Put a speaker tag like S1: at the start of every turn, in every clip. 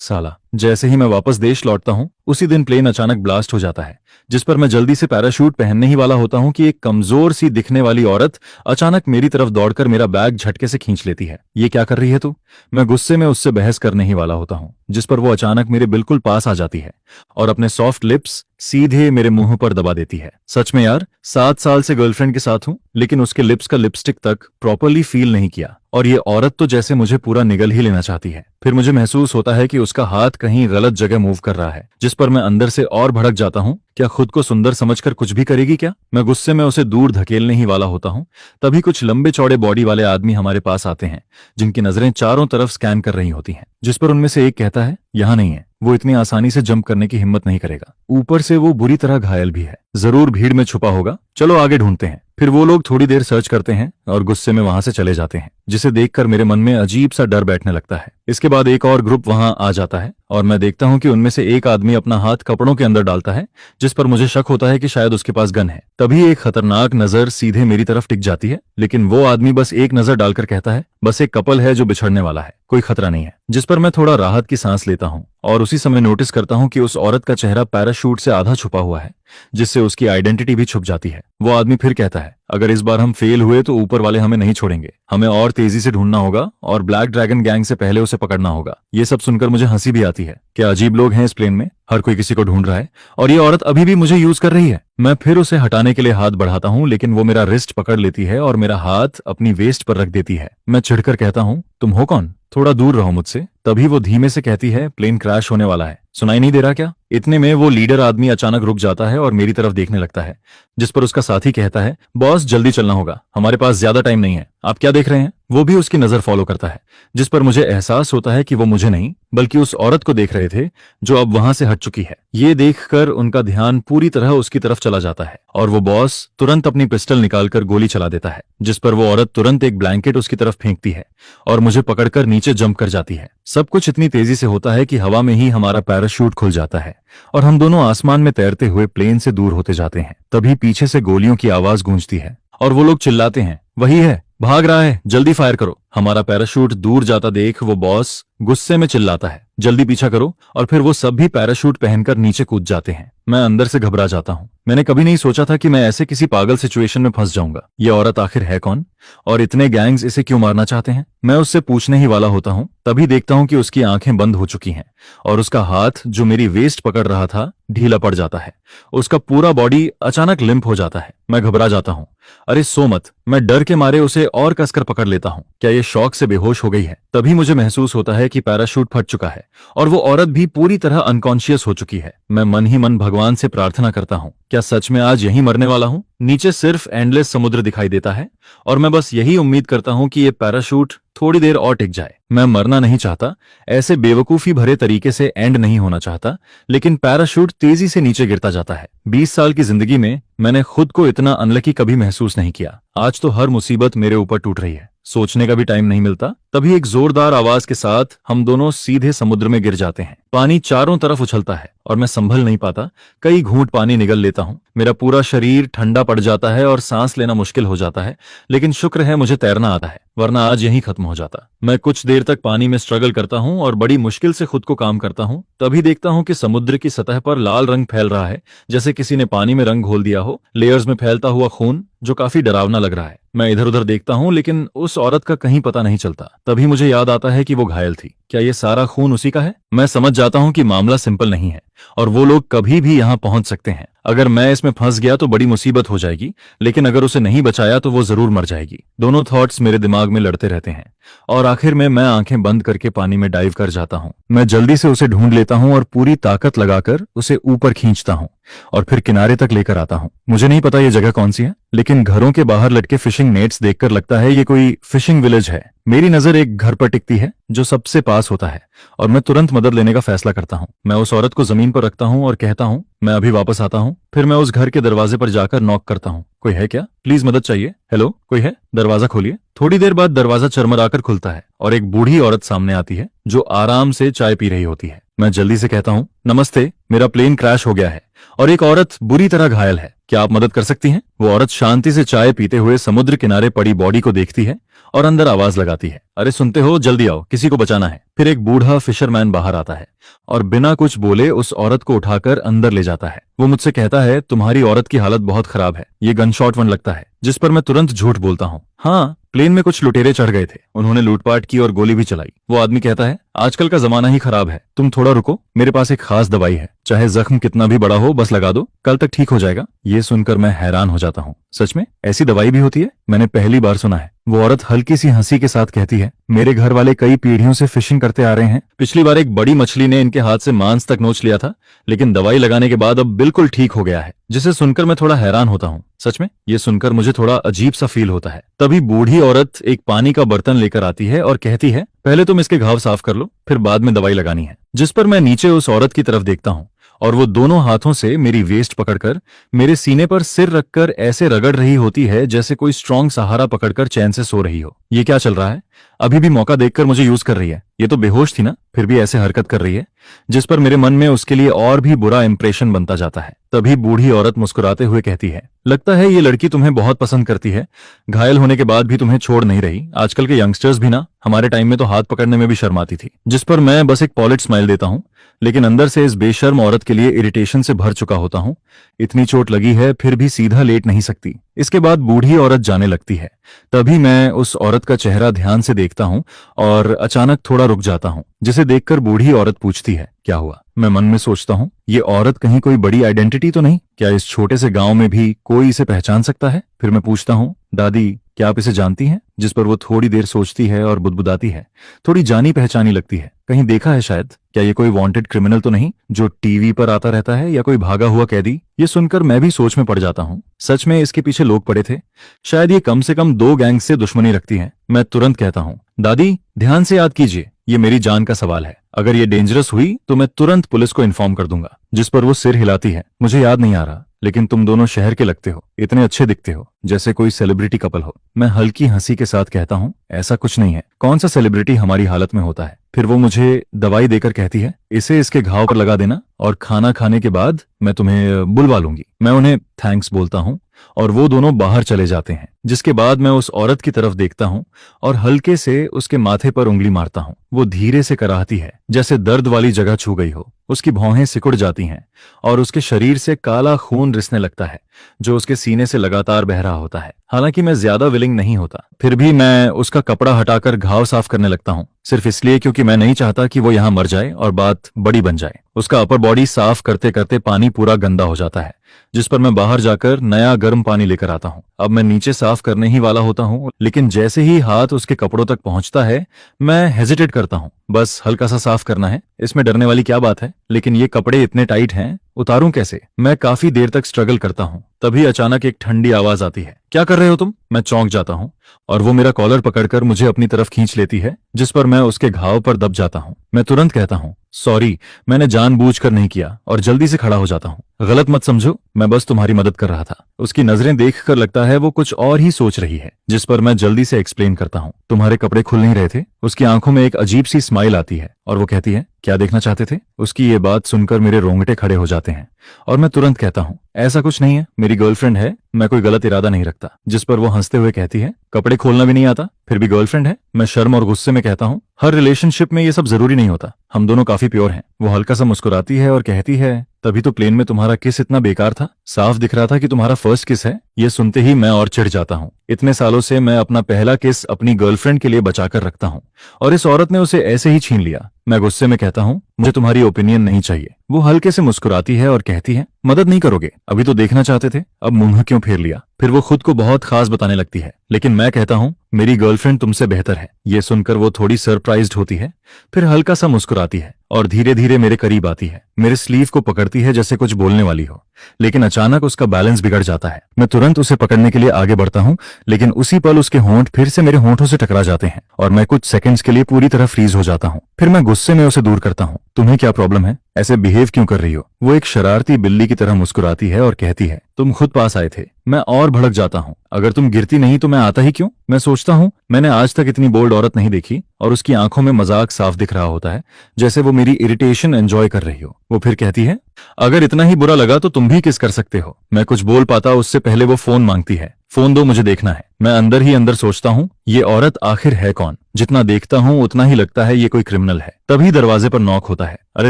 S1: साला, जैसे ही मैं वापस देश लौटता हूँ उसी दिन प्लेन अचानक ब्लास्ट हो जाता है, जिस पर मैं जल्दी से पैराशूट पहनने ही वाला होता हूँ कि एक कमजोर सी दिखने वाली औरत अचानक मेरी तरफ दौड़कर मेरा बैग झटके से खींच लेती है। ये क्या कर रही है तू? मैं गुस्से में उससे बहस करने ही वाला होता हूँ, जिस पर वो अचानक मेरे बिल्कुल पास आ जाती है और अपने सॉफ्ट लिप्स सीधे मेरे मुंह पर दबा देती है। सच में यार, 7 साल से गर्लफ्रेंड के साथ हूँ लेकिन उसके लिप्स का लिपस्टिक तक प्रॉपरली फील नहीं किया, और ये औरत तो जैसे मुझे पूरा निगल ही लेना चाहती है। फिर मुझे महसूस होता है कि उसका हाथ कहीं गलत जगह मूव कर रहा है, जिस पर मैं अंदर से और भड़क जाता हूँ। क्या खुद को सुंदर समझकर कुछ भी करेगी क्या? मैं गुस्से में उसे दूर धकेलने ही वाला होता हूँ, तभी कुछ लंबे चौड़े बॉडी वाले आदमी हमारे पास आते हैं, जिनकी नजरें चारों तरफ स्कैन कर रही होती हैं, जिस पर उनमें से एक कहता है, यहाँ नहीं है, वो इतनी आसानी से जंप करने की हिम्मत नहीं करेगा, ऊपर से वो बुरी तरह घायल भी है, जरूर भीड़ में छुपा होगा, चलो आगे ढूंढते हैं। फिर वो लोग थोड़ी देर सर्च करते हैं और गुस्से में वहां से चले जाते हैं, जिसे देखकर मेरे मन में अजीब सा डर बैठने लगता है। इसके बाद एक और ग्रुप वहां आ जाता है और मैं देखता हूं कि उनमें से एक आदमी अपना हाथ कपड़ों के अंदर डालता है, जिस पर मुझे शक होता है कि शायद उसके पास गन है। तभी एक खतरनाक नजर सीधे मेरी तरफ टिक जाती है, लेकिन वो आदमी बस एक नजर डालकर कहता है, बस एक कपल है जो बिछड़ने वाला है, कोई खतरा नहीं है। जिस पर मैं थोड़ा राहत की सांस लेता हूं और उसी समय नोटिस करता हूं कि उस औरत का चेहरा पैराशूट से आधा छुपा हुआ है, जिससे उसकी आइडेंटिटी भी छुप जाती है। वो आदमी फिर कहता है, अगर इस बार हम फेल हुए तो ऊपर वाले हमें नहीं छोड़ेंगे, हमें और तेजी से ढूंढना होगा और ब्लैक ड्रैगन गैंग से पहले उसे पकड़ना होगा। ये सब सुनकर मुझे हंसी भी आती है। क्या अजीब लोग हैं इस प्लेन में, हर कोई किसी को ढूंढ रहा है और ये औरत अभी भी मुझे यूज कर रही है। मैं फिर उसे हटाने के लिए हाथ बढ़ाता हूं, लेकिन वो मेरा रिस्ट पकड़ लेती है और मेरा हाथ अपनी वेस्ट पर रख देती है। मैं चिढ़कर कहता हूं, तुम हो कौन? थोड़ा दूर रहो मुझसे। तभी वो धीमे से कहती है, प्लेन क्रैश होने वाला है, सुनाई नहीं दे रहा क्या? इतने में वो लीडर आदमी अचानक रुक जाता है और मेरी तरफ देखने लगता है, जिस पर उसका साथी कहता है, बॉस जल्दी चलना होगा, हमारे पास ज्यादा टाइम नहीं है, आप क्या देख रहे हैं? वो भी उसकी नजर फॉलो करता है, जिस पर मुझे एहसास होता है कि वो मुझे नहीं बल्कि उस औरत को देख रहे थे जो अब वहां से हट चुकी है। ये देखकर उनका ध्यान पूरी तरह उसकी तरफ चला जाता है और वो बॉस तुरंत अपनी पिस्टल निकालकर गोली चला देता है, जिस पर वो औरत तुरंत एक ब्लैंकेट उसकी तरफ फेंकती है और मुझे पकड़कर नीचे जंप कर जाती है। सब कुछ इतनी तेजी से होता है कि हवा में ही हमारा पैराशूट खुल जाता है और हम दोनों आसमान में तैरते हुए प्लेन से दूर होते जाते हैं। तभी पीछे से गोलियों की आवाज गूंजती है और वो लोग चिल्लाते हैं, वही है, भाग रहा है, जल्दी फायर करो। हमारा पैराशूट दूर जाता देख वो बॉस गुस्से में चिल्लाता है, जल्दी पीछा करो, और फिर वो सब भी पैराशूट पहनकर नीचे कूद जाते हैं। मैं अंदर से घबरा जाता हूँ। मैंने कभी नहीं सोचा था कि मैं ऐसे किसी पागल सिचुएशन में फंस जाऊंगा। ये औरत आखिर है कौन और इतने गैंग्स इसे क्यों मारना चाहते हैं? मैं उससे पूछने ही वाला होता हूँ, तभी देखता हूँ कि उसकी आंखें बंद हो चुकी हैं और उसका हाथ जो मेरी वेस्ट पकड़ रहा था ढीला पड़ जाता है। उसका पूरा बॉडी अचानक लिम्प हो जाता है। मैं घबरा जाता हूँ। अरे सो मत। मैं डर के मारे उसे और कसकर पकड़ लेता हूँ। क्या ये शॉक से बेहोश हो गई है? तभी मुझे महसूस होता है कि पैराशूट फट चुका है और वो औरत भी पूरी तरह अनकॉन्शियस हो चुकी है। मैं मन ही मन भगवान से प्रार्थना करता हूँ, क्या सच में आज यहीं मरने वाला हूँ? नीचे सिर्फ एंडलेस समुद्र दिखाई देता है और मैं बस यही उम्मीद करता हूँ कि ये पैराशूट थोड़ी देर और टिक जाए। मैं मरना नहीं चाहता, ऐसे बेवकूफी भरे तरीके से एंड नहीं होना चाहता, लेकिन पैराशूट तेजी से नीचे गिरता जाता है। 20 साल की जिंदगी में मैंने खुद को इतना अनलकी कभी महसूस नहीं किया। आज तो हर मुसीबत मेरे ऊपर टूट रही है, सोचने का भी टाइम नहीं मिलता। तभी एक जोरदार आवाज के साथ हम दोनों सीधे समुद्र में गिर जाते हैं। पानी चारों तरफ उछलता है और मैं संभल नहीं पाता। कई घूंट पानी निगल लेता हूँ। मेरा पूरा शरीर ठंडा पड़ जाता है और सांस लेना मुश्किल हो जाता है, लेकिन शुक्र है मुझे तैरना आता है, वरना आज यहीं खत्म हो जाता। मैं कुछ देर तक पानी में स्ट्रगल करता हूँ और बड़ी मुश्किल से खुद को काम करता हूँ। तभी देखता हूँ कि समुद्र की सतह पर लाल रंग फैल रहा है, जैसे किसी ने पानी में रंग घोल दिया हो। लेयर्स में फैलता हुआ खून जो काफी डरावना लग रहा है। मैं इधर उधर देखता हूँ, लेकिन उस औरत का कहीं पता नहीं चलता। तभी मुझे याद आता है कि वो घायल थी। क्या ये सारा खून उसी का है? मैं समझ जाता हूँ कि मामला सिंपल नहीं है और वो लोग कभी भी यहाँ पहुंच सकते हैं। अगर मैं इसमें फंस गया तो बड़ी मुसीबत हो जाएगी, लेकिन अगर उसे नहीं बचाया तो वो जरूर मर जाएगी। दोनों थॉट्स मेरे दिमाग में लड़ते रहते हैं और आखिर में मैं आंखें बंद करके पानी में डाइव कर जाता हूँ। मैं जल्दी से उसे ढूंढ लेता हूँ और पूरी ताकत लगाकर उसे ऊपर खींचता हूँ और फिर किनारे तक लेकर आता हूँ। मुझे नहीं पता ये जगह कौन सी है, लेकिन घरों के बाहर लटके फिशिंग नेट्स देखकर लगता है ये कोई फिशिंग विलेज है। मेरी नजर एक घर पर टिकती है जो सबसे पास होता है और मैं तुरंत मदद लेने का फैसला करता हूँ। मैं उस औरत को जमीन पर रखता हूँ और कहता हूँ, मैं अभी वापस आता हूँ। फिर मैं उस घर के दरवाजे पर जाकर नॉक करता हूँ, कोई है क्या? प्लीज मदद चाहिए। हेलो, कोई है? दरवाजा खोलिए। थोड़ी देर बाद दरवाजा चरमराकर खुलता है और एक बूढ़ी औरत सामने आती है जो आराम से चाय पी रही होती है। मैं जल्दी से कहता हूँ, नमस्ते, मेरा प्लेन क्रैश हो गया है, और एक औरत बुरी तरह घायल है। क्या आप मदद कर सकती हैं? वो औरत शांति से चाय पीते हुए समुद्र किनारे पड़ी बॉडी को देखती है और अंदर आवाज लगाती है, अरे सुनते हो, जल्दी आओ, किसी को बचाना है। फिर एक बूढ़ा फिशरमैन बाहर आता है और बिना कुछ बोले उस औरत को उठाकर अंदर ले जाता है। वो मुझसे कहता है, तुम्हारी औरत की हालत बहुत खराब है, ये गन शॉट वन लगता है। जिस पर मैं तुरंत झूठ बोलता हूँ, हाँ, प्लेन में कुछ लुटेरे चढ़ गए थे, उन्होंने लूटपाट की और गोली भी चलाई। वो आदमी कहता है, आजकल का जमाना ही खराब है, तुम थोड़ा रुको, मेरे पास एक खास दवाई है, चाहे जख्म कितना भी बड़ा हो बस लगा दो, कल तक ठीक हो जाएगा। ये सुनकर मैं हैरान हो जाता हूँ, सच में ऐसी दवाई भी होती है? मैंने पहली बार सुना है। वो औरत हल्की सी हंसी के साथ कहती है, मेरे घर वाले कई पीढ़ियों से फिशिंग करते आ रहे हैं, पिछली बार एक बड़ी मछली ने इनके हाथ से मांस तक नोच लिया था, लेकिन दवाई लगाने के बाद अब बिल्कुल ठीक हो गया है। जिसे सुनकर मैं थोड़ा हैरान होता हूँ, सच में ये सुनकर मुझे थोड़ा अजीब सा फील होता है। तभी बूढ़ी औरत एक पानी का बर्तन लेकर आती है और कहती है, पहले तुम इसके घाव साफ कर लो, फिर बाद में दवाई लगानी है। जिस पर मैं नीचे उस औरत की तरफ देखता हूँ और वो दोनों हाथों से मेरी वेस्ट पकड़कर मेरे सीने पर सिर रखकर ऐसे रगड़ रही होती है जैसे कोई स्ट्रांग सहारा पकड़कर चैन से सो रही हो। ये क्या चल रहा है? अभी भी मौका देखकर मुझे यूज कर रही है, ये तो बेहोश थी ना, फिर भी ऐसे हरकत कर रही है। जिस पर मेरे मन में उसके लिए और भी बुरा इंप्रेशन बनता जाता है। तभी बूढ़ी औरत मुस्कुराते हुए कहती है, लगता है ये लड़की तुम्हें बहुत पसंद करती है, घायल होने के बाद भी तुम्हें छोड़ नहीं रही। आजकल के यंगस्टर्स भी ना, हमारे टाइम में तो हाथ पकड़ने में भी शर्माती थी। जिस पर मैं बस एक पॉलिश स्माइल देता हूँ, लेकिन अंदर से इस बेशर्म औरत के लिए इरिटेशन से भर चुका होता हूँ। इतनी चोट लगी है फिर भी सीधा लेट नहीं सकती। इसके बाद बूढ़ी औरत जाने लगती है। तभी मैं उस औरत का चेहरा ध्यान से देखता हूँ और अचानक थोड़ा रुक जाता हूँ, जिसे देखकर बूढ़ी औरत पूछती है, क्या हुआ? मैं मन में सोचता हूँ, ये औरत कहीं कोई बड़ी आइडेंटिटी तो नहीं? क्या इस छोटे से गांव में भी कोई इसे पहचान सकता है? फिर मैं पूछता हूँ, दादी क्या आप इसे जानती हैं? जिस पर वो थोड़ी देर सोचती है और बुदबुदाती है, थोड़ी जानी पहचानी लगती है, कहीं देखा है शायद। क्या ये कोई वांटेड क्रिमिनल तो नहीं जो टीवी पर आता रहता है, या कोई भागा हुआ कैदी? ये सुनकर मैं भी सोच में पड़ जाता हूँ, सच में इसके पीछे लोग पड़े थे, शायद ये कम से कम 2 गैंग से दुश्मनी रखती है। मैं तुरंत कहता हूँ, दादी ध्यान से याद कीजिए, ये मेरी जान का सवाल है, अगर ये डेंजरस हुई तो मैं तुरंत पुलिस को इन्फॉर्म कर दूंगा। जिस पर वो सिर हिलाती है, मुझे याद नहीं आ रहा, लेकिन तुम दोनों शहर के लगते हो, इतने अच्छे दिखते हो, जैसे कोई सेलिब्रिटी कपल हो। मैं हल्की हंसी के साथ कहता हूँ, ऐसा कुछ नहीं है, कौन सा सेलिब्रिटी हमारी हालत में होता है। फिर वो मुझे दवाई देकर कहती है, इसे इसके घाव पर लगा देना और खाना खाने के बाद मैं तुम्हें बुलवा लूंगी। मैं उन्हें थैंक्स बोलता हूँ और वो दोनों बाहर चले जाते हैं। जिसके बाद मैं उस औरत की तरफ देखता हूँ और हल्के से उसके माथे पर उंगली मारता हूँ। वो धीरे से कराहती है, जैसे दर्द वाली जगह छू गई हो। उसकी भौहें सिकुड़ जाती हैं और उसके शरीर से काला खून रिसने लगता है, जो उसके सीने से लगातार बह रहा होता है। हालांकि मैं ज्यादा विलिंग नहीं होता, फिर भी मैं उसका कपड़ा हटाकर घाव साफ करने लगता हूँ, सिर्फ इसलिए क्योंकि मैं नहीं चाहता कि वो यहाँ मर जाए और बात बड़ी बन जाए। उसका अपर बॉडी साफ करते करते पानी पूरा गंदा हो जाता है, जिस पर मैं बाहर जाकर नया गर्म पानी लेकर आता हूँ। अब मैं नीचे साफ करने ही वाला होता हूँ, लेकिन जैसे ही हाथ उसके कपड़ों तक पहुंचता है मैं हेजिटेट करता हूँ। बस हल्का सा साफ करना है, इसमें डरने वाली क्या बात है, लेकिन ये कपड़े इतने टाइट हैं, उतारूं कैसे? मैं काफी देर तक स्ट्रगल करता हूँ। तभी अचानक एक ठंडी आवाज आती है, क्या कर रहे हो तुम? मैं चौंक जाता हूँ और वो मेरा कॉलर पकड़कर मुझे अपनी तरफ खींच लेती है, जिस पर मैं उसके घाव पर दब जाता हूँ। मैं तुरंत कहता हूँ, सॉरी, मैंने जानबूझकर नहीं किया, और जल्दी से खड़ा हो जाता हूँ। गलत मत समझो, मैं बस तुम्हारी मदद कर रहा था। उसकी नजरें देखकर लगता है वो कुछ और ही सोच रही है, जिस पर मैं जल्दी से एक्सप्लेन करता हूँ, तुम्हारे कपड़े खुल नहीं रहे थे। उसकी आंखों में एक अजीब सी स्माइल आती है और वो कहती है, क्या देखना चाहते थे? उसकी ये बात सुनकर मेरे रोंगटे खड़े हो जाते हैं और मैं तुरंत कहता हूँ, ऐसा कुछ नहीं है, मेरी गर्लफ्रेंड है, मैं कोई गलत इरादा नहीं रखता। जिस पर वो हंसते हुए कहती है, कपड़े खोलना भी नहीं आता, फिर भी गर्लफ्रेंड है? मैं शर्म और गुस्से में कहता हूँ, हर रिलेशनशिप में ये सब जरूरी नहीं होता, हम दोनों काफी प्योर हैं। वो हल्का सा मुस्कुराती है और कहती है, तभी तो प्लेन में तुम्हारा किस इतना बेकार था, साफ दिख रहा था कि तुम्हारा फर्स्ट किस है। ये सुनते ही मैं और चिढ़ जाता हूँ। इतने सालों से मैं अपना पहला किस अपनी गर्लफ्रेंड के लिए बचाकर रखता हूँ और इस औरत ने उसे ऐसे ही छीन लिया। मैं गुस्से में कहता हूँ, मुझे तुम्हारी ओपिनियन नहीं चाहिए। वो हल्के से मुस्कुराती है और कहती है, मदद नहीं करोगे? अभी तो देखना चाहते थे, अब मुंह क्यों फेर लिया? फिर वो खुद को बहुत खास बताने लगती है, लेकिन मैं कहता हूँ, मेरी गर्लफ्रेंड तुमसे बेहतर है। ये सुनकर वो थोड़ी सरप्राइज्ड होती है, फिर हल्का सा मुस्कुराती है और धीरे धीरे मेरे करीब आती है, मेरे स्लीव को पकड़ती है जैसे कुछ बोलने वाली हो, लेकिन अचानक उसका बैलेंस बिगड़ जाता है। मैं तुरंत उसे पकड़ने के लिए आगे बढ़ता हूँ, लेकिन उसी पल उसके होंठ फिर से मेरे होंठों से टकरा जाते हैं और मैं कुछ सेकंड्स के लिए पूरी तरह फ्रीज हो जाता हूँ। फिर मैं गुस्से में उसे दूर करता हूँ, तुम्हें क्या प्रॉब्लम है? ऐसे बिहेव क्यों कर रही हो? वो एक शरारती बिल्ली की तरह मुस्कुराती है और कहती है, तुम खुद पास आए थे। मैं और भड़क जाता हूँ, अगर तुम गिरती नहीं तो मैं आता ही क्यों? मैं सोचता हूँ, मैंने आज तक इतनी बोल्ड औरत नहीं देखी और उसकी आंखों में मजाक साफ दिख रहा होता है, जैसे वो मेरी इरिटेशन एंजॉय कर रही हो। वो फिर कहती है, अगर इतना ही बुरा लगा तो तुम भी किस कर सकते हो। मैं कुछ बोल पाता उससे पहले वो फोन मांगती है। फोन दो, मुझे देखना है। मैं अंदर ही अंदर सोचता हूँ, ये औरत आखिर है कौन। जितना देखता हूँ उतना ही लगता है ये कोई क्रिमिनल है। तभी दरवाजे पर नॉक होता है। अरे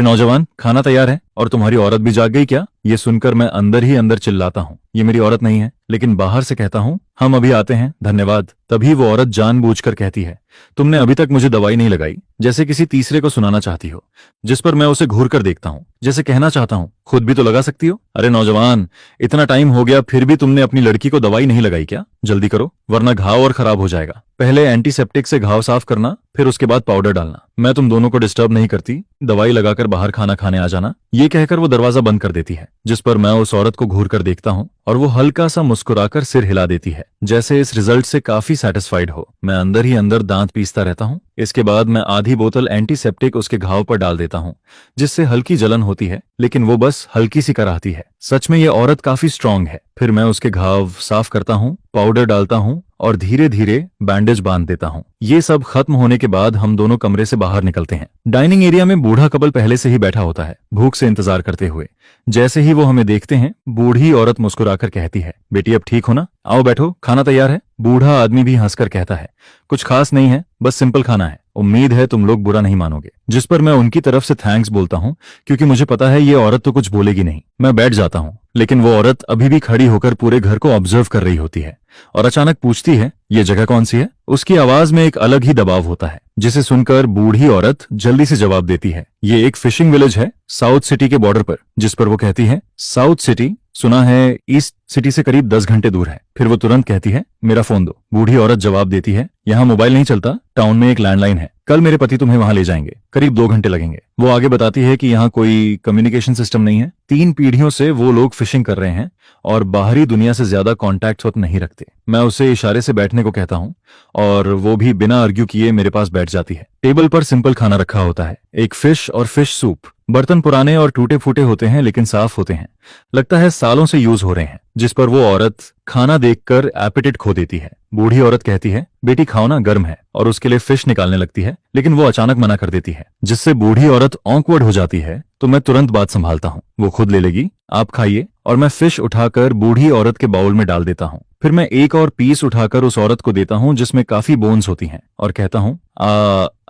S1: नौजवान, खाना तैयार है। और तुम्हारी औरत भी जाग गई क्या? ये सुनकर मैं अंदर ही अंदर चिल्लाता हूँ, ये मेरी औरत नहीं है। लेकिन बाहर से कहता हूँ, हम अभी आते हैं, धन्यवाद। तभी वो औरत जानबूझकर कहती है, तुमने अभी तक मुझे दवाई नहीं लगाई, जैसे किसी तीसरे को सुनाना चाहती हो। जिस पर मैं उसे घूर कर देखता हूँ, जैसे कहना चाहता हूँ, खुद भी तो लगा सकती हो। अरे नौजवान, इतना टाइम हो गया फिर भी तुमने अपनी लड़की को दवाई नहीं लगाई क्या? जल्दी करो वरना घाव और खराब हो जाएगा। पहले एंटीसेप्टिक से घाव साफ करना, फिर उसके बाद पाउडर डालना। मैं तुम दोनों को डिस्टर्ब नहीं करती, दवाई लगाकर बाहर खाना खाने आ जाना। ये कहकर वो दरवाजा बंद कर देती है। जिस पर मैं उस औरत को घूर कर देखता हूँ और वो हल्का सा मुस्कुराकर सिर हिला देती है, जैसे इस रिजल्ट से काफी सेटिस्फाइड हो। मैं अंदर ही अंदर दांत पीसता रहता हूँ। इसके बाद मैं आधी बोतल एंटीसेप्टिक उसके घाव पर डाल देता हूँ, जिससे हल्की जलन होती है, लेकिन वो बस हल्की सी कराहती है। सच में ये औरत काफी स्ट्रांग है। फिर मैं उसके घाव साफ करता हूँ, पाउडर डालता हूँ और धीरे धीरे बैंडेज बांध देता हूँ। ये सब खत्म होने के बाद हम दोनों कमरे से बाहर निकलते हैं। डाइनिंग एरिया में बूढ़ा कपल पहले से ही बैठा होता है, भूख से इंतजार करते हुए। जैसे ही वो हमें देखते हैं, बूढ़ी औरत मुस्कुराकर कहती है, बेटी अब ठीक हो ना? आओ बैठो, खाना तैयार है। बूढ़ा आदमी भी हंसकर कहता है, कुछ खास नहीं है, बस सिंपल खाना है। उम्मीद है तुम लोग बुरा नहीं मानोगे। जिस पर मैं उनकी तरफ से थैंक्स बोलता हूँ, क्योंकि मुझे पता है ये औरत तो कुछ बोलेगी नहीं। मैं बैठ जाता हूँ, लेकिन वो औरत अभी भी खड़ी होकर पूरे घर को ऑब्जर्व कर रही होती है और अचानक पूछती है, ये जगह कौन सी है? उसकी आवाज में एक अलग ही दबाव होता है, जिसे सुनकर बूढ़ी औरत जल्दी से जवाब देती है, ये एक फिशिंग विलेज है साउथ सिटी के बॉर्डर पर। जिस पर वो कहती है, साउथ सिटी? सुना है ईस्ट सिटी से करीब 10 घंटे दूर है। फिर वो तुरंत कहती है, मेरा फोन दो। बूढ़ी औरत जवाब देती है, यहाँ मोबाइल नहीं चलता, टाउन में एक लैंडलाइन है। कल मेरे पति तुम्हें वहां ले जाएंगे, करीब 2 घंटे लगेंगे। वो आगे बताती है कि यहाँ कोई कम्युनिकेशन सिस्टम नहीं है। 3 पीढ़ियों से वो लोग फिशिंग कर रहे हैं और बाहरी दुनिया से ज्यादा कॉन्टैक्ट वक्त नहीं रखते। मैं उसे इशारे से बैठने को कहता हूँ और वो भी बिना आर्ग्यू किए मेरे पास बैठ जाती है। टेबल पर सिंपल खाना रखा होता है, एक फिश और फिश सूप। बर्तन पुराने और टूटे फूटे होते हैं, लेकिन साफ होते हैं, लगता है सालों से यूज हो रहे हैं। जिस पर वो औरत खाना देखकर एपेटाइट खो देती है। बूढ़ी औरत कहती है, बेटी खाओ ना, गर्म है। और उसके लिए फिश निकालने लगती है, लेकिन वो अचानक मना कर देती है, जिससे बूढ़ी औरत ऑकवर्ड हो जाती है। तो मैं तुरंत बात संभालता हूँ, वो खुद ले लेगी, आप खाइए। और मैं फिश उठाकर बूढ़ी औरत के बाउल में डाल देता हूँ। फिर मैं एक और पीस उठाकर उस औरत को देता हूँ जिसमें काफी बोन्स होती हैं, और कहता हूँ,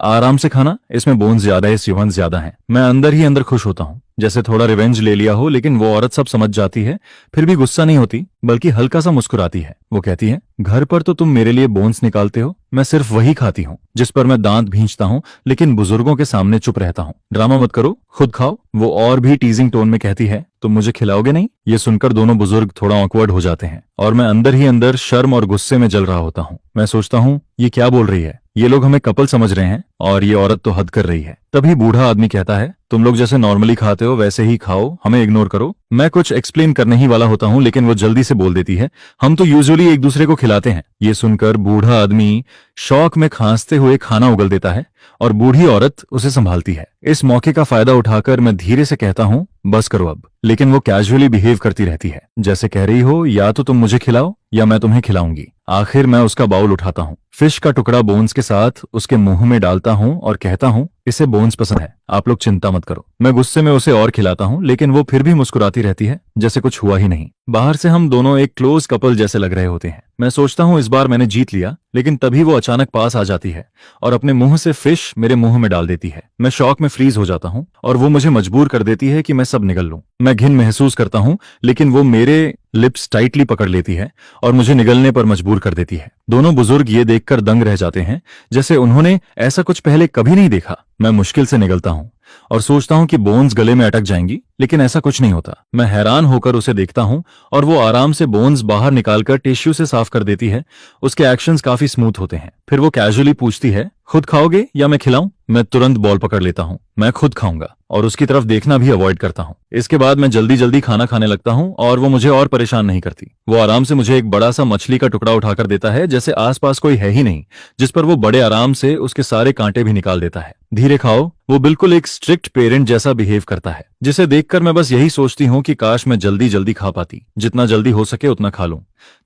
S1: आराम से खाना, इसमें बोन्स ज्यादा है, सिवंस ज्यादा हैं। मैं अंदर ही अंदर खुश होता हूँ, जैसे थोड़ा रिवेंज ले लिया हो। लेकिन वो औरत सब समझ जाती है, फिर भी गुस्सा नहीं होती, बल्कि हल्का सा मुस्कुराती है। वो कहती है, घर पर तो तुम मेरे लिए बोन्स निकालते हो, मैं सिर्फ वही खाती हूँ। जिस पर मैं दांत भींचता हूँ, लेकिन बुजुर्गों के सामने चुप रहता हूँ। ड्रामा मत करो, खुद खाओ। वो और भी टीजिंग टोन में कहती है, तुम मुझे खिलाओगे नहीं? ये सुनकर दोनों बुजुर्ग थोड़ा ऑकवर्ड हो जाते हैं और मैं अंदर ही अंदर शर्म और गुस्से में जल रहा होता हूँ। मैं सोचता हूँ, ये क्या बोल रही है? ये लोग हमें कपल समझ रहे हैं और ये औरत तो हद कर रही है। तभी बूढ़ा आदमी कहता है, तुम लोग जैसे नॉर्मली खाते हो वैसे ही खाओ, हमें इग्नोर करो। मैं कुछ एक्सप्लेन करने ही वाला होता हूँ, लेकिन वो जल्दी से बोल देती है, हम तो यूजुअली एक दूसरे को खिलाते हैं। ये सुनकर बूढ़ा आदमी शौक में खांसते हुए खाना उगल देता है और बूढ़ी औरत उसे संभालती है। इस मौके का फायदा उठाकर मैं धीरे से कहता हूँ, बस करो अब। लेकिन वो कैजुअली बिहेव करती रहती है, जैसे कह रही हो, या तो तुम मुझे खिलाओ या मैं तुम्हें खिलाऊंगी। आखिर मैं उसका बाउल उठाता हूँ, फिश का टुकड़ा बोन्स के साथ उसके मुंह में डालता हूँ और कहता हूँ, इसे बोन्स पसंद है, आप लोग चिंता मत करो। मैं गुस्से में उसे और खिलाता हूँ, लेकिन वो फिर भी मुस्कुराती रहती है, जैसे कुछ हुआ ही नहीं। बाहर से हम दोनों एक क्लोज कपल जैसे लग रहे होते हैं। मैं सोचता हूँ इस बार मैंने जीत लिया, लेकिन तभी वो अचानक पास आ जाती है और अपने मुंह से फिश मेरे मुंह में डाल देती है। मैं शॉक में फ्रीज हो जाता हूँ और वो मुझे मजबूर कर देती है कि मैं सब निगल लूं। मैं घिन महसूस करता हूँ, लेकिन वो मेरे लिप्स टाइटली पकड़ लेती है और मुझे निगलने पर मजबूर कर देती है। दोनों बुजुर्ग ये देखकर दंग रह जाते हैं, जैसे उन्होंने ऐसा कुछ पहले कभी नहीं देखा। मैं मुश्किल से निगलता हूँ और सोचता हूँ कि बोन्स गले में अटक जाएंगी, लेकिन ऐसा कुछ नहीं होता। मैं हैरान होकर उसे देखता हूँ और वो आराम से बोन्स बाहर निकालकर टिश्यू से साफ कर देती है। उसके एक्शंस काफी स्मूथ होते हैं। फिर वो कैजुअली पूछती है, खुद खाओगे या मैं खिलाऊं? मैं तुरंत बॉल पकड़ लेता हूँ, मैं खुद खाऊंगा और उसकी तरफ देखना भी अवॉइड करता हूँ। इसके बाद मैं जल्दी जल्दी खाना खाने लगता हूँ और वो मुझे और परेशान नहीं करती। वो आराम से मुझे एक बड़ा सा मछली का टुकड़ा उठाकर देता है, जैसे आसपास कोई है ही नहीं, जिस पर वो बड़े आराम से उसके सारे कांटे भी निकाल देता है। धीरे खाओ। वो बिल्कुल एक स्ट्रिक्ट पेरेंट जैसा बिहेव करता है, जिसे देखकर मैं बस यही सोचती हूँ कि काश मैं जल्दी जल्दी खा पाती, जितना जल्दी हो सके उतना खा लूं।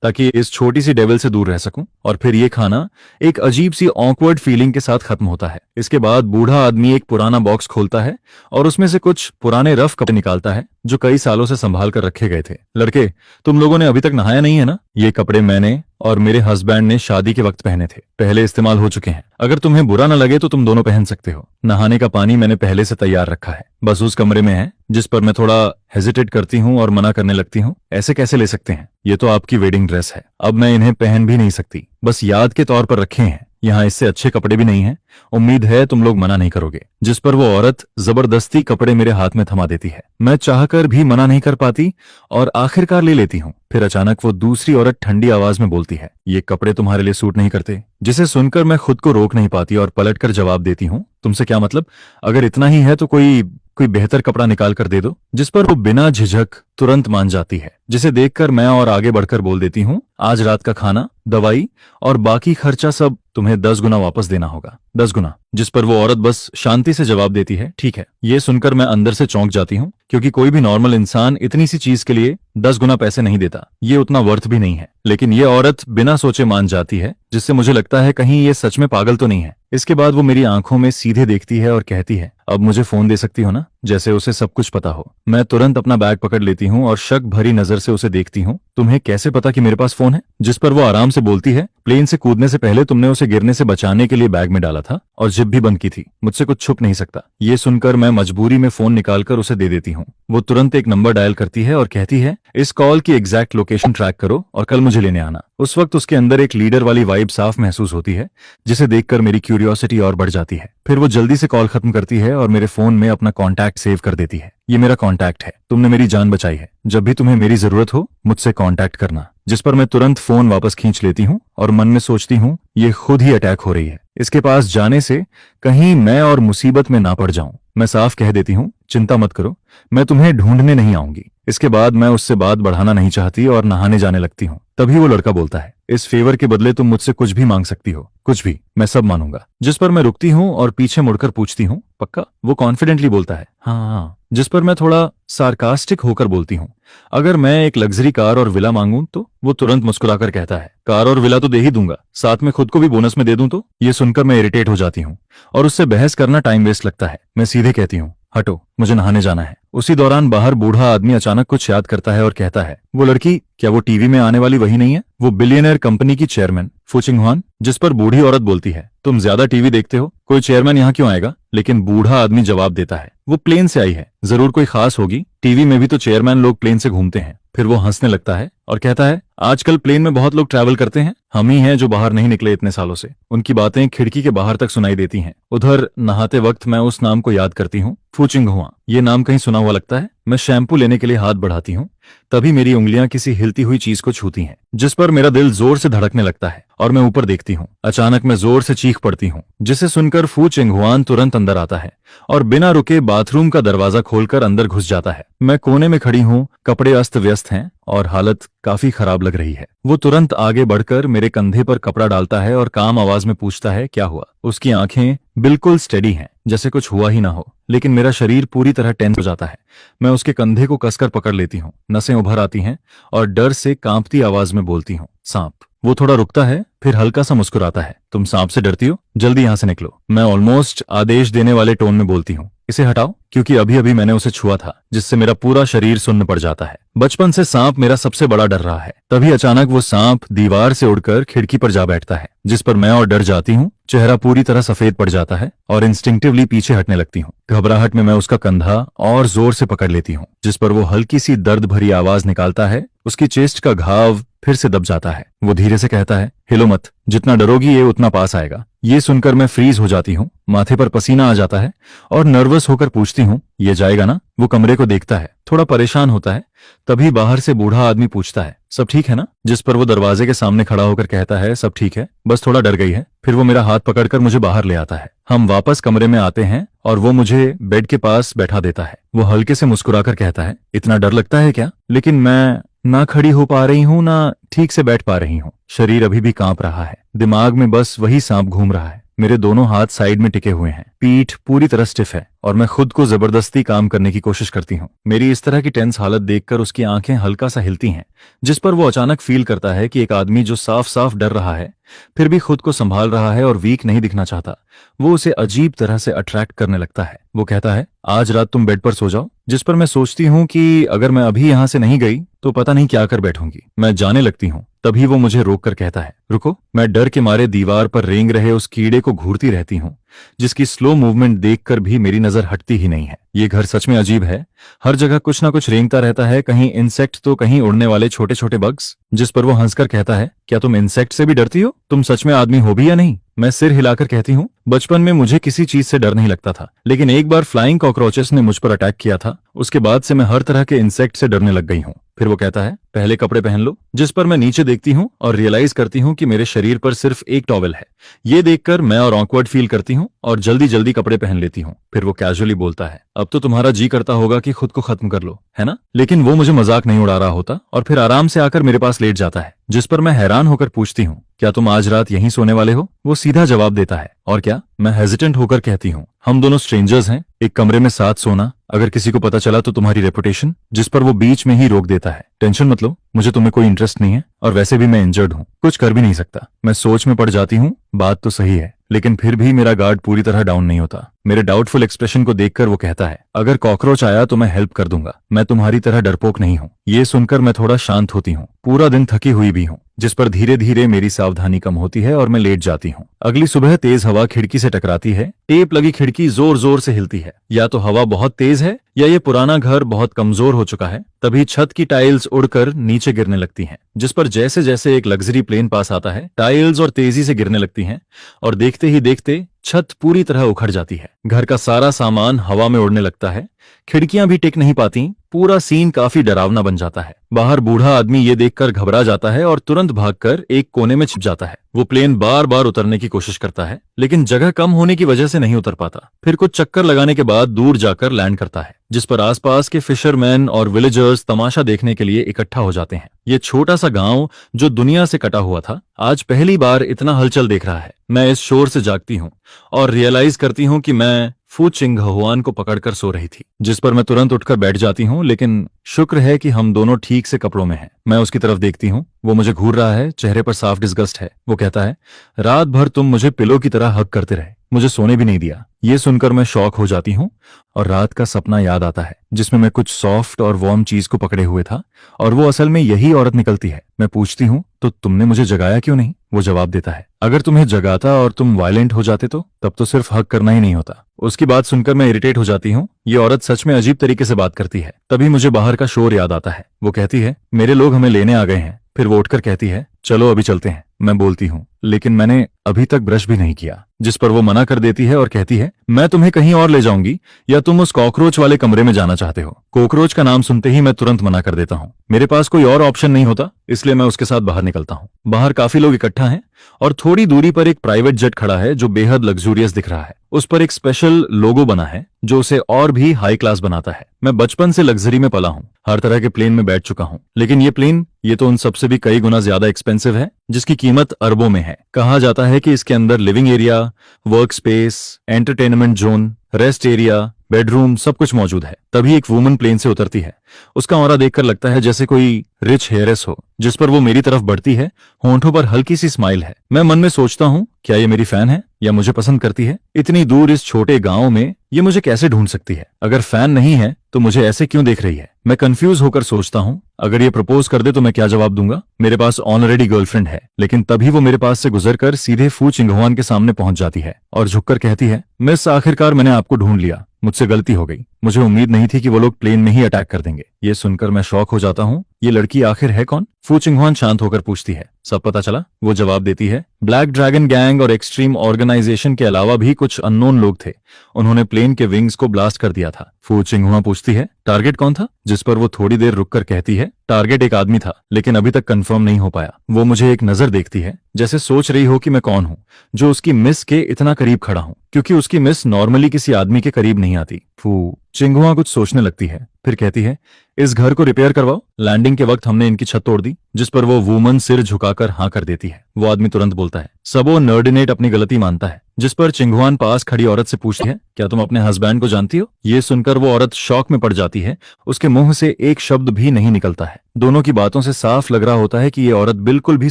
S1: ताकि इस छोटी सी डेविल से दूर रह सकूं। और फिर ये खाना एक अजीब सी ऑकवर्ड फीलिंग के साथ खत्म होता है। इसके बाद बूढ़ा आदमी एक पुराना बॉक्स खोलता है और उसमें से कुछ पुराने रफ कपड़े निकालता है जो कई सालों से संभाल कर रखे गए थे। लड़के, तुम लोगों ने अभी तक नहाया नहीं है ना? ये कपड़े मैंने और मेरे हस्बैंड ने शादी के वक्त पहने थे, पहले इस्तेमाल हो चुके हैं। अगर तुम्हें बुरा न लगे तो तुम दोनों पहन सकते हो। नहाने का पानी मैंने पहले से तैयार रखा है, बस उस कमरे में है। जिस पर मैं थोड़ा हेजिटेट करती हूँ और मना करने लगती हूँ। ऐसे कैसे ले सकते हैं? ये तो आपकी वेडिंग ड्रेस है, अब मैं इन्हें पहन भी नहीं सकती, बस याद के तौर पर रखे हैं। यहाँ इससे अच्छे कपड़े भी नहीं हैं। उम्मीद है तुम लोग मना नहीं करोगे। जिस पर वो औरत जबरदस्ती कपड़े मेरे हाथ में थमा देती है। मैं चाहकर भी मना नहीं कर पाती और आखिरकार ले लेती हूँ। फिर अचानक वो दूसरी औरत ठंडी आवाज में बोलती है, ये कपड़े तुम्हारे लिए सूट नहीं करते। जिसे सुनकर मैं खुद को रोक नहीं पाती और पलटकर जवाब देती हूँ, तुमसे क्या मतलब? अगर इतना ही है तो कोई बेहतर कपड़ा निकाल कर दे दो। जिस पर वो बिना झिझक तुरंत मान जाती है, जिसे देखकर मैं और आगे बढ़कर बोल देती हूँ, आज रात का खाना, दवाई और बाकी खर्चा सब तुम्हें 10 गुना वापस देना होगा, 10 गुना। जिस पर वो औरत बस शांति से जवाब देती है, ठीक है। ये सुनकर मैं अंदर से चौंक जाती हूँ, क्योंकि कोई भी नॉर्मल इंसान इतनी सी चीज के लिए 10 गुना पैसे नहीं देता। ये उतना वर्थ भी नहीं है। लेकिन ये औरत बिना सोचे मान जाती है, जिससे मुझे लगता है कहीं ये सच में पागल तो नहीं है। इसके बाद वो मेरी आंखों में सीधे देखती है और कहती है, अब मुझे फोन दे सकती हो ना, जैसे उसे सब कुछ पता हो। मैं तुरंत अपना बैग पकड़ लेती हूँ और शक भरी नजर से उसे देखती हूँ। तुम्हें कैसे पता कि मेरे पास फोन है? जिस पर वो आराम से बोलती है, प्लेन से कूदने से पहले तुमने उसे गिरने से बचाने के लिए बैग में डाला था और जिप भी बंद की थी। मुझसे कुछ छुप नहीं सकता। ये सुनकर मैं मजबूरी में फोन निकालकर उसे दे देती हूँ। वो तुरंत एक नंबर डायल करती है और कहती है, इस कॉल की एग्जैक्ट लोकेशन ट्रैक करो और कल मुझे लेने आना। उस वक्त उसके अंदर एक लीडर वाली वाइब साफ महसूस होती है, जिसे देखकर मेरी क्यूरियोसिटी और बढ़ जाती है। फिर वो जल्दी से कॉल खत्म करती है और मेरे फोन में अपना कॉन्टैक्ट सेव कर देती है। ये मेरा कॉन्टैक्ट है, तुमने मेरी जान बचाई है। जब भी तुम्हें मेरी जरूरत हो मुझसे कॉन्टैक्ट करना। जिस पर मैं तुरंत फोन वापस खींच लेती हूँ और मन में सोचती हूँ, ये खुद ही अटैक हो रही है। इसके पास जाने से कहीं मैं और मुसीबत में ना पड़ जाऊं। मैं साफ कह देती हूँ, चिंता मत करो, मैं तुम्हें ढूंढने नहीं आऊंगी। इसके बाद मैं उससे बात बढ़ाना नहीं चाहती और नहाने जाने लगती हूँ। तभी वो लड़का बोलता है, इस फेवर के बदले तुम मुझसे कुछ भी मांग सकती हो, कुछ भी, मैं सब मानूंगा। जिस पर मैं रुकती हूँ और पीछे मुड़कर पूछती हूँ, पक्का? वो कॉन्फिडेंटली बोलता है, हाँ। जिस पर मैं थोड़ा सार्कास्टिक होकर बोलती हूँ, अगर मैं एक लग्जरी कार और विला मांगूं तो? वो तुरंत मुस्कुराकर कहता है, कार और विला तो दे ही दूंगा, साथ में खुद को भी बोनस में दे दूं तो? ये सुनकर मैं इरिटेट हो जाती हूँ और उससे बहस करना टाइम वेस्ट लगता है। मैं सीधे कहती हूँ, हटो, मुझे नहाने जाना है। उसी दौरान बाहर बूढ़ा आदमी अचानक कुछ याद करता है और कहता है, वो लड़की, क्या वो टीवी में आने वाली वही नहीं है? वो बिलियनर कंपनी की चेयरमैन फू चिंगहुआन? जिस पर बूढ़ी औरत बोलती है, तुम ज्यादा टीवी देखते हो, कोई चेयरमैन यहाँ क्यों आएगा? लेकिन बूढ़ा आदमी जवाब देता है, वो प्लेन से आई है, जरूर कोई खास होगी, टीवी में भी तो चेयरमैन लोग प्लेन से घूमते हैं। फिर वो हंसने लगता है और कहता है, आजकल प्लेन में बहुत लोग ट्रैवल करते हैं, हम ही हैं जो बाहर नहीं निकले इतने सालों से। उनकी बातें खिड़की के बाहर तक सुनाई देती हैं। उधर नहाते वक्त मैं उस नाम को याद करती हूँ, फू चिंगहुआ। ये नाम कहीं सुना हुआ लगता है। मैं शैम्पू लेने के लिए हाथ बढ़ाती हूँ, तभी मेरी उंगलियां किसी हिलती हुई चीज को छूती हैं, जिस पर मेरा दिल जोर से धड़कने लगता है और मैं ऊपर देखती हूँ। अचानक मैं जोर से चीख पड़ती हूँ, जिसे सुनकर फू चिंगहुआन तुरंत अंदर आता है और बिना रुके बाथरूम का दरवाजा खोलकर अंदर घुस जाता है। मैं कोने में खड़ी हूँ, कपड़े अस्त व्यस्त हैं और हालत काफी खराब लग रही है। वो तुरंत आगे बढ़कर मेरे कंधे पर कपड़ा डालता है और काम आवाज में पूछता है, क्या हुआ? उसकी आंखें बिल्कुल स्टेडी हैं, जैसे कुछ हुआ ही ना हो, लेकिन मेरा शरीर पूरी तरह टेंस हो जाता है। मैं उसके कंधे को कसकर पकड़ लेती हूँ, नसें उभर आती हैं और डर से कांपती आवाज में बोलती हूँ, सांप। वो थोड़ा रुकता है, फिर हल्का सा मुस्कुराता है, तुम सांप से डरती हो? जल्दी यहाँ से निकलो। मैं ऑलमोस्ट आदेश देने वाले टोन में बोलती हूँ, इसे हटाओ, क्योंकि अभी अभी मैंने उसे छुआ था, जिससे मेरा पूरा शरीर सुन्न पड़ जाता है। बचपन से सांप मेरा सबसे बड़ा डर रहा है। तभी अचानक वो सांप दीवार से उड़कर खिड़की पर जा बैठता है, जिस पर मैं और डर जाती हूँ। चेहरा पूरी तरह सफेद पड़ जाता है और इंस्टिंक्टिवली पीछे हटने लगती हूँ। घबराहट में मैं उसका कंधा और जोर से पकड़ लेती हूँ, जिस पर वो हल्की सी दर्द भरी आवाज निकालता है। उसकी चेस्ट का घाव फिर से दब जाता है। वो धीरे से कहता है, हिलो मत, जितना डरोगी ये उतना पास आएगा। ये सुनकर मैं फ्रीज हो जाती हूँ, माथे पर पसीना आ जाता है और नर्वस होकर पूछती हूँ, ये जाएगा ना? वो कमरे को देखता है, थोड़ा परेशान होता है। तभी बाहर से बूढ़ा आदमी पूछता है, सब ठीक है ना? जिस पर वो दरवाजे के सामने खड़ा होकर कहता है, सब ठीक है, बस थोड़ा डर गई है। फिर वो मेरा हाथ पकड़कर मुझे बाहर ले आता है। हम वापस कमरे में आते हैं और वो मुझे बेड के पास बैठा देता है। वो हल्के से मुस्कुराकर कहता है, इतना डर लगता है क्या? लेकिन मैं ना खड़ी हो पा रही हूँ ना ठीक से बैठ पा रही हूँ। शरीर अभी भी कांप रहा है, दिमाग में बस वही सांप घूम रहा है। मेरे दोनों हाथ साइड में टिके हुए हैं, पीठ पूरी तरह स्टिफ है और मैं खुद को जबरदस्ती काम करने की कोशिश करती हूँ। मेरी इस तरह की टेंस हालत देखकर उसकी आंखें हल्का सा हिलती हैं, जिस पर वो अचानक फील करता है कि एक आदमी जो साफ साफ डर रहा है फिर भी खुद को संभाल रहा है और वीक नहीं दिखना चाहता, वो उसे अजीब तरह से अट्रैक्ट करने लगता है। वो कहता है, आज रात तुम बेड पर सो जाओ। जिस पर मैं सोचती हूँ कि अगर मैं अभी यहां से नहीं गई तो पता नहीं क्या कर बैठूंगी। मैं जाने लगती हूँ, तभी वो मुझे रोक कर कहता है, रुको। मैं डर के मारे दीवार पर रेंग रहे उस कीड़े को घूरती रहती हूँ, जिसकी स्लो मूवमेंट देखकर भी मेरी नजर हटती ही नहीं है। ये घर सच में अजीब है, हर जगह कुछ ना कुछ रेंगता रहता है, कहीं इंसेक्ट तो कहीं उड़ने वाले छोटे छोटे बग्स। जिस पर वो हंसकर कहता है, क्या तुम इंसेक्ट से भी डरती हो? तुम सच में आदमी हो भी या नहीं? मैं सिर हिलाकर कहती हूँ, बचपन में मुझे किसी चीज से डर नहीं लगता था, लेकिन एक बार फ्लाइंग कॉकरोचेस ने मुझ पर अटैक किया था, उसके बाद से मैं हर तरह के इंसेक्ट से डरने लग गई हूँ। फिर वो कहता है, पहले कपड़े पहन लो। जिस पर मैं नीचे देखती हूँ और रियलाइज करती हूँ कि मेरे शरीर पर सिर्फ एक टॉवेल है। ये देखकर मैं और ऑकवर्ड फील करती हूँ और जल्दी जल्दी कपड़े पहन लेती हूँ। फिर वो कैजुअली बोलता है, अब तो तुम्हारा जी करता होगा कि खुद को खत्म कर लो, है ना? लेकिन वो मुझे मजाक नहीं उड़ा रहा होता और फिर आराम से आकर मेरे पास लेट जाता है। जिस पर मैं हैरान होकर पूछती हूँ, क्या तुम आज रात यहीं सोने वाले हो? वो सीधा जवाब देता है, और क्या? मैं हेजिटेंट होकर कहती हूँ, हम दोनों स्ट्रेंजर्स हैं, एक कमरे में साथ सोना, अगर किसी को पता चला तो तुम्हारी रेपुटेशन। जिस पर वो बीच में ही रोक देता है, टेंशन मत लो, मुझे तुम्हें कोई इंटरेस्ट नहीं है और वैसे भी मैं इंजर्ड हूँ, कुछ कर भी नहीं सकता। मैं सोच में पड़ जाती हूँ, बात तो सही है, लेकिन फिर भी मेरा गार्ड पूरी तरह डाउन नहीं होता। मेरे डाउटफुल एक्सप्रेशन को देखकर वो कहता है, अगर कॉकरोच आया तो मैं हेल्प कर दूंगा, मैं तुम्हारी तरह डरपोक नहीं हूँ। ये सुनकर मैं थोड़ा शांत होती हूँ, पूरा दिन थकी हुई भी हूँ। जिस पर धीरे धीरे मेरी सावधानी कम होती है और मैं लेट जाती हूँ। अगली सुबह तेज हवा खिड़की से टकराती है, टेप लगी खिड़की जोर जोर से हिलती है। या तो हवा बहुत तेज है या ये पुराना घर बहुत कमजोर हो चुका है। तभी छत की टाइल्स उड़कर नीचे गिरने लगती हैं, जिस पर जैसे जैसे एक लग्जरी प्लेन पास आता है, टाइल्स और तेजी से गिरने लगती हैं और देखते ही देखते छत पूरी तरह उखड़ जाती है। घर का सारा सामान हवा में उड़ने लगता है, खिड़कियां भी टिक नहीं पाती। पूरा सीन काफी डरावना बन जाता है। बाहर बूढ़ा आदमी ये देखकर घबरा जाता है और तुरंत भागकर एक कोने में छिप जाता है। वो प्लेन बार बार उतरने की कोशिश करता है, लेकिन जगह कम होने की वजह से नहीं उतर पाता। फिर कुछ चक्कर लगाने के बाद दूर जाकर लैंड करता है, जिस पर आसपास के फिशरमैन और विलेजर्स तमाशा देखने के लिए इकट्ठा हो जाते हैं। ये छोटा सा गांव जो दुनिया से कटा हुआ था, आज पहली बार इतना हलचल देख रहा है। मैं इस शोर से जागती हूँ और रियलाइज करती हूँ कि मैं फू चिंगहुआन को पकड़कर सो रही थी। जिस पर मैं तुरंत उठकर बैठ जाती हूँ, लेकिन शुक्र है कि हम दोनों ठीक से कपड़ों में हैं। मैं उसकी तरफ देखती हूँ, वो मुझे घूर रहा है, चेहरे पर साफ डिस्गस्ट है। वो कहता है, रात भर तुम मुझे पिलो की तरह हग करते रहे, मुझे सोने भी नहीं दिया। ये सुनकर मैं शॉक हो जाती हूँ और रात का सपना याद आता है, जिसमें मैं कुछ सॉफ्ट और वार्म चीज को पकड़े हुए था और वो असल में यही औरत निकलती है। मैं पूछती हूँ, तो तुमने मुझे जगाया क्यों नहीं? वो जवाब देता है, अगर तुम्हें जगाता और तुम वायलेंट हो जाते तो तब तो सिर्फ हक करना ही नहीं होता। उसकी बात सुनकर मैं इरिटेट हो जाती हूँ। ये औरत सच में अजीब तरीके से बात करती है। तभी मुझे बाहर का शोर याद आता है। वो कहती है, मेरे लोग हमें लेने आ गए हैं। फिर वो उठकर कहती है, चलो अभी चलते हैं। मैं बोलती हूँ, लेकिन मैंने अभी तक ब्रश भी नहीं किया। जिस पर वो मना कर देती है और कहती है, मैं तुम्हें कहीं और ले जाऊंगी या तुम उस कॉकरोच वाले कमरे में जाना चाहते हो? कॉकरोच का नाम सुनते ही मैं तुरंत मना कर देता हूँ। मेरे पास कोई और ऑप्शन नहीं होता, इसलिए मैं उसके साथ बाहर निकलता हूँ। बाहर काफी लोग इकट्ठा हैं और थोड़ी दूरी पर एक प्राइवेट जेट खड़ा है जो बेहद लग्जूरियस दिख रहा है। उस पर एक स्पेशल लोगो बना है जो उसे और भी हाई क्लास बनाता है। मैं बचपन से लग्जरी में पला हूँ, हर तरह के प्लेन में बैठ चुका हूँ, लेकिन ये प्लेन ये तो उन सबसे भी कई गुना ज्यादा एक्सपेंसिव है, जिसकी कीमत अरबों में है। कहा जाता है कि इसके अंदर living area, work space, entertainment zone, rest area, bedroom सब कुछ मौजूद है। तभी एक वुमन प्लेन से उतरती है। उसका ऑरा देखकर लगता है जैसे कोई रिच हेयरेस हो। जिस पर वो मेरी तरफ बढ़ती है, होंठों पर हल्की सी स्माइल है। मैं मन में सोचता हूँ, क्या ये मेरी फैन है या मुझे पसंद करती है? इतनी दूर इस छोटे गांव में ये मुझे कैसे ढूंढ सकती है? अगर फैन नहीं है तो मुझे ऐसे क्यों देख रही है? मैं कंफ्यूज होकर सोचता हूँ, अगर ये प्रपोज कर दे तो मैं क्या जवाब दूंगा? मेरे पास ऑलरेडी गर्लफ्रेंड है। लेकिन तभी वो मेरे पास से गुजरकर सीधे फू चिंगहुआन के सामने पहुंच जाती है और झुककर कहती है, मिस, आखिरकार मैंने आपको ढूंढ लिया, मुझसे गलती हो गई। मुझे उम्मीद नहीं थी कि वो लोग प्लेन में ही अटैक कर देंगे। ये सुनकर मैं शॉक हो जाता हूँ। ये लड़की आखिर है कौन? फू चिंगहुआन शांत होकर पूछती है, सब पता चला? वो जवाब देती है, ब्लैक ड्रैगन गैंग और एक्सट्रीम ऑर्गेनाइजेशन के अलावा भी कुछ अननोन लोग थे, उन्होंने प्लेन के विंग्स को ब्लास्ट कर दिया था। फू चिंगहुआ पूछती है, टारगेट कौन था? जिस पर वो थोड़ी देर रुककर कहती है, टारगेट एक आदमी था, लेकिन अभी तक कंफर्म नहीं हो पाया। वो मुझे एक नजर देखती है, जैसे सोच रही हो कि मैं कौन हूँ जो उसकी मिस के इतना करीब खड़ा हूँ, क्योंकि उसकी मिस नॉर्मली किसी आदमी के करीब नहीं आती। फू चिंगहुआ कुछ सोचने लगती है, फिर कहती है, इस घर को रिपेयर करवाओ, लैंडिंग के वक्त हमने इनकी छत तोड़ दी। थी, जिस पर वो वुमन सिर झुकाकर हाँ कर देती है। वो आदमी तुरंत बोलता है, सबो नर्डिनेट अपनी गलती मानता है। जिस पर चिंगुआन पास खड़ी औरत से पूछती है, क्या तुम अपने हस्बैंड को जानती हो? ये सुनकर वो औरत शॉक में पड़ जाती है। उसके मुंह से एक शब्द भी नहीं निकलता है। दोनों की बातों से साफ लग रहा होता है कि ये औरत बिल्कुल भी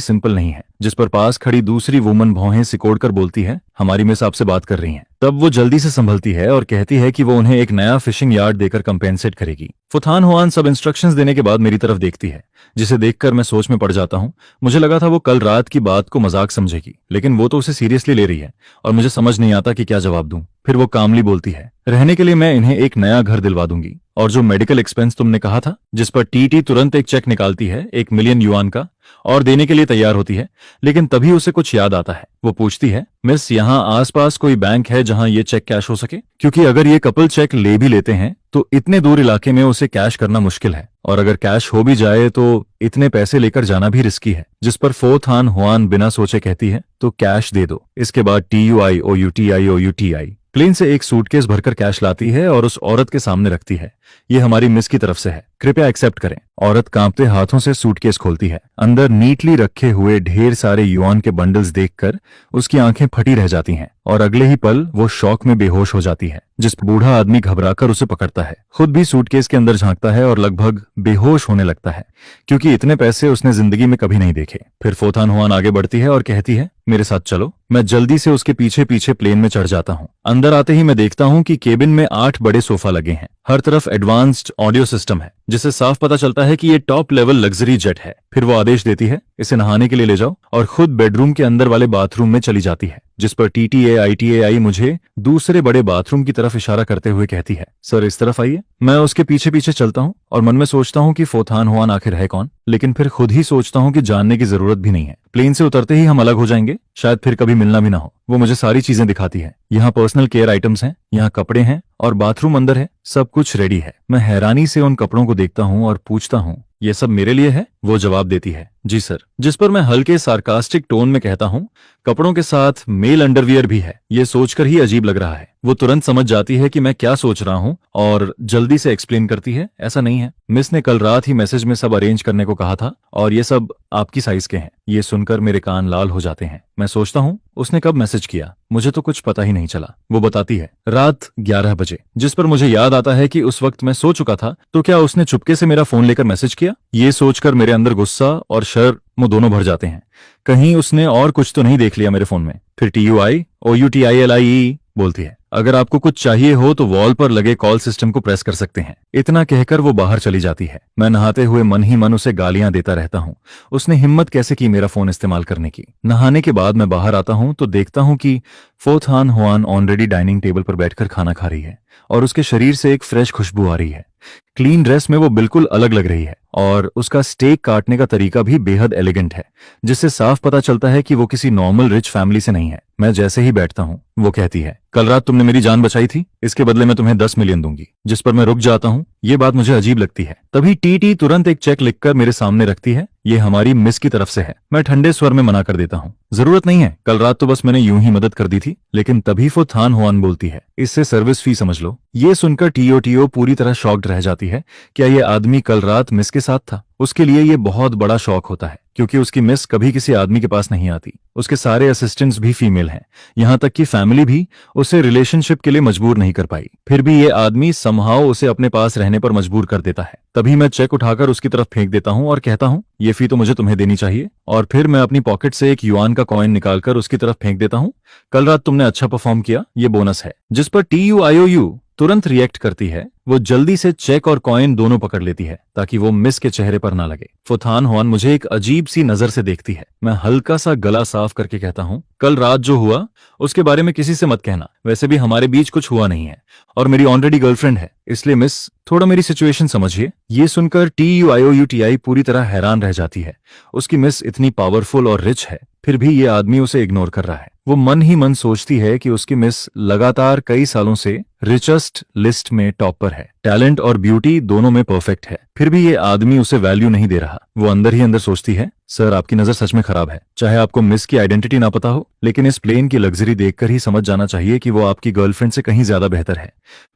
S1: सिंपल नहीं है। जिस पर पास खड़ी दूसरी वुमन भौहें सिकोड़कर बोलती है, हमारी मिस आपसे बात कर रही हैं। तब वो जल्दी से संभलती है और कहती है कि वो उन्हें एक नया फिशिंग यार्ड देकर कंपेंसेट करेगी। फुथान हुआन सब इंस्ट्रक्शंस देने के बाद मेरी तरफ देखती है, जिसे देखकर मैं सोच में पड़ जाता हूँ। मुझे लगा था वो कल रात की बात को मजाक समझेगी, लेकिन वो तो उसे सीरियसली ले रही है और मुझे समझ नहीं आता कि क्या जवाब दूं। फिर वो कामली बोलती है, रहने के लिए मैं इन्हें एक नया घर दिलवा दूंगी, और जो मेडिकल एक्सपेंस तुमने कहा था। जिस पर टीटी तुरंत एक चेक निकालती है 1 मिलियन युआन का और देने के लिए तैयार होती है, लेकिन तभी उसे कुछ याद आता है। वो पूछती है, मिस यहाँ आसपास कोई बैंक है जहां ये चेक कैश हो सके? क्योंकि अगर ये कपल चेक ले भी लेते हैं तो इतने दूर इलाके में उसे कैश करना मुश्किल है, और अगर कैश हो भी जाए तो इतने पैसे लेकर जाना भी रिस्की है। जिस पर फोथान हुआन बिना सोचे कहती है, तो कैश दे दो। इसके बाद TUI OUTI प्लेन से एक सूटकेस भरकर कैश लाती है और उस औरत के सामने रखती है। ये हमारी मिस की तरफ से है, कृपया एक्सेप्ट करें। औरत कांपते हाथों से सूटकेस खोलती है। अंदर नीटली रखे हुए ढेर सारे युआन के बंडल्स देखकर उसकी आंखें फटी रह जाती हैं और अगले ही पल वो शॉक में बेहोश हो जाती है। जिस बूढ़ा आदमी घबराकर उसे पकड़ता है, खुद भी सूटकेस के अंदर झांकता है और लगभग बेहोश होने लगता है, क्योंकि इतने पैसे उसने जिंदगी में कभी नहीं देखे। फिर फोथान हुआन आगे बढ़ती है और कहती है, मेरे साथ चलो। मैं जल्दी से उसके पीछे पीछे प्लेन में चढ़ जाता हूँ। अंदर आते ही मैं देखता हूँ कि केबिन में 8 बड़े सोफा लगे हैं। हर तरफ एडवांस्ड ऑडियो सिस्टम है, जिससे साफ पता चलता है कि ये टॉप लेवल लग्जरी जेट है। फिर वो आदेश देती है, इसे नहाने के लिए ले जाओ, और खुद बेडरूम के अंदर वाले बाथरूम में चली जाती है। जिस पर TTAITAI मुझे दूसरे बड़े बाथरूम की तरफ इशारा करते हुए कहती है, सर इस तरफ आइए। मैं उसके पीछे पीछे चलता हूँ और मन में सोचता हूँ कि फोथान हुआन आखिर है कौन, लेकिन फिर खुद ही सोचता हूँ कि जानने की जरूरत भी नहीं है। प्लेन से उतरते ही हम अलग हो जाएंगे, शायद फिर कभी मिलना भी ना हो। वो मुझे सारी चीजें दिखाती है। यहाँ पर्सनल केयर आइटम्स हैं, यहाँ कपड़े हैं और बाथरूम अंदर है, सब कुछ रेडी है। मैं हैरानी से उन कपड़ों को देखता हूँ और पूछता हूँ, ये सब मेरे लिए है? वो जवाब देती है, जी सर। जिस पर मैं हल्के सार्कास्टिक टोन में कहता हूँ, कपड़ों के साथ मेल अंडरवियर भी है। ये सोचकर ही अजीब लग रहा है। वो तुरंत समझ जाती है कि मैं क्या सोच रहा हूँ और जल्दी से एक्सप्लेन करती है, ऐसा नहीं है, मिस ने कल रात ही मैसेज में सब अरेंज करने को कहा था और ये सब आपकी साइज के हैं। ये सुनकर मेरे कान लाल हो जाते हैं। मैं सोचता हूँ, उसने कब मैसेज किया? मुझे तो कुछ पता ही नहीं चला। वो बताती है, रात 11 बजे। जिस पर मुझे याद आता है कि उस वक्त मैं सो चुका था, तो क्या उसने चुपके से मेरा फोन लेकर मैसेज किया? ये सोचकर मेरे अंदर गुस्सा और शर्म दोनों भर जाते हैं। कहीं उसने और कुछ तो नहीं देख लिया मेरे फोन में। फिर TUI OUTILIE बोलती है, अगर आपको कुछ चाहिए हो तो वॉल पर लगे कॉल सिस्टम को प्रेस कर सकते हैं। इतना कहकर वो बाहर चली जाती है। मैं नहाते हुए मन ही मन उसे गालियां देता रहता हूँ। उसने हिम्मत कैसे की मेरा फोन इस्तेमाल करने की। नहाने के बाद मैं बाहर आता हूँ तो देखता हूँ कि फोथान हुआन ऑलरेडी डाइनिंग टेबल पर बैठकर खाना खा रही है और उसके शरीर से एक फ्रेश खुशबू आ रही है। क्लीन ड्रेस में वो बिल्कुल अलग लग रही है और उसका स्टेक काटने का तरीका भी बेहद एलिगेंट है, जिससे साफ पता चलता है कि वो किसी नॉर्मल रिच फैमिली से नहीं है। मैं जैसे ही बैठता हूँ, वो कहती है, कल रात तुमने मेरी जान बचाई थी, इसके बदले मैं तुम्हें 10 मिलियन दूंगी। जिस पर मैं रुक जाता हूँ। ये बात मुझे अजीब लगती है। तभी TT तुरंत एक चेक लिखकर मेरे सामने रखती है, ये हमारी मिस की तरफ से है। मैं ठंडे स्वर में मना कर देता हूँ, जरूरत नहीं है, कल रात तो बस मैंने यूं ही मदद कर दी थी। लेकिन तभी फोथान हुआन बोलती है, इससे सर्विस फी समझ लो। ये सुनकर TOTO पूरी तरह शॉक्ड रह जाती है। क्या ये आदमी कल रात मिस के साथ था? उसके लिए ये बहुत बड़ा शौक होता है, क्योंकि उसकी मिस कभी किसी आदमी के पास नहीं आती। उसके सारे असिस्टेंट्स भी फीमेल हैं, यहाँ तक कि फैमिली भी उसे रिलेशनशिप के लिए मजबूर नहीं कर पाई। फिर भी ये आदमी समहाउ उसे अपने पास रहने पर मजबूर कर देता है। तभी मैं चेक उठाकर उसकी तरफ फेंक देता हूँ और कहता हूँ, ये फी तो मुझे तुम्हें देनी चाहिए। और फिर मैं अपनी पॉकेट से एक युआन का कॉइन निकालकर उसकी तरफ फेंक देता हूँ। कल रात तुमने अच्छा परफॉर्म किया, ये बोनस है। जिस पर TUIOU तुरंत रिएक्ट करती है। वो जल्दी से चेक और कॉइन दोनों पकड़ लेती है ताकि वो मिस के चेहरे पर ना लगे। फोथान हुआन मुझे एक अजीब सी नजर से देखती है। मैं हल्का सा गला साफ करके कहता हूँ, कल रात जो हुआ उसके बारे में किसी से मत कहना। वैसे भी हमारे बीच कुछ हुआ नहीं है और मेरी ऑलरेडी गर्लफ्रेंड है, इसलिए मिस थोड़ा मेरी सिचुएशन समझिए। ये सुनकर TUIOUTI पूरी तरह हैरान रह जाती है। उसकी मिस इतनी पावरफुल और रिच है, फिर भी ये आदमी उसे इग्नोर कर रहा है। वो मन ही मन सोचती है कि उसकी मिस लगातार कई सालों से रिचेस्ट लिस्ट में टॉप पर है, टैलेंट और ब्यूटी दोनों में परफेक्ट है, फिर भी ये आदमी उसे वैल्यू नहीं दे रहा। वो अंदर ही अंदर सोचती है, सर आपकी नजर सच में खराब है। चाहे आपको मिस की आइडेंटिटी ना पता हो, लेकिन इस प्लेन की लग्जरी देखकर ही समझ जाना चाहिए कि वो आपकी गर्लफ्रेंड से कहीं ज्यादा बेहतर है।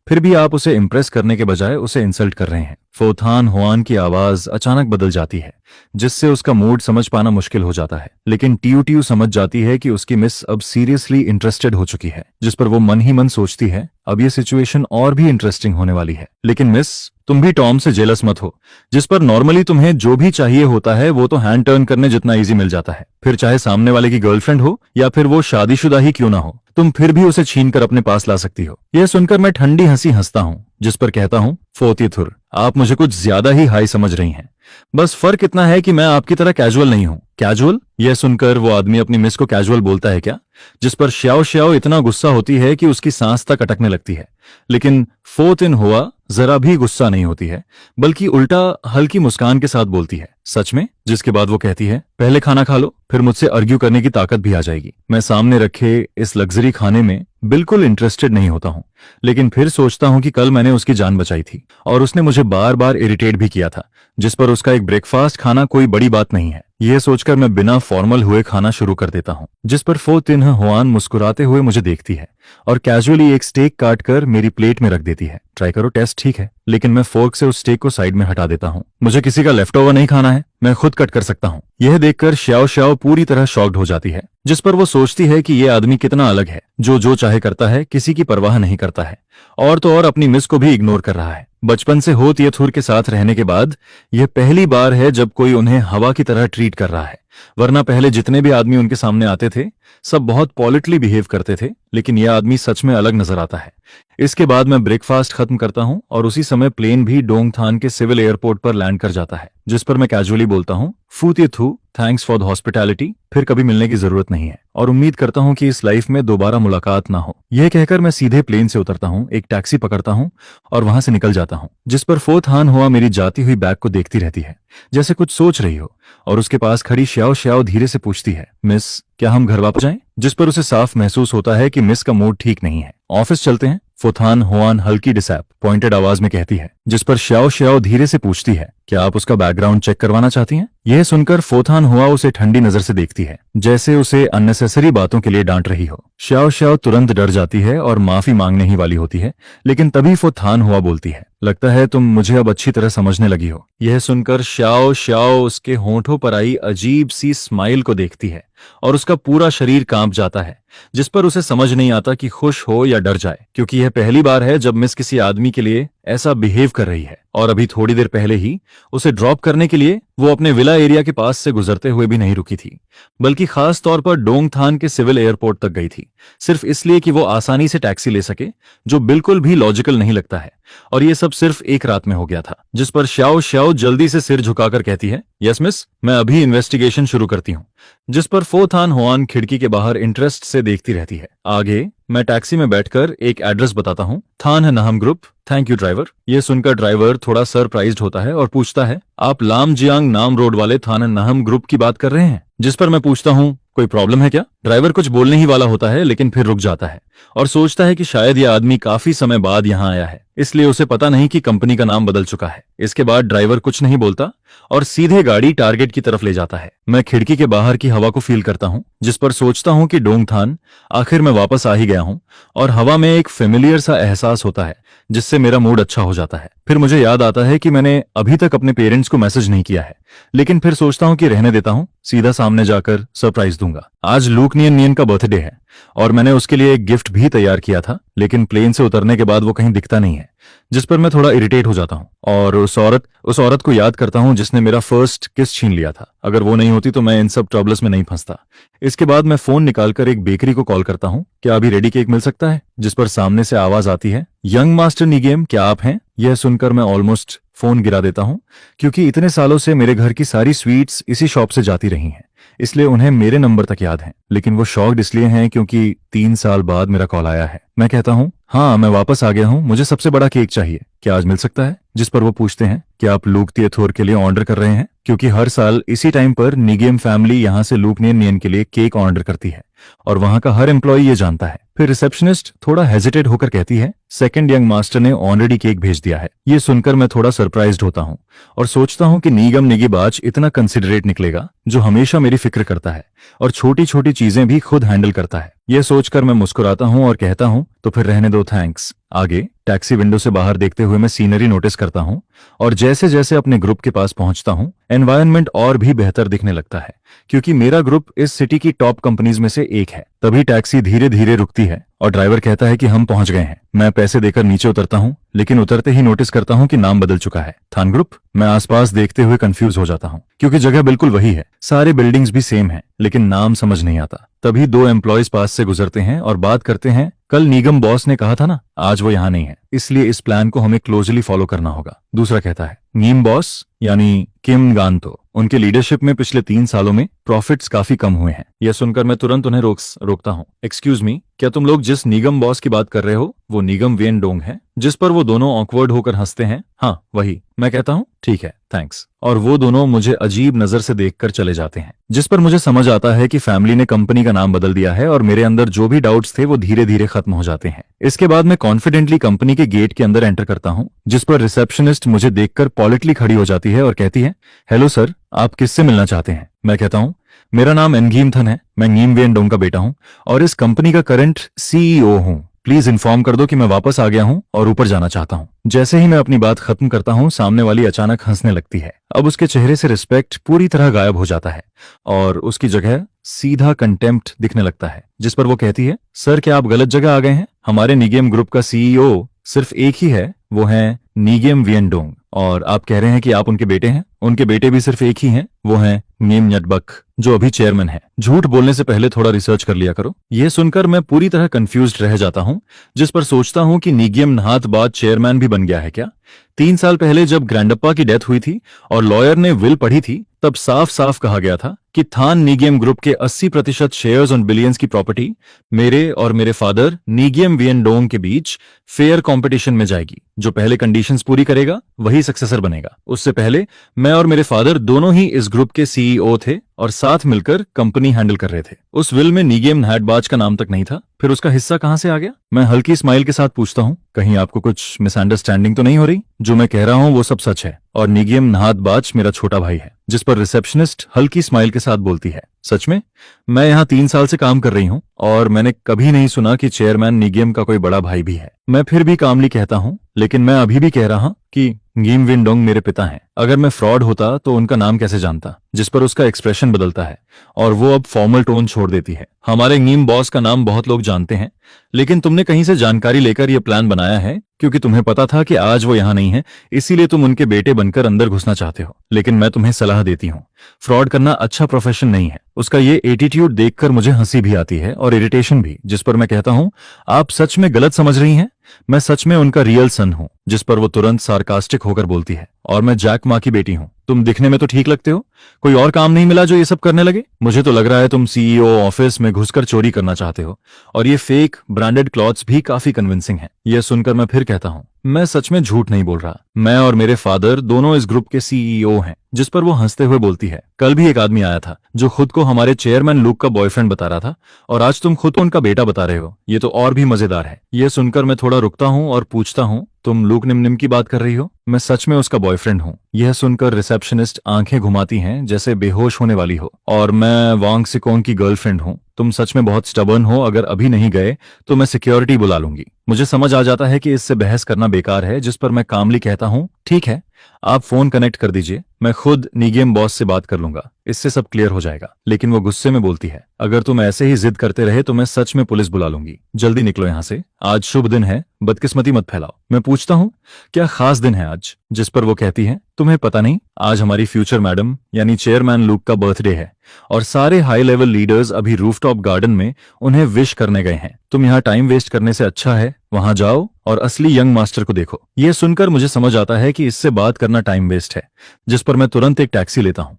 S1: फिर भी आप उसे इंप्रेस करने के बजाय उसे इंसल्ट कर रहे हैं। फोथान हुआन की आवाज अचानक बदल जाती है, जिससे उसका मूड समझ पाना मुश्किल हो जाता है। लेकिन टीयू टीयू समझ जाती है कि उसकी मिस अब सीरियसली इंटरेस्टेड हो चुकी है, जिस पर वो मन ही मन सोचती है, अब ये सिचुएशन और भी इंटरेस्टिंग होने वाली है। लेकिन मिस, तुम भी टॉम से जेलस मत हो, जिस पर नॉर्मली तुम्हें जो भी चाहिए होता है वो तो हैंड टर्न करने जितना इजी मिल जाता है। फिर चाहे सामने वाले की गर्लफ्रेंड हो या फिर वो शादीशुदा ही क्यों ना हो, तुम फिर भी उसे छीन कर अपने पास ला सकती हो। यह सुनकर मैं ठंडी हंसी हंसता हूँ, जिस पर कहता हूँ, फोतीथुर, आप मुझे कुछ ज्यादा ही हाई समझ रही हैं। बस फर्क इतना है कि मैं आपकी तरह कैजुअल नहीं हूँ। कैजुअल? यह सुनकर वो आदमी अपनी मिस को कैजुअल बोलता है क्या, जिस पर श्याओ श्याओ इतना गुस्सा होती है कि उसकी सांस तक अटकने लगती है। लेकिन फोर्थ इन हुआ जरा भी गुस्सा नहीं होती है, बल्कि उल्टा हल्की मुस्कान के साथ बोलती है, सच में? जिसके बाद वो कहती है, पहले खाना खा लो, फिर मुझसे आर्ग्यू करने की ताकत भी आ जाएगी। मैं सामने रखे इस लग्जरी खाने में बिल्कुल इंटरेस्टेड नहीं होता हूँ, लेकिन फिर सोचता हूँ कि कल मैंने उसकी जान बचाई थी और उसने मुझे बार बार इरिटेट भी किया था, जिस पर उसका एक ब्रेकफास्ट खाना कोई बड़ी बात नहीं है। यह सोचकर मैं बिना फॉर्मल हुए खाना शुरू कर देता हूँ, जिस पर फो तिन हुआन मुस्कुराते हुए मुझे देखती है और कैजुअली एक स्टेक काट कर मेरी प्लेट में रख देती है। ट्राई करो, टेस्ट ठीक है। लेकिन मैं फोर्क से उस स्टेक को साइड में हटा देता हूँ। मुझे किसी का लेफ्ट ओवर नहीं खाना है, मैं खुद कट कर सकता हूँ। यह देखकर श्याओ श्याओ पूरी तरह शॉक्ड हो जाती है, जिस पर वो सोचती है कि यह आदमी कितना अलग है, जो चाहे करता है, किसी की परवाह नहीं करता है, और तो और अपनी मिस को भी इग्नोर कर रहा है। बचपन से हो तियथुर के साथ रहने के बाद यह पहली बार है जब कोई उन्हें हवा की तरह ट्रीट कर रहा है, वरना पहले जितने भी आदमी उनके सामने आते थे सब बहुत पॉलिटली बिहेव करते थे, लेकिन यह आदमी सच में अलग नजर आता है। इसके बाद मैं ब्रेकफास्ट खत्म करता हूं और उसी समय प्लेन भी डोंगथान के सिविल एयरपोर्ट पर लैंड कर जाता है, जिस पर मैं कैजुअली बोलता हूं, फूतियथु, थैंक्स फॉर द हॉस्पिटैलिटी, फिर कभी मिलने की जरूरत नहीं है और उम्मीद करता हूं कि इस लाइफ में दोबारा मुलाकात ना हो। यह कहकर मैं सीधे प्लेन से उतरता हूं, एक टैक्सी पकड़ता हूं और वहां से निकल जाता हूं, जिस पर फोर्थ हान हुआ मेरी जाती हुई बैग को देखती रहती है, जैसे कुछ सोच रही हो, और उसके पास खड़ी श्याओ श्याओ धीरे से पूछती है, मिस, क्या हम घर वापस जाएं? जिस पर उसे साफ महसूस होता है कि मिस का मूड ठीक नहीं है। ऑफिस चलते हैं, फोथान हुआन हल्की डिसैप पॉइंटेड आवाज में कहती है, जिस पर श्याओ श्याओ धीरे से पूछती है, क्या आप उसका बैकग्राउंड चेक करवाना चाहती हैं? यह सुनकर फोथान हुआ उसे ठंडी नजर से देखती है, जैसे उसे अननेसेसरी बातों के लिए डांट रही हो। श्याओ श्याओ तुरंत डर जाती है और माफी मांगने ही वाली होती है, लेकिन तभी फोथान हुआ बोलती है, लगता है तुम मुझे अब अच्छी तरह समझने लगी हो। यह सुनकर श्याओ श्याओ उसके होंठों पर आई अजीब सी स्माइल को देखती है और उसका पूरा शरीर कांप जाता है, जिस पर उसे समझ नहीं आता कि खुश हो या डर जाए, क्योंकि यह पहली बार है जब मिस किसी आदमी के लिए ऐसा बिहेव कर रही है। और अभी थोड़ी देर पहले ही उसे ड्रॉप करने के लिए वो अपने विला एरिया के पास से गुजरते हुए भी नहीं रुकी थी, बल्कि खास तौर पर डोंगथान के सिविल एयरपोर्ट तक गई थी, सिर्फ इसलिए कि वो आसानी से टैक्सी ले सके, जो बिल्कुल भी लॉजिकल नहीं लगता है। और ये सब सिर्फ एक रात में हो गया था, जिस पर श्याओ श्याओ जल्दी से सिर झुकाकर कहती है, यस मिस, मैं अभी इन्वेस्टिगेशन शुरू करती हूँ। जिस पर फोथान हुआन खिड़की के बाहर इंटरेस्ट से देखती रहती है। आगे मैं टैक्सी में बैठकर एक एड्रेस बताता हूँ, थान नहम ग्रुप, थैंक यू ड्राइवर। यह सुनकर ड्राइवर थोड़ा सरप्राइज्ड होता है और पूछता है, आप लामजियांग नाम रोड वाले थान नहम ग्रुप की बात कर रहे हैं? जिस पर मैं पूछता हूँ, कोई प्रॉब्लम है क्या? ड्राइवर कुछ बोलने ही वाला होता है, लेकिन फिर रुक जाता है और सोचता है कि शायद यह आदमी काफी समय बाद यहाँ आया है, इसलिए उसे पता नहीं कि कंपनी का नाम बदल चुका है। इसके बाद ड्राइवर कुछ नहीं बोलता और सीधे गाड़ी टारगेट की तरफ ले जाता है। मैं खिड़की के बाहर की हवा को फील करता हूँ, जिस पर सोचता हूँ कि डोंगथान, आखिर मैं वापस आ ही गया हूँ, और हवा में एक फेमिलियर सा एहसास होता है, जिससे मेरा मूड अच्छा हो जाता है। फिर मुझे याद आता है कि मैंने अभी तक अपने पेरेंट्स को मैसेज नहीं किया है, लेकिन फिर सोचता हूँ कि रहने देता हूँ, सीधा सामने जाकर सरप्राइज दूंगा। आज लूक नियन नियन का बर्थडे है और मैंने उसके लिए एक गिफ्ट भी तैयार किया था, लेकिन प्लेन से उतरने के बाद वो कहीं दिखता नहीं है, जिस पर मैं थोड़ा इरिटेट हो जाता हूँ और उस औरत को याद करता हूँ जिसने मेरा फर्स्ट किस छीन लिया था। अगर वो नहीं होती तो मैं इन सब ट्रबल्स में नहीं फंसता। इसके बाद मैं फोन निकालकर एक बेकरी को कॉल करता हूँ, क्या अभी रेडी केक मिल सकता है? जिस पर सामने से आवाज आती है, यंग मास्टर निगेम, क्या आप हैं? यह सुनकर मैं ऑलमोस्ट फोन गिरा देता हूँ, क्योंकि इतने सालों से मेरे घर की सारी स्वीट्स इसी शॉप से जाती रही हैं, इसलिए उन्हें मेरे नंबर तक याद हैं। लेकिन वो शॉक्ड इसलिए हैं क्योंकि 3 साल बाद मेरा कॉल आया है। मैं कहता हूँ, हाँ मैं वापस आ गया हूँ, मुझे सबसे बड़ा केक चाहिए, क्या आज मिल सकता है? जिस पर वो पूछते हैं, क्या आप लूक तियथोर के लिए ऑर्डर कर रहे हैं? क्योंकि हर साल इसी टाइम पर निगेम फैमिली यहाँ से लूक नियन नियन के लिए केक ऑर्डर करती है। और वहां का हर एम्प्लॉय ये जानता है। फिर रिसेप्शनिस्ट थोड़ा हेजिटेट होकर कहती है, सेकंड यंग मास्टर ने ऑलरेडी केक भेज दिया है। ये सुनकर मैं थोड़ा सरप्राइज्ड होता हूँ और सोचता हूँ कि नीगम निगीबाज इतना कंसिडरेट निकलेगा, जो हमेशा मेरी फिक्र करता है और छोटी छोटी चीजें भी खुद हैंडल करता है। यह सोचकर मैं मुस्कुराता हूँ और कहता हूँ, तो फिर रहने दो, थैंक्स। आगे टैक्सी विंडो से बाहर देखते हुए मैं सीनरी नोटिस करता हूँ और जैसे जैसे अपने ग्रुप के पास पहुंचता हूँ एनवायरनमेंट और भी बेहतर दिखने लगता है, क्योंकि मेरा ग्रुप इस सिटी की टॉप कंपनीज में से एक है। तभी टैक्सी धीरे धीरे रुकती है और ड्राइवर कहता है कि हम पहुंच गए हैं। मैं पैसे देकर नीचे उतरता हूं, लेकिन उतरते ही नोटिस करता हूं कि नाम बदल चुका है, थान ग्रुप। मैं आसपास देखते हुए कंफ्यूज हो जाता हूं, क्योंकि जगह बिल्कुल वही है, सारे बिल्डिंग्स भी सेम हैं, लेकिन नाम समझ नहीं आता। तभी दो एम्प्लॉयज पास से गुजरते हैं और बात करते हैं, कल निगम बॉस ने कहा था ना, आज वो यहाँ नहीं है, इसलिए इस प्लान को हमें क्लोजली फॉलो करना होगा। दूसरा कहता है, नीम बॉस यानी किम गांतो, उनके लीडरशिप में पिछले 3 सालों में प्रॉफिट्स काफी कम हुए हैं। यह सुनकर मैं तुरंत उन्हें रोकता हूँ। एक्सक्यूज मी, क्या तुम लोग जिस निगम बॉस की बात कर रहे हो वो निगम वेन डोंग है, जिस पर वो दोनों ऑकवर्ड होकर हंसते हैं? हाँ वही। मैं कहता हूँ, ठीक है, थैंक्स। और वो दोनों मुझे अजीब नजर से देखकर चले जाते हैं, जिस पर मुझे समझ आता है कि फैमिली ने कंपनी का नाम बदल दिया है और मेरे अंदर जो भी डाउट्स थे वो धीरे धीरे खत्म हो जाते हैं। इसके बाद मैं कॉन्फिडेंटली कंपनी के गेट के अंदर एंटर करता हूँ, जिस पर रिसेप्शनिस्ट मुझे देखकर पॉलिटली खड़ी हो जाती है और कहती है, हेलो सर, आप किससे मिलना चाहते हैं? मैं कहता हूँ, मेरा नाम एनगीम थन है, मैं नीम वेन डोंग का बेटा हूँ और इस कंपनी का करंट सीईओ हूँ। प्लीज इन्फॉर्म कर दो कि मैं वापस आ गया हूँ और ऊपर जाना चाहता हूँ। जैसे ही मैं अपनी बात खत्म करता हूँ, सामने वाली अचानक हंसने लगती है। अब उसके चेहरे से रिस्पेक्ट पूरी तरह गायब हो जाता है और उसकी जगह सीधा कंटेम्प्ट दिखने लगता है, जिस पर वो कहती है, सर क्या आप गलत जगह आ गए हैं? हमारे निगेम ग्रुप का सीईओ सिर्फ एक ही है, वो है निगेम वियन डोंग, और आप कह रहे हैं कि आप उनके बेटे हैं? उनके बेटे भी सिर्फ एक ही हैं, वो हैं नीम न्यटबक, जो अभी चेयरमैन है। झूठ बोलने से पहले थोड़ा रिसर्च कर लिया करो। यह सुनकर मैं पूरी तरह कंफ्यूज्ड रह जाता हूं, जिस पर सोचता हूं कि निगेम नहात बाद चेयरमैन भी बन गया है क्या? 3 साल पहले जब ग्रैंडप्पा की डेथ हुई थी और लॉयर ने विल पढ़ी थी, तब साफ साफ कहा गया था कि थान निगेम ग्रुप के 80% शेयर्स ऑन बिलियंस की प्रॉपर्टी मेरे और मेरे फादर निगेम वियन डोंग के बीच फेयर कंपटीशन में जाएगी। जो पहले कंडीशंस पूरी करेगा वही सक्सेसर बनेगा। उससे पहले मैं और मेरे फादर दोनों ही इस ग्रुप के सीईओ थे और साथ मिलकर कंपनी हैंडल कर रहे थे। उस विल में निगेम नहाटबाज का नाम तक नहीं था, फिर उसका हिस्सा कहां से आ गया? मैं हल्की स्माइल के साथ पूछता हूं, कहीं आपको कुछ मिसअंडरस्टैंडिंग तो नहीं हो रही? जो मैं कह रहा हूं वो सब सच है और निगेम नहाटबाज मेरा छोटा भाई है। जिस पर रिसेप्शनिस्ट हल्की स्माइल के साथ बोलती है, सच में? मैं यहाँ 3 साल से काम कर रही हूँ और मैंने कभी नहीं सुना कि चेयरमैन निगेम का कोई बड़ा भाई भी है। मैं फिर भी कामली कहता हूँ, लेकिन मैं अभी भी कह रहा हूँ कि नीम विन डोंग मेरे पिता हैं। अगर मैं फ्रॉड होता तो उनका नाम कैसे जानता? जिस पर उसका एक्सप्रेशन बदलता है और वो अब फॉर्मल टोन छोड़ देती है। हमारे नीम बॉस का नाम बहुत लोग जानते हैं, लेकिन तुमने कहीं से जानकारी लेकर यह प्लान बनाया है क्योंकि तुम्हें पता था कि आज वो यहाँ नहीं है, इसीलिए तुम उनके बेटे बनकर अंदर घुसना चाहते हो। लेकिन मैं तुम्हें सलाह देती हूँ, फ्रॉड करना अच्छा प्रोफेशन नहीं है। उसका ये एटीट्यूड देखकर मुझे हंसी भी आती है और इरिटेशन भी, जिस पर मैं कहता हूँ, आप सच में गलत समझ रही हैं, मैं सच में उनका रियल सन हूँ। जिस पर वो तुरंत सार्कास्टिक होकर बोलती है, और मैं जैक माँ की बेटी हूँ। तुम दिखने में तो ठीक लगते हो, कोई और काम नहीं मिला जो ये सब करने लगे? मुझे तो लग रहा है तुम सीईओ ऑफिस में घुसकर चोरी करना चाहते हो, और ये फेक ब्रांडेड क्लॉथ्स भी काफी कन्विंसिंग है। यह सुनकर मैं फिर कहता हूँ, मैं सच में झूठ नहीं बोल रहा, मैं और मेरे फादर दोनों इस ग्रुप के सीईओ हैं। जिस पर वो हंसते हुए बोलती है, कल भी एक आदमी आया था जो खुद को हमारे चेयरमैन लूक का बॉयफ्रेंड बता रहा था, और आज तुम खुद को उनका बेटा बता रहे हो। ये तो और भी मजेदार है। यह सुनकर मैं थोड़ा रुकता हूँ और पूछता हूँ, तुम लूक निम की बात कर रही हो? मैं सच में उसका बॉयफ्रेंड हूँ। यह सुनकर रिसेप्शनिस्ट आंखें घुमाती हैं जैसे बेहोश होने वाली हो, और मैं वांग सिकोंग की गर्लफ्रेंड हूँ। तुम सच में बहुत स्टबर्न हो, अगर अभी नहीं गए तो मैं सिक्योरिटी बुला लूंगी। मुझे समझ आ जाता है कि इससे बहस करना बेकार है, जिस पर मैं कामली कहता हूँ, ठीक है, आप फोन कनेक्ट कर दीजिए, मैं खुद निगेम बॉस से बात कर लूंगा, इससे सब क्लियर हो जाएगा। लेकिन वो गुस्से में बोलती है, अगर तुम ऐसे ही जिद करते रहे तो मैं सच में पुलिस बुला लूंगी। जल्दी निकलो यहाँ से, आज शुभ दिन है, बदकिस्मती मत फैलाओ। मैं पूछता हूँ, क्या खास दिन है आज? जिस पर वो कहती है, तुम्हें पता नहीं, आज हमारी फ्यूचर मैडम यानी चेयरमैन लूक का बर्थडे है और सारे हाई लेवल लीडर्स अभी रूफटॉप गार्डन में उन्हें विश करने गए हैं। तुम यहाँ टाइम वेस्ट करने से अच्छा है वहां जाओ और असली यंग मास्टर को देखो। यह सुनकर मुझे समझ आता है कि इससे बात करना टाइम वेस्ट है, जिस पर मैं तुरंत एक टैक्सी लेता हूँ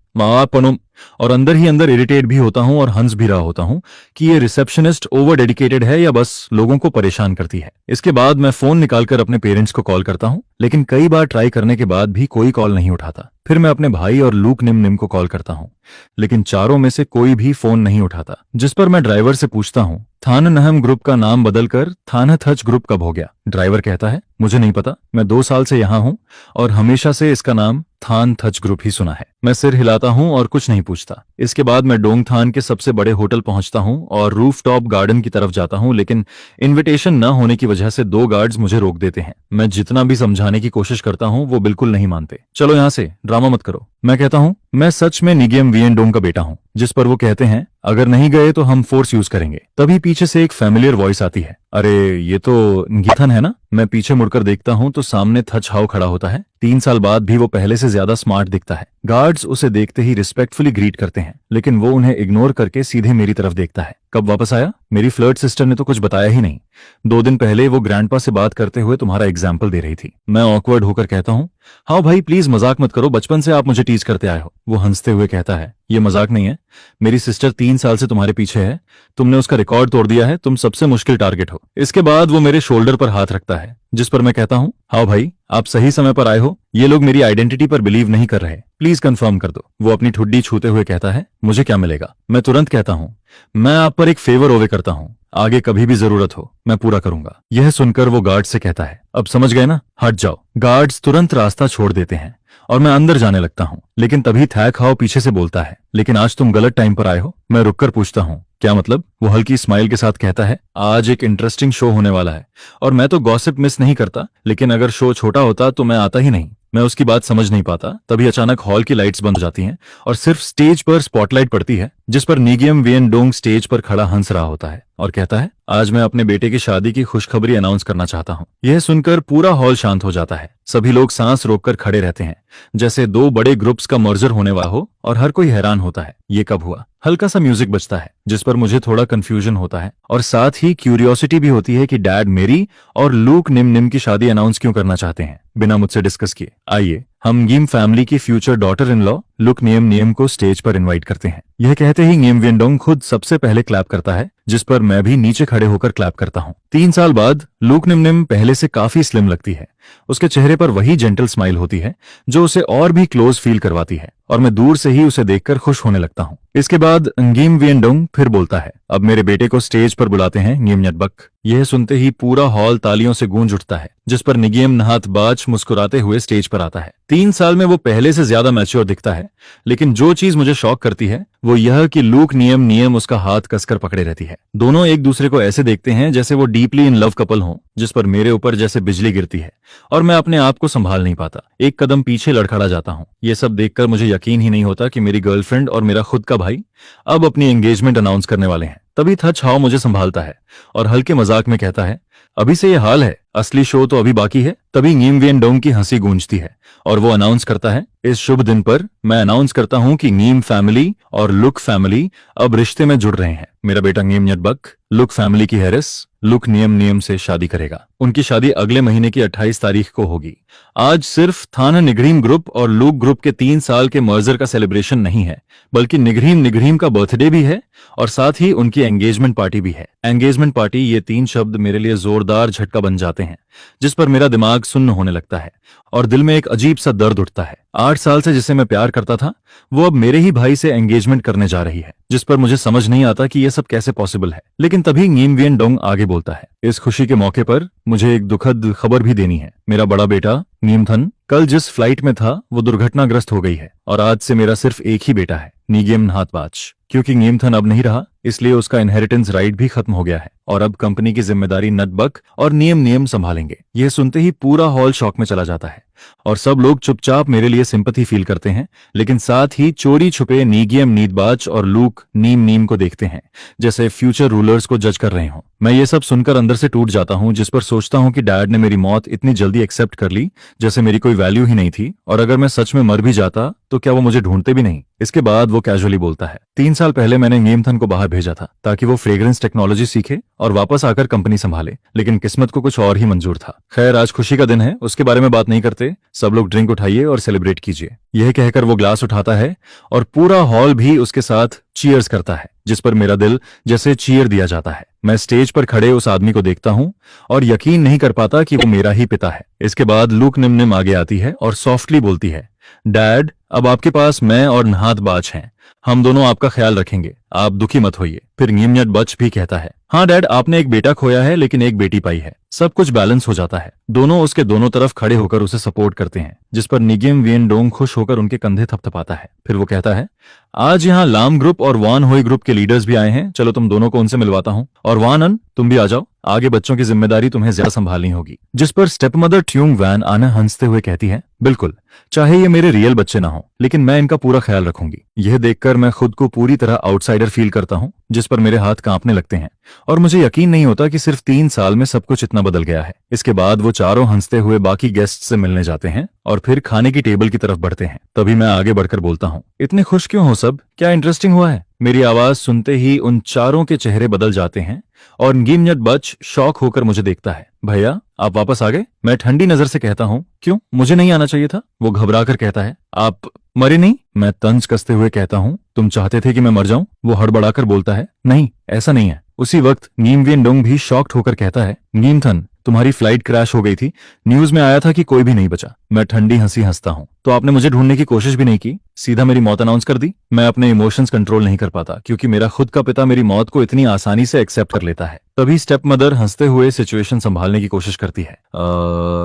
S1: और अंदर ही अंदर इरिटेट भी होता हूँ और हंस भी रहा होता हूँ कि ये रिसेप्शनिस्ट ओवर डेडिकेटेड है या बस लोगों को परेशान करती है। इसके बाद मैं फोन निकालकर अपने पेरेंट्स को कॉल करता हूँ, लेकिन कई बार ट्राई करने के बाद भी कोई कॉल नहीं उठाता। फिर मैं अपने भाई और लूक निम निम को कॉल करता हूँ, लेकिन चारों में से कोई भी फोन नहीं उठाता। जिस पर मैं ड्राइवर से पूछता हूँ, थाननहम ग्रुप का नाम बदलकर थानथच ग्रुप कब हो गया? ड्राइवर कहता है, मुझे नहीं पता, मैं 2 साल से यहाँ हूँ और हमेशा से इसका नाम थानथच ग्रुप ही सुना है। मैं सिर हिलाता हूँ और कुछ नहीं पूछता। इसके बाद मैं डोंगथान के सबसे बड़े होटल पहुंचता हूँ और रूफटॉप गार्डन की तरफ जाता हूँ, लेकिन इनविटेशन न होने की वजह से 2 गार्ड्स मुझे रोक देते हैं। मैं जितना भी समझाने की कोशिश करता हूँ वो बिल्कुल नहीं मानते। चलो यहाँ से, ड्रामा मत करो। मैं कहता हूँ, मैं सच में निगियम वियनडोंग का बेटा हूँ। जिस पर वो कहते हैं, अगर नहीं गए तो हम फोर्स यूज करेंगे। तभी पीछे से एक फैमिलियर वॉइस आती है, अरे ये तो गिथन है ना? मैं पीछे मुड़कर देखता हूँ तो सामने थच हाउ खड़ा होता है। 3 साल बाद भी वो पहले से ज्यादा स्मार्ट दिखता है। गार्ड्स उसे देखते ही रिस्पेक्टफुली ग्रीट करते हैं, लेकिन वो उन्हें इग्नोर करके सीधे मेरी तरफ देखता है। कब वापस आया? मेरी फ्लर्ट सिस्टर ने तो कुछ बताया ही नहीं। 2 दिन पहले वो ग्रैंडपा से बात करते हुए तुम्हारा एग्जाम्पल दे रही थी। मैं ऑकवर्ड होकर कहता हूँ, हाँ भाई प्लीज मजाक मत करो, बचपन से आप मुझे टीज करते आए हो। वो हंसते हुए कहता है, ये मजाक नहीं है, मेरी सिस्टर 3 साल से तुम्हारे पीछे है, तुमने उसका रिकॉर्ड तोड़ दिया है, तुम सबसे मुश्किल टारगेट हो। इसके बाद वो मेरे शोल्डर पर हाथ रखता है, जिस पर मैं कहता हूँ, हाँ भाई आप सही समय पर आए हो, ये लोग मेरी आइडेंटिटी पर बिलीव नहीं कर रहे, प्लीज कंफर्म कर दो। वो अपनी ठुड्डी छूते हुए कहता है, मुझे क्या मिलेगा? मैं तुरंत कहता हूँ, मैं आप पर एक फेवर ओवे करता हूँ, आगे कभी भी जरूरत हो मैं पूरा करूंगा। यह सुनकर वो गार्ड से कहता है, अब समझ गए ना, हट जाओ। गार्ड्स तुरंत रास्ता छोड़ देते हैं और मैं अंदर जाने लगता हूँ, लेकिन तभी थैक हाउ पीछे से बोलता है, लेकिन आज तुम गलत टाइम पर आए हो। मैं रुककर पूछता हूँ, क्या मतलब? वो हल्की स्माइल के साथ कहता है, आज एक इंटरेस्टिंग शो होने वाला है और मैं तो गॉसिप मिस नहीं करता, लेकिन अगर शो छोटा होता तो मैं आता ही नहीं। मैं उसकी बात समझ नहीं पाता। तभी अचानक हॉल की लाइट्स बंद हो जाती हैं और सिर्फ स्टेज पर स्पॉटलाइट पड़ती है, जिस पर निगियम वियनडोंग स्टेज पर खड़ा हंस रहा होता है और कहता है, आज मैं अपने बेटे की शादी की खुशखबरी अनाउंस करना चाहता हूँ। यह सुनकर पूरा हॉल शांत हो जाता है। सभी लोग सांस रोककर खड़े रहते हैं, जैसे 2 बड़े ग्रुप्स का मर्जर होने वाला हो, और हर कोई हैरान होता है, ये कब हुआ? हल्का सा म्यूजिक बजता है, जिस पर मुझे थोड़ा कंफ्यूजन होता है और साथ ही क्यूरियोसिटी भी होती है कि डैड मेरी और लूक निम निम की शादी अनाउंस क्यों करना चाहते हैं बिना मुझसे डिस्कस किए। आइए हम गिम फैमिली की future daughter in law look नियम नियम को स्टेज पर इनवाइट करते हैं। यह कहते ही गिम वियनडोंग खुद सबसे पहले क्लैप करता है, जिस पर मैं भी नीचे खड़े होकर क्लैप करता हूँ। 3 साल बाद लूक निम निम पहले से काफी स्लिम लगती है। उसके चेहरे पर वही जेंटल स्माइल होती है जो उसे और भी क्लोज फील करवाती है और मैं दूर से ही उसे देखकर खुश होने लगता हूँ। इसके बाद गिम वियनडोंग फिर बोलता है, अब मेरे बेटे को स्टेज पर बुलाते हैं गिम न्यटबक। यह सुनते ही पूरा हॉल तालियों से गूंज उठता है, जिस पर निगियम नहात बाच मुस्कुराते हुए स्टेज पर आता है। 3 साल में वो पहले से ज्यादा मैच्योर दिखता है, लेकिन जो चीज मुझे शॉक करती है वो यह कि लूक नियम नियम उसका हाथ कसकर पकड़े रहती है। दोनों एक दूसरे को ऐसे देखते हैं जैसे वो डीपली इन लव कपल हों, जिस पर मेरे ऊपर जैसे बिजली गिरती है और मैं अपने आप को संभाल नहीं पाता। एक कदम पीछे लड़खड़ा जाता हूँ। ये सब देखकर मुझे यकीन ही नहीं होता कि मेरी गर्लफ्रेंड और मेरा खुद का भाई अब अपनी एंगेजमेंट अनाउंस करने वाले हैं। तभी थच हाओ मुझे संभालता है और हल्के मजाक में कहता है, अभी से ये हाल है, असली शो तो अभी बाकी है। तभी गिम वियनडोंग की हंसी गूंजती है और वो अनाउंस करता है, इस शुभ दिन पर मैं अनाउंस करता हूँ कि गिम फैमिली और लुक फैमिली अब रिश्ते में जुड़ रहे हैं। मेरा बेटा गिम न्यटबक लुक फैमिली की हैरिस लुक नियम नियम से शादी करेगा। उनकी शादी अगले महीने की 28 तारीख को होगी। आज सिर्फ थाना निगरीम ग्रुप और लूक ग्रुप के 3 साल के मर्जर का सेलिब्रेशन नहीं है, बल्कि निगरीम निगरीम का बर्थडे भी है और साथ ही उनकी एंगेजमेंट पार्टी भी है। एंगेजमेंट पार्टी, ये 3 शब्द मेरे लिए जोरदार झटका बन जाते हैं, जिस पर मेरा दिमाग सुन्न होने लगता है और दिल में एक अजीब सा दर्द उठता है। 8 साल से जिसे मैं प्यार करता था वो अब मेरे ही भाई से एंगेजमेंट करने जा रही है, जिस पर मुझे समझ नहीं आता कि यह सब कैसे पॉसिबल है। लेकिन तभी गिम वियनडोंग आगे बोलता है, इस खुशी के मौके पर मुझे एक दुखद खबर भी देनी है। मेरा बड़ा बेटा नीमथन कल जिस फ्लाइट में था वो दुर्घटनाग्रस्त हो गई है और आज से मेरा सिर्फ एक ही बेटा है, निगियम नहातबाच। क्योंकि नीमथन अब नहीं रहा, इसलिए उसका इनहेरिटेंस राइट भी खत्म हो गया है और अब कंपनी की जिम्मेदारी नटबक और नियम नियम संभालेंगे। यह सुनते ही पूरा हॉल शॉक में चला जाता है और सब लोग चुपचाप मेरे लिए सिंपैथी फील करते हैं, लेकिन साथ ही चोरी छुपे निगियम नीतबाच और लूक नीम नीम को देखते हैं, जैसे फ्यूचर रूलर्स को जज कर रहे हों। मैं ये सब सुनकर अंदर से टूट जाता हूँ, जिस पर सोचता हूँ कि डैड ने मेरी मौत इतनी जल्दी एक्सेप्ट कर ली जैसे मेरी कोई वैल्यू ही नहीं थी, और अगर मैं सच में मर भी जाता तो क्या वो मुझे ढूंढते भी नहीं। इसके बाद वो कैजुअली बोलता है, 3 साल पहले मैंने नीमथन को बाहर भेजा था ताकि वो फ्रेग्रेंस टेक्नोलॉजी सीखे और वापस आकर कंपनी संभाले, लेकिन किस्मत को कुछ और ही मंजूर था। खैर, आज खुशी का दिन है, उसके बारे में बात नहीं करते, सब लोग ड्रिंक उठाइए और सेलिब्रेट कीजिए। यह कहकर वो ग्लास उठाता है और पूरा हॉल भी उसके साथ चीयर्स करता है, जिस पर मेरा दिल जैसे चीयर दिया जाता है। मैं स्टेज पर खड़े उस आदमी को देखता हूँ और यकीन नहीं कर पाता कि वो मेरा ही पिता है। इसके बाद लूक निम निम आगे आती है और सॉफ्टली बोलती है, डैड अब आपके पास मैं और नहात बाज हैं। हम दोनों आपका ख्याल रखेंगे, आप दुखी मत होइए। फिर नीमन्यट बच भी कहता है, हाँ डैड, आपने एक बेटा खोया है लेकिन एक बेटी पाई है, सब कुछ बैलेंस हो जाता है। दोनों उसके दोनों तरफ खड़े होकर उसे सपोर्ट करते हैं, जिस पर निगिम वियन डोंग खुश होकर उनके कंधे थपथपाता है। फिर वो कहता है, आज यहाँ लाम ग्रुप और वान होई ग्रुप के लीडर्स भी आए हैं, चलो तुम दोनों को उनसे मिलवाता हूँ। और वान अन, तुम भी आ जाओ, आगे बच्चों की जिम्मेदारी तुम्हें ज्यादा संभालनी होगी। जिस पर स्टेप मदर ट्यूंग वैन आना हंसते हुए कहती है, बिल्कुल, चाहे ये मेरे रियल बच्चे ना हो लेकिन मैं इनका पूरा ख्याल रखूंगी। यह देखकर मैं खुद को पूरी तरह आउटसाइडर फील करता हूँ, जिस पर मेरे हाथ कांपने लगते हैं और मुझे यकीन नहीं होता कि सिर्फ 3 साल में सब कुछ इतना बदल गया है। इसके बाद वो चारों हंसते हुए बाकी गेस्ट से मिलने जाते हैं और फिर खाने की टेबल की तरफ बढ़ते हैं। तभी मैं आगे बढ़कर बोलता हूँ, इतने खुश क्यों हो सब, क्या इंटरेस्टिंग हुआ है? मेरी आवाज सुनते ही उन चारों के चेहरे बदल जाते हैं और गिमन्यट बच शॉक होकर मुझे देखता है। भैया, आप वापस आ गए? मैं ठंडी नजर से कहता हूँ, क्यों, मुझे नहीं आना चाहिए था? वो घबरा कर कहता है, आप मरे नहीं? मैं तंज कसते हुए कहता हूँ, तुम चाहते थे कि मैं मर जाऊं? वो हड़बड़ाकर बोलता है, नहीं, ऐसा नहीं है। उसी वक्त नीम वियन डोंग भी शॉक्ड होकर कहता है, नीम थन, तुम्हारी फ्लाइट क्रैश हो गई थी, न्यूज में आया था कि कोई भी नहीं बचा। मैं ठंडी हंसी हंसता हूँ, तो आपने मुझे ढूंढने की कोशिश भी नहीं की, सीधा मेरी मौत अनाउंस कर दी? मैं अपने इमोशंस कंट्रोल नहीं कर पाता क्योंकि मेरा खुद का पिता मेरी मौत को इतनी आसानी से एक्सेप्ट कर लेता है। तभी स्टेप मदर हंसते हुए सिचुएशन संभालने की कोशिश करती है,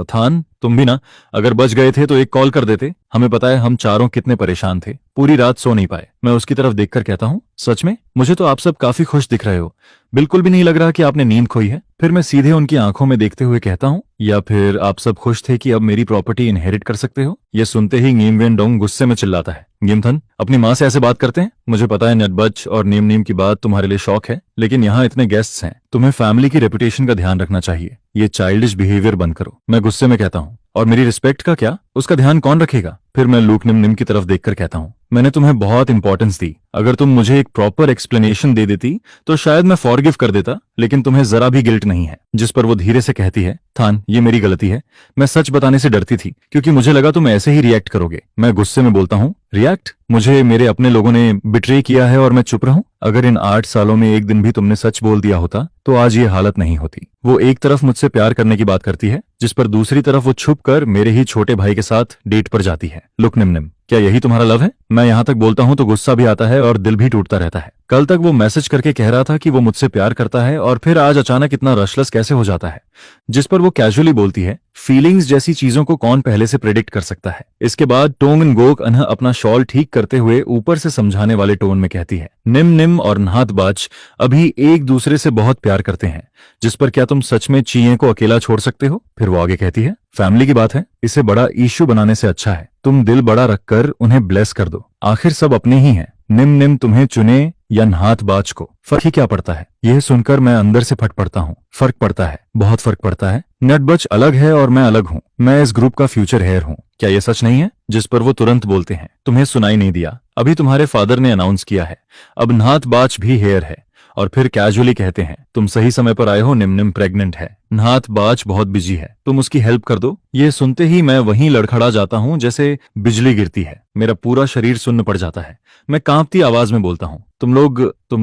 S1: थान, तुम भी ना, अगर बच गए थे तो एक कॉल कर देते, हमें पता है हम चारों कितने परेशान थे, पूरी रात सो नहीं पाए। मैं उसकी तरफ देखकर कहता हूँ, सच में? मुझे तो आप सब काफी खुश दिख रहे हो, बिल्कुल भी नहीं लग रहा कि आपने नींद खोई है। फिर मैं सीधे उनकी आंखों में देखते हुए कहता हूँ, या फिर आप सब खुश थे कि अब मेरी प्रॉपर्टी इनहेरिट कर सकते हो? ये सुनते ही नीम वेन डोंग गुस्से में चिल्लाता है, गिमथन, अपनी माँ से ऐसे बात करते हैं? मुझे पता है नटबच और नीम नीम की बात तुम्हारे लिए शौक है, लेकिन यहाँ इतने गेस्ट्स हैं, तुम्हें फैमिली की रेपुटेशन का ध्यान रखना चाहिए। ये चाइल्डिश बिहेवियर बंद करो। मैं गुस्से में कहता हूँ, और मेरी रिस्पेक्ट का क्या, उसका ध्यान कौन रखेगा? फिर मैं लूक निम निम की तरफ देखकर कहता हूँ, मैंने तुम्हें बहुत इंपॉर्टेंस दी, अगर तुम मुझे एक प्रॉपर एक्सप्लेनेशन दे देती तो शायद मैं फॉरगिव कर देता, लेकिन तुम्हें जरा भी गिल्ट नहीं है। जिस पर वो धीरे से कहती है, थान, ये मेरी गलती है, मैं सच बताने से डरती थी क्योंकि मुझे लगा तुम ऐसे ही रिएक्ट करोगे। मैं गुस्से में बोलता हूँ, रिएक्ट? मुझे मेरे अपने लोगों ने बिट्रे किया है और मैं चुप रहूं? अगर इन 8 सालों में एक दिन भी तुमने सच बोल दिया होता तो आज ये हालत नहीं होती। वो एक तरफ मुझसे प्यार करने की बात करती है, जिस पर दूसरी तरफ वो छुप कर मेरे ही छोटे भाई के साथ डेट पर जाती है। लुक निम, क्या यही तुम्हारा लव है? मैं यहाँ तक बोलता हूँ तो गुस्सा भी आता है और दिल भी टूटता रहता है। कल तक वो मैसेज करके कह रहा था कि वो मुझसे प्यार करता है और फिर आज अचानक इतना रशलेस कैसे हो जाता है? जिस पर वो कैजुअली बोलती है, फीलिंग्स जैसी चीजों को कौन पहले से प्रेडिक्ट कर सकता है? इसके बाद टोंगन गोक अनह अपना शॉल ठीक करते हुए ऊपर से समझाने वाले टोन में कहती है, निम निम और नहात बाच अभी एक दूसरे से बहुत प्यार करते हैं, जिस पर क्या तुम सच में चीये को अकेला छोड़ सकते हो? फिर वो आगे कहती है, फैमिली की बात है, इसे बड़ा इश्यू बनाने से अच्छा है तुम दिल बड़ा रखकर उन्हें ब्लेस कर दो, आखिर सब अपने ही हैं। निम निम तुम्हें चुने या नहात बाज को, फर्क ही क्या पड़ता है? यह सुनकर मैं अंदर से फट पड़ता हूँ। फर्क पड़ता है, बहुत फर्क पड़ता है। नटबच अलग है और मैं अलग हूँ, मैं इस ग्रुप का फ्यूचर हेयर हूँ, क्या ये सच नहीं है? जिस पर वो तुरंत बोलते हैं, तुम्हें सुनाई नहीं दिया, अभी तुम्हारे फादर ने अनाउंस किया है, अब नहात बाज भी हेयर है। और फिर कैजुअली कहते हैं, तुम सही समय पर आए हो, निम प्रेग्नेंट है, नहात बाज बहुत बिजी है, तुम उसकी हेल्प कर दो। ये सुनते ही मैं वहीं लड़खड़ा जाता हूँ जैसे बिजली गिरती है, मेरा पूरा शरीर सुन्न पड़ जाता है। मैं कांपती आवाज में बोलता हूँ, तुम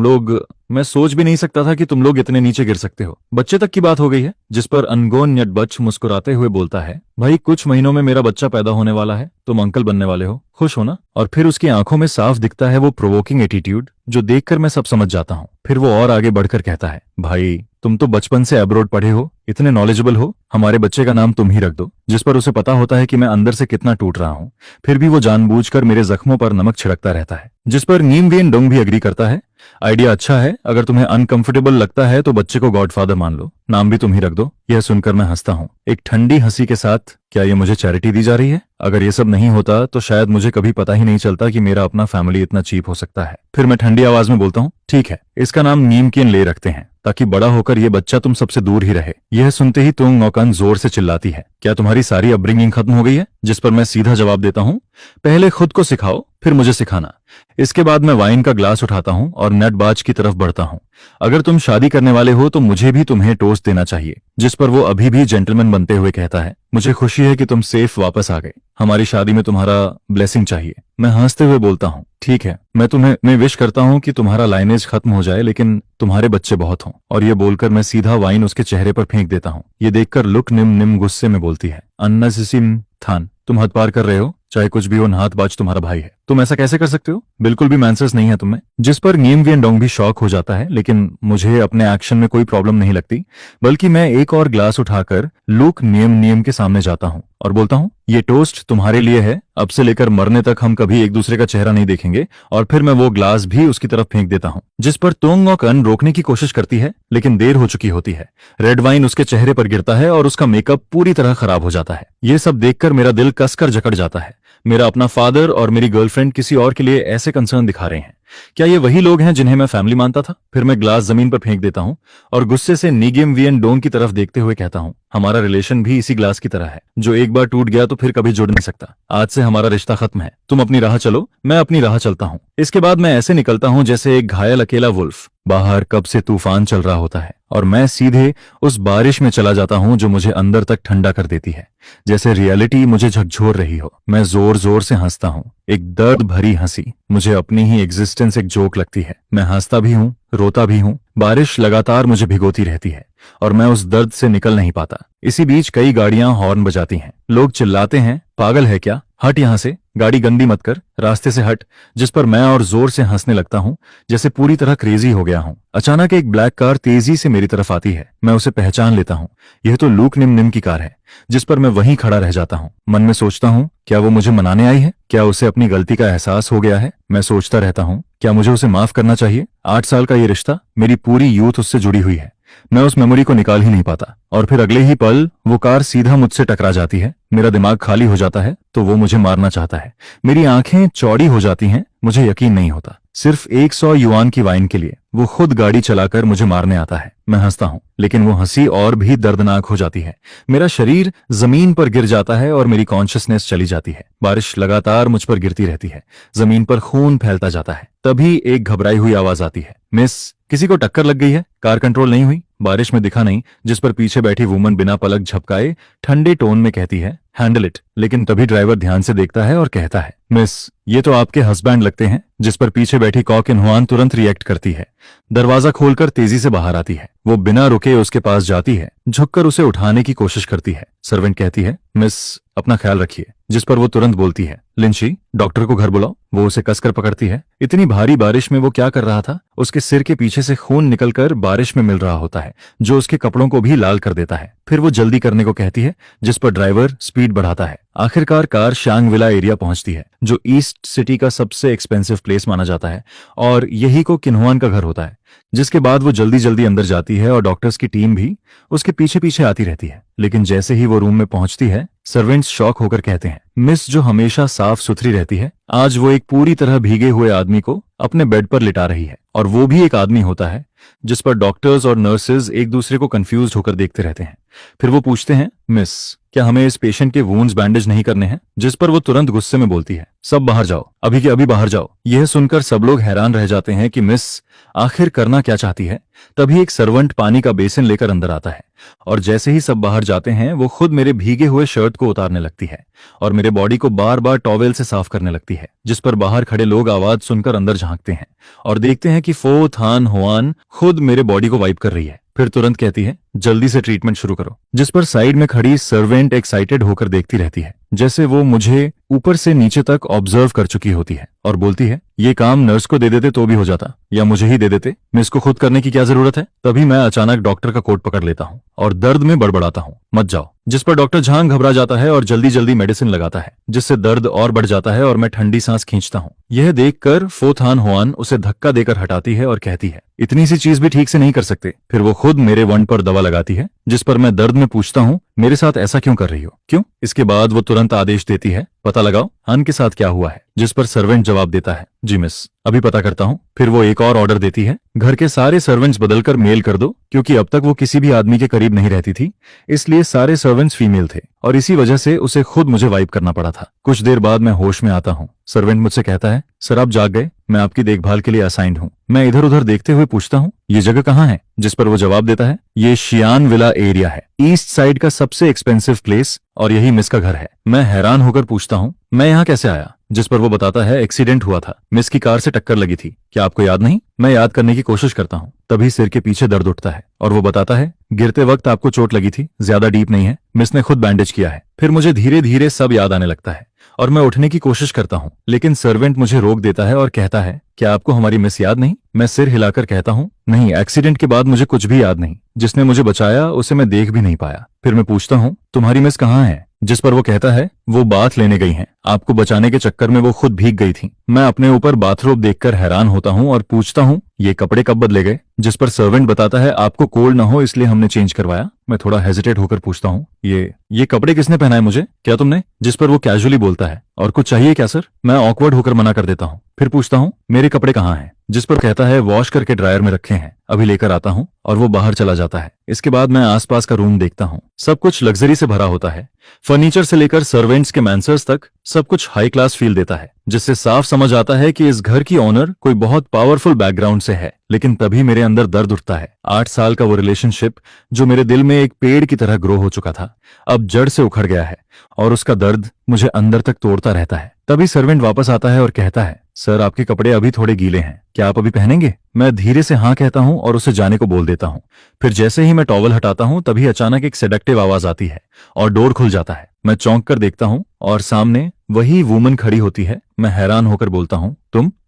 S1: लोग, मैं सोच भी नहीं सकता था कि तुम लोग इतने नीचे गिर सकते हो, बच्चे तक की बात हो गई है। जिस पर अनगोन नटबच मुस्कुराते हुए बोलता है, भाई कुछ महीनों में मेरा बच्चा पैदा होने वाला है, तुम अंकल बनने वाले हो, खुश हो ना? और फिर उसकी आंखों में साफ दिखता है वो प्रोवोकिंग एटीट्यूड, जो देखकर मैं सब समझ जाता हूँ। फिर वो और आगे बढ़कर कहता है, भाई तुम तो बचपन से अब्रॉड पढ़े हो, इतने नॉलेजेबल हो, हमारे बच्चे का नाम तुम ही रख दो। जिस पर उसे पता होता है कि मैं अंदर से कितना टूट रहा हूँ, फिर भी वो जानबूझकर मेरे जख्मों पर नमक छिड़कता रहता है। जिस पर नीम वियन डोंग भी अग्री करता है, आइडिया अच्छा है, अगर तुम्हें अनकंफर्टेबल लगता है तो बच्चे को गॉडफादर मान लो, नाम भी तुम ही रख दो। यह सुनकर मैं हंसता हूँ एक ठंडी हंसी के साथ, क्या ये मुझे चैरिटी दी जा रही है? अगर ये सब नहीं होता तो शायद मुझे कभी पता ही नहीं चलता कि मेरा अपना फैमिली इतना चीप हो सकता है। फिर मैं ठंडी आवाज में बोलता हूँ, ठीक है, इसका नाम नीमकिन ले रखते हैं, ताकि बड़ा होकर ये बच्चा तुम सबसे दूर ही रहे। यह सुनते ही तुंग नौकन जोर से चिल्लाती है, क्या तुम्हारी सारी अपब्रिंगिंग खत्म हो गई है? जिस पर मैं सीधा जवाब देता हूँ, पहले खुद को सिखाओ फिर मुझे सिखाना। इसके बाद मैं वाइन का ग्लास उठाता हूँ और नटबाज की तरफ बढ़ता हूँ। अगर तुम शादी करने वाले हो तो मुझे भी तुम्हें टोस्ट देना चाहिए। जिस पर वो अभी भी जेंटलमैन बनते हुए कहता है, मुझे खुशी है कि तुम सेफ वापस आ गए, हमारी शादी में तुम्हारा ब्लेसिंग चाहिए। मैं हंसते हुए बोलता हूँ, ठीक है, मैं विश करता हूँ कि तुम्हारा लाइनेज खत्म हो जाए, लेकिन तुम्हारे बच्चे बहुत हों। और ये बोलकर मैं सीधा वाइन उसके चेहरे पर फेंक देता हूँ। ये देखकर लुक निम निम गुस्से में बोलती है, अन्ना सिसिम थान, तुम हद पार कर रहे हो, चाहे कुछ भी हो, नाहतबाज तुम्हारा भाई है। तुम ऐसा कैसे कर सकते हो? बिल्कुल भी मैनर्स नहीं है तुम में। जिस पर नीम वियन डोंग भी शॉक हो जाता है, लेकिन मुझे अपने एक्शन में कोई प्रॉब्लम नहीं लगती, बल्कि मैं एक और ग्लास उठाकर लूक नियम नियम के सामने जाता हूँ और बोलता हूँ, ये टोस्ट तुम्हारे लिए है। अब से लेकर मरने तक हम कभी एक दूसरे का चेहरा नहीं देखेंगे। और फिर मैं वो ग्लास भी उसकी तरफ फेंक देता हूँ, जिस पर तोंग और कन रोकने की कोशिश करती है, लेकिन देर हो चुकी होती है। रेड वाइन उसके चेहरे पर गिरता है और उसका मेकअप पूरी तरह खराब हो जाता है। ये सब देखकर मेरा दिल कसकर जकड़ जाता है। मेरा अपना फादर और मेरी गर्लफ्रेंड किसी और के लिए ऐसे कंसर्न दिखा रहे हैं। क्या ये वही लोग हैं जिन्हें मैं फैमिली मानता था? फिर मैं ग्लास जमीन पर फेंक देता हूँ और गुस्से से नीगिम वियन डोंग की तरफ देखते हुए कहता हूँ, हमारा रिलेशन भी इसी ग्लास की तरह है, जो एक बार टूट गया तो फिर कभी जुड़ नहीं सकता। आज से हमारा रिश्ता खत्म है। तुम अपनी राह चलो, मैं अपनी राह चलता हूँ। इसके बाद मैं ऐसे निकलता हूँ जैसे एक घायल अकेला वुल्फ। बाहर कब से तूफान चल रहा होता है और मैं सीधे उस बारिश में चला जाता हूँ जो मुझे अंदर तक ठंडा कर देती है, जैसे रियलिटी मुझे झकझोर रही हो। मैं जोर जोर से हंसता हूँ, एक दर्द भरी हंसी। मुझे अपनी ही एग्जिस्टेंस एक जोक लगती है। मैं हंसता भी हूँ, रोता भी हूँ। बारिश लगातार मुझे भिगोती रहती है और मैं उस दर्द से निकल नहीं पाता। इसी बीच कई गाड़ियां हॉर्न बजाती हैं। लोग चिल्लाते हैं, पागल है क्या, हट यहां से, गाड़ी गंदी मत कर, रास्ते से हट। जिस पर मैं और जोर से हंसने लगता हूं, जैसे पूरी तरह क्रेजी हो गया हूं। अचानक एक ब्लैक कार तेजी से मेरी तरफ आती है। मैं उसे पहचान लेता हूं। यह तो लूक निम निम की कार है। जिस पर मैं वहीं खड़ा रह जाता हूं। मन में सोचता हूं, क्या वो मुझे मनाने आई है? क्या उसे अपनी गलती का एहसास हो गया है? मैं सोचता रहता हूं, क्या मुझे उसे माफ करना चाहिए? 8 साल का ये रिश्ता, मेरी पूरी यूथ उससे जुड़ी हुई है। मैं उस मेमोरी को निकाल ही नहीं पाता। और फिर अगले ही पल वो कार सीधा मुझसे टकरा जाती है। मेरा दिमाग खाली हो जाता है तो वो मुझे मारना चाहता है। मेरी आंखें चौड़ी हो जाती हैं। मुझे यकीन नहीं होता। सिर्फ 100 युआन की वाइन के लिए वो खुद गाड़ी चलाकर मुझे मारने आता है। मैं हंसता हूं, लेकिन वो हंसी और भी दर्दनाक हो जाती है। मेरा शरीर जमीन पर गिर जाता है और मेरी कॉन्शियसनेस चली जाती है। बारिश लगातार मुझ पर गिरती रहती है। जमीन पर खून फैलता जाता है। तभी एक घबराई हुई आवाज आती है, मिस, किसी को टक्कर लग गई है? कार कंट्रोल नहीं हुई? बारिश में दिखा नहीं, जिस पर पीछे बैठी वुमन बिना पलक झपकाए ठंडे टोन में कहती है, हैंडल इट। लेकिन तभी ड्राइवर ध्यान से देखता है और कहता है, मिस, ये तो आपके हस्बैंड लगते हैं। जिस पर पीछे बैठी कॉक इनहुआन तुरंत रिएक्ट करती है। दरवाजा खोलकर तेजी से बाहर आती है। वो बिना रुके उसके पास जाती है, झुककर उसे उठाने की कोशिश करती है। सर्वेंट कहती है, मिस, अपना ख्याल रखिए। जिस पर वो तुरंत बोलती है, लिंची, डॉक्टर को घर बुलाओ। वो उसे कसकर पकड़ती है। इतनी भारी बारिश में वो क्या कर रहा था? उसके सिर के पीछे से खून निकलकर बारिश में मिल रहा होता है, जो उसके कपड़ों को भी लाल कर देता है। फिर वो जल्दी करने को कहती है, जिस पर ड्राइवर स्पीड बढ़ाता है। आखिरकार कार शांग विला एरिया पहुंचती है, जो ईस्ट सिटी का सबसे एक्सपेंसिव प्लेस माना जाता है और यही को किन्हुआन का घर होता है। जिसके बाद वो जल्दी जल्दी अंदर जाती है और डॉक्टर्स की टीम भी उसके पीछे पीछे आती रहती है। लेकिन जैसे ही वो रूम में पहुंचती है, सर्वेंट्स शॉक होकर कहते हैं, मिस, जो हमेशा साफ सुथरी रहती है, आज वो एक पूरी तरह भीगे हुए आदमी को अपने बेड पर लिटा रही है। और वो भी एक आदमी होता है। जिस पर डॉक्टर्स और नर्सेज एक दूसरे को कंफ्यूज होकर देखते रहते हैं। फिर वो पूछते हैं, मिस, क्या हमें इस पेशेंट के वुंड्स बैंडेज नहीं करने हैं? जिस पर वो तुरंत गुस्से में बोलती है, सब बाहर जाओ, अभी के अभी बाहर जाओ। यह सुनकर सब लोग हैरान रह जाते हैं कि मिस आखिर करना क्या चाहती है। तभी एक सर्वेंट पानी का बेसिन लेकर अंदर आता है और जैसे ही सब बाहर जाते हैं, वो खुद मेरे भीगे हुए शर्ट को उतारने लगती है और मेरे बॉडी को बार बार टॉवेल से साफ करने लगती है। जिस पर बाहर खड़े लोग आवाज सुनकर अंदर झांकते हैं और देखते हैं कि फो थान हुआन खुद मेरे बॉडी को वाइप कर रही है। फिर तुरंत कहती है, जल्दी से ट्रीटमेंट शुरू करो। जिस पर साइड में खड़ी सर्वेंट एक्साइटेड होकर देखती रहती है, जैसे वो मुझे ऊपर से नीचे तक ऑब्जर्व कर चुकी होती है और बोलती है, ये काम नर्स को दे देते तो भी हो जाता, या मुझे ही दे देते, मैं इसको खुद करने की क्या जरूरत है? तभी मैं अचानक डॉक्टर का कोट पकड़ लेता हूँ और दर्द में बड़बड़ाता हूँ, मत जाओ। जिस पर डॉक्टर झांग घबरा जाता है और जल्दी जल्दी मेडिसिन लगाता है, जिससे दर्द और बढ़ जाता है और मैं ठंडी सांस खींचता हूँ। यह देखकर फो थान हुआन उसे धक्का देकर हटाती है और कहती है, इतनी सी चीज भी ठीक से नहीं कर सकते। फिर वो खुद मेरे वन पर दवा लगाती है। जिस पर मैं दर्द में पूछता हूँ, मेरे साथ ऐसा क्यों कर रही हो, क्यों? इसके बाद वो तुरंत आदेश देती है, पता लगाओ हान के साथ क्या हुआ है। जिस पर सर्वेंट जवाब देता है, जी मिस, अभी पता करता हूँ। फिर वो एक और ऑर्डर देती है, घर के सारे सर्वेंट्स बदलकर मेल कर दो, क्योंकि अब तक वो किसी भी आदमी के करीब नहीं रहती थी, इसलिए सारे सर्वेंट्स फीमेल थे और इसी वजह से उसे खुद मुझे वाइप करना पड़ा था। कुछ देर बाद मैं होश में आता हूँ। सर्वेंट मुझसे कहता है, सर आप जाग गए, मैं आपकी देखभाल के लिए असाइंड हूँ। मैं इधर उधर देखते हुए पूछता हूँ, ये जगह कहाँ है? जिस पर वो जवाब देता है, ये शियान विला एरिया है, ईस्ट साइड का सबसे एक्सपेंसिव प्लेस, और यही मिस का घर है। मैं हैरान होकर पूछता हूँ, मैं यहाँ कैसे आया? जिस पर वो बताता है, एक्सीडेंट हुआ था, मिस की कार से टक्कर लगी थी, क्या आपको याद नहीं? मैं याद करने की कोशिश करता हूँ। तभी सिर के पीछे दर्द उठता है और वो बताता है, गिरते वक्त आपको चोट लगी थी, ज्यादा डीप नहीं है, मिस ने खुद बैंडेज किया है। फिर मुझे धीरे धीरे सब याद आने लगता है और मैं उठने की कोशिश करता हूँ, लेकिन सर्वेंट मुझे रोक देता है और कहता है, क्या आपको हमारी मिस याद नहीं? मैं सिर हिलाकर कहता हूँ, नहीं, एक्सीडेंट के बाद मुझे कुछ भी याद नहीं। जिसने मुझे बचाया उसे मैं देख भी नहीं पाया। फिर मैं पूछता हूँ, तुम्हारी मिस कहाँ है? जिस पर वो कहता है, वो बाथ लेने गई हैं। आपको बचाने के चक्कर में वो खुद भीग गई थी। मैं अपने ऊपर बाथरोब देखकर हैरान होता हूँ और पूछता हूँ, ये कपड़े कब बदले गए? जिस पर सर्वेंट बताता है, आपको कोल्ड ना हो इसलिए हमने चेंज करवाया। मैं थोड़ा हेजिटेट होकर पूछता हूँ, ये कपड़े किसने पहनाए मुझे? क्या तुमने? जिस पर वो कैजुअली बोलता है, और कुछ चाहिए क्या सर? मैं ऑकवर्ड होकर मना कर देता हूँ। फिर पूछता हूँ, मेरे कपड़े कहाँ हैं? जिस पर कहता है, वॉश करके ड्रायर में रखे हैं, अभी लेकर आता हूँ। और वो बाहर चला जाता है। इसके बाद मैं आसपास का रूम देखता हूँ। सब कुछ लग्जरी से भरा होता है। फर्नीचर से लेकर सर्वेंट्स के मैंसर्स तक सब कुछ हाई क्लास फील देता है, जिससे साफ समझ आता है कि इस घर की ओनर कोई बहुत पावरफुल बैकग्राउंड से है। लेकिन तभी मेरे अंदर दर्द उठता है। 8 साल का वो रिलेशनशिप जो मेरे दिल में एक पेड़ की तरह ग्रो हो चुका था, अब जड़ से उखड़ गया है और उसका दर्द मुझे अंदर तक तोड़ता रहता है। तभी सर्वेंट वापस आता है और कहता है, सर आपके कपड़े अभी थोड़े गीले हैं, क्या आप अभी पहनेंगे? मैं धीरे से हाँ कहता हूँ और उसे जाने को बोल देता हूँ। फिर जैसे ही मैं टॉवल हटाता हूँ तभी अचानक एक सेडक्टिव आवाज आती है और डोर खुल जाता है। मैं चौंक कर देखता हूँ और सामने वही वुमन खड़ी होती है। मैं हैरान होकर बोलता हूँ,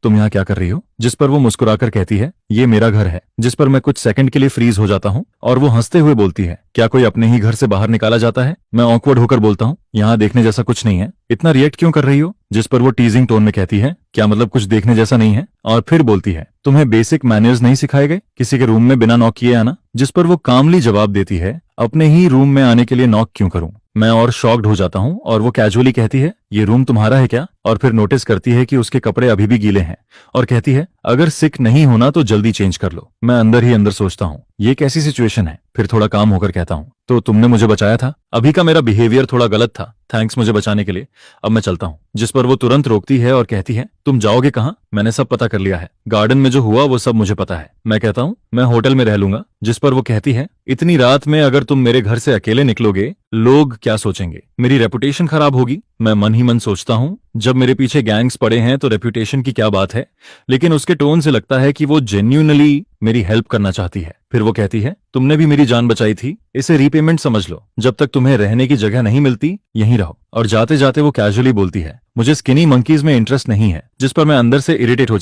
S1: तुम यहाँ क्या कर रही हो? जिस पर वो मुस्कुराकर कहती है, ये मेरा घर है। जिस पर मैं कुछ सेकंड के लिए फ्रीज हो जाता हूँ और वो हंसते हुए बोलती है, क्या कोई अपने ही घर से बाहर निकाला जाता है? मैं ऑकवर्ड होकर बोलता हूँ, यहाँ देखने जैसा कुछ नहीं है, इतना रिएक्ट क्यों कर रही हो? जिस पर वो टीजिंग टोन में कहती है, क्या मतलब कुछ देखने जैसा नहीं है? और फिर बोलती है, तुम्हें बेसिक मैनर्स नहीं सिखाए गए किसी के रूम में बिना नॉक किए आना? जिस पर वो कामली जवाब देती है, अपने ही रूम में आने के लिए नॉक क्यों करूं? मैं और शॉक्ड हो जाता हूं और वो कैजुअली कहती है, ये रूम तुम्हारा है क्या? और फिर नोटिस करती है कि उसके कपड़े अभी भी गीले हैं और कहती है, अगर सिक नहीं होना तो जल्दी चेंज कर लो। मैं अंदर ही अंदर सोचता हूँ, ये कैसी सिचुएशन है? फिर थोड़ा काम होकर कहता हूँ, तो तुमने मुझे बचाया था। अभी का मेरा बिहेवियर थोड़ा गलत था, थैंक्स मुझे बचाने के लिए, अब मैं चलता हूँ। जिस पर वो तुरंत रोकती है और कहती है, तुम जाओगे कहाँ? मैंने सब पता कर लिया है, गार्डन में जो हुआ वो सब मुझे पता है। मैं कहता हूँ, मैं होटल में रह लूंगा। जिस पर वो कहती है, इतनी रात में अगर तुम मेरे घर से अकेले निकलोगे, लोग क्या सोचेंगे? मेरी रेपुटेशन खराब होगी। मैं मन ही मन सोचता हूँ, जब मेरे पीछे गैंग्स पड़े हैं तो रेपुटेशन की क्या बात है? लेकिन उसके टोन से लगता है कि वो जेन्युइनली मेरी हेल्प करना चाहती है। फिर वो कहती है, तुमने भी मेरी जान बचाई थी, इसे रीपेमेंट समझ लो। जब तक तुम्हें रहने की जगह नहीं मिलती, यहीं रहो। और जाते जाते वो कैजुअली बोलती है, मुझे स्किनी मंकीज में इंटरेस्ट नहीं है। जिस पर मैं अंदर से इरिटेट हो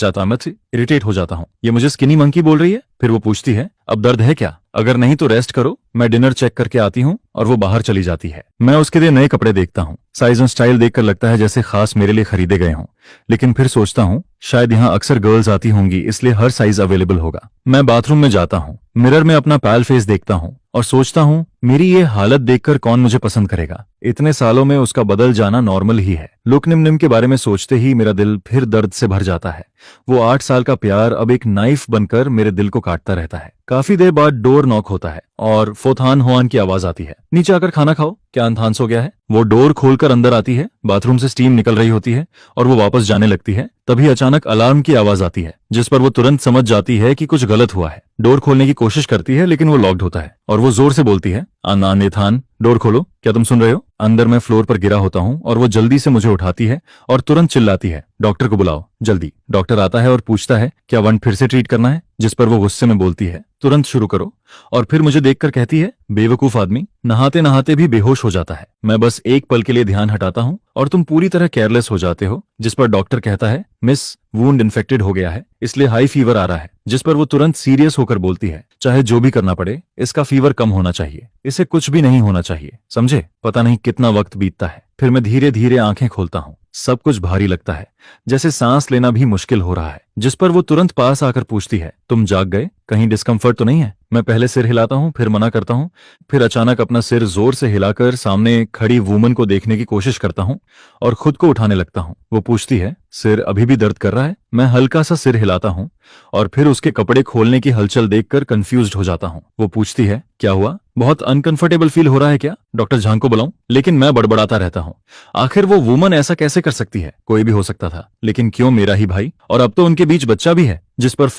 S1: जाता हूँ। ये मुझे स्किनी मंकी बोल रही है? फिर वो पूछती है, अब दर्द है क्या? अगर नहीं तो रेस्ट करो, मैं डिनर चेक करके आती हूँ। और वो बाहर चली जाती है। मैं उसके लिए नए कपड़े देखता हूँ। साइज और स्टाइल देखकर लगता है जैसे खास मेरे लिए खरीदे गए हों। लेकिन फिर सोचता हूँ, शायद यहाँ अक्सर गर्ल्स आती होंगी, इसलिए हर साइज अवेलेबल होगा। मैं बाथरूम में जाता हूँ, मिरर में अपना पैल फेस देखता हूँ और सोचता हूँ, मेरी ये हालत देखकर कौन मुझे पसंद करेगा? इतने सालों में उसका बदल जाना नॉर्मल ही है। लुक निम के बारे में सोचते ही मेरा दिल फिर दर्द से भर जाता है। वो 8 साल का प्यार अब एक नाइफ बनकर मेरे दिल को काटता रहता है। काफी देर बाद डोर नॉक होता है और फोथान होआन की आवाज आती है, नीचे आकर खाना खाओ, क्या अनथान सो गया है? वो डोर खोलकर अंदर आती है। बाथरूम से स्टीम निकल रही होती है और वो वापस जाने लगती है। तभी अचानक अलार्म की आवाज आती है, जिस पर वो तुरंत समझ जाती है कि कुछ गलत हुआ है। डोर खोलने की कोशिश करती है लेकिन वो लॉक्ड होता है और वो जोर से बोलती है, नेथान, डोर खोलो, क्या तुम सुन रहे हो? अंदर मैं फ्लोर पर गिरा होता हूँ और वो जल्दी से मुझे उठाती है और तुरंत चिल्लाती है, डॉक्टर को बुलाओ जल्दी। डॉक्टर आता है और पूछता है, क्या वंड फिर से ट्रीट करना है? जिस पर वो गुस्से में बोलती है, तुरंत शुरू करो। और फिर मुझे देखकर कहती है, बेवकूफ आदमी, नहाते नहाते भी बेहोश हो जाता है। मैं बस एक पल के लिए ध्यान हटाता हूँ और तुम पूरी तरह केयरलेस हो जाते हो। जिस पर डॉक्टर कहता है, मिस, वुंड इन्फेक्टेड हो गया है, इसलिए हाई फीवर आ रहा है। जिस पर वो तुरंत सीरियस होकर बोलती है, चाहे जो भी करना पड़े, इसका फीवर कम होना चाहिए, इसे कुछ भी नहीं होना चाहिए, समझे? पता नहीं कितना वक्त बीतता है। फिर मैं धीरे धीरे आंखें खोलता हूँ। सब कुछ भारी लगता है, जैसे सांस लेना भी मुश्किल हो रहा है। जिस पर वो तुरंत पास आकर पूछती है, तुम जाग गए? कहीं डिस्कम्फर्ट तो नहीं है? मैं पहले सिर हिलाता हूँ, फिर मना करता हूँ, फिर अचानक अपना सिर जोर से हिलाकर सामने खड़ी वुमन को देखने की कोशिश करता हूँ और खुद को उठाने लगता हूँ। वो पूछती है, सिर अभी भी दर्द कर रहा है? मैं हल्का सा सिर हिलाता हूँ और फिर उसके कपड़े खोलने की हलचल देखकर कंफ्यूज्ड हो जाता हूँ। वो पूछती है, क्या हुआ? बहुत अनकंफर्टेबल फील हो रहा है क्या? डॉक्टर झांग को बुलाऊं? लेकिन मैं बड़बड़ाता रहता हूँ। आखिर वो वुमन ऐसा कैसे कर सकती है? कोई भी हो सकता था, लेकिन क्यों मेरा ही भाई? और अब तो उनके बीच बच्चा भी है। जिस पर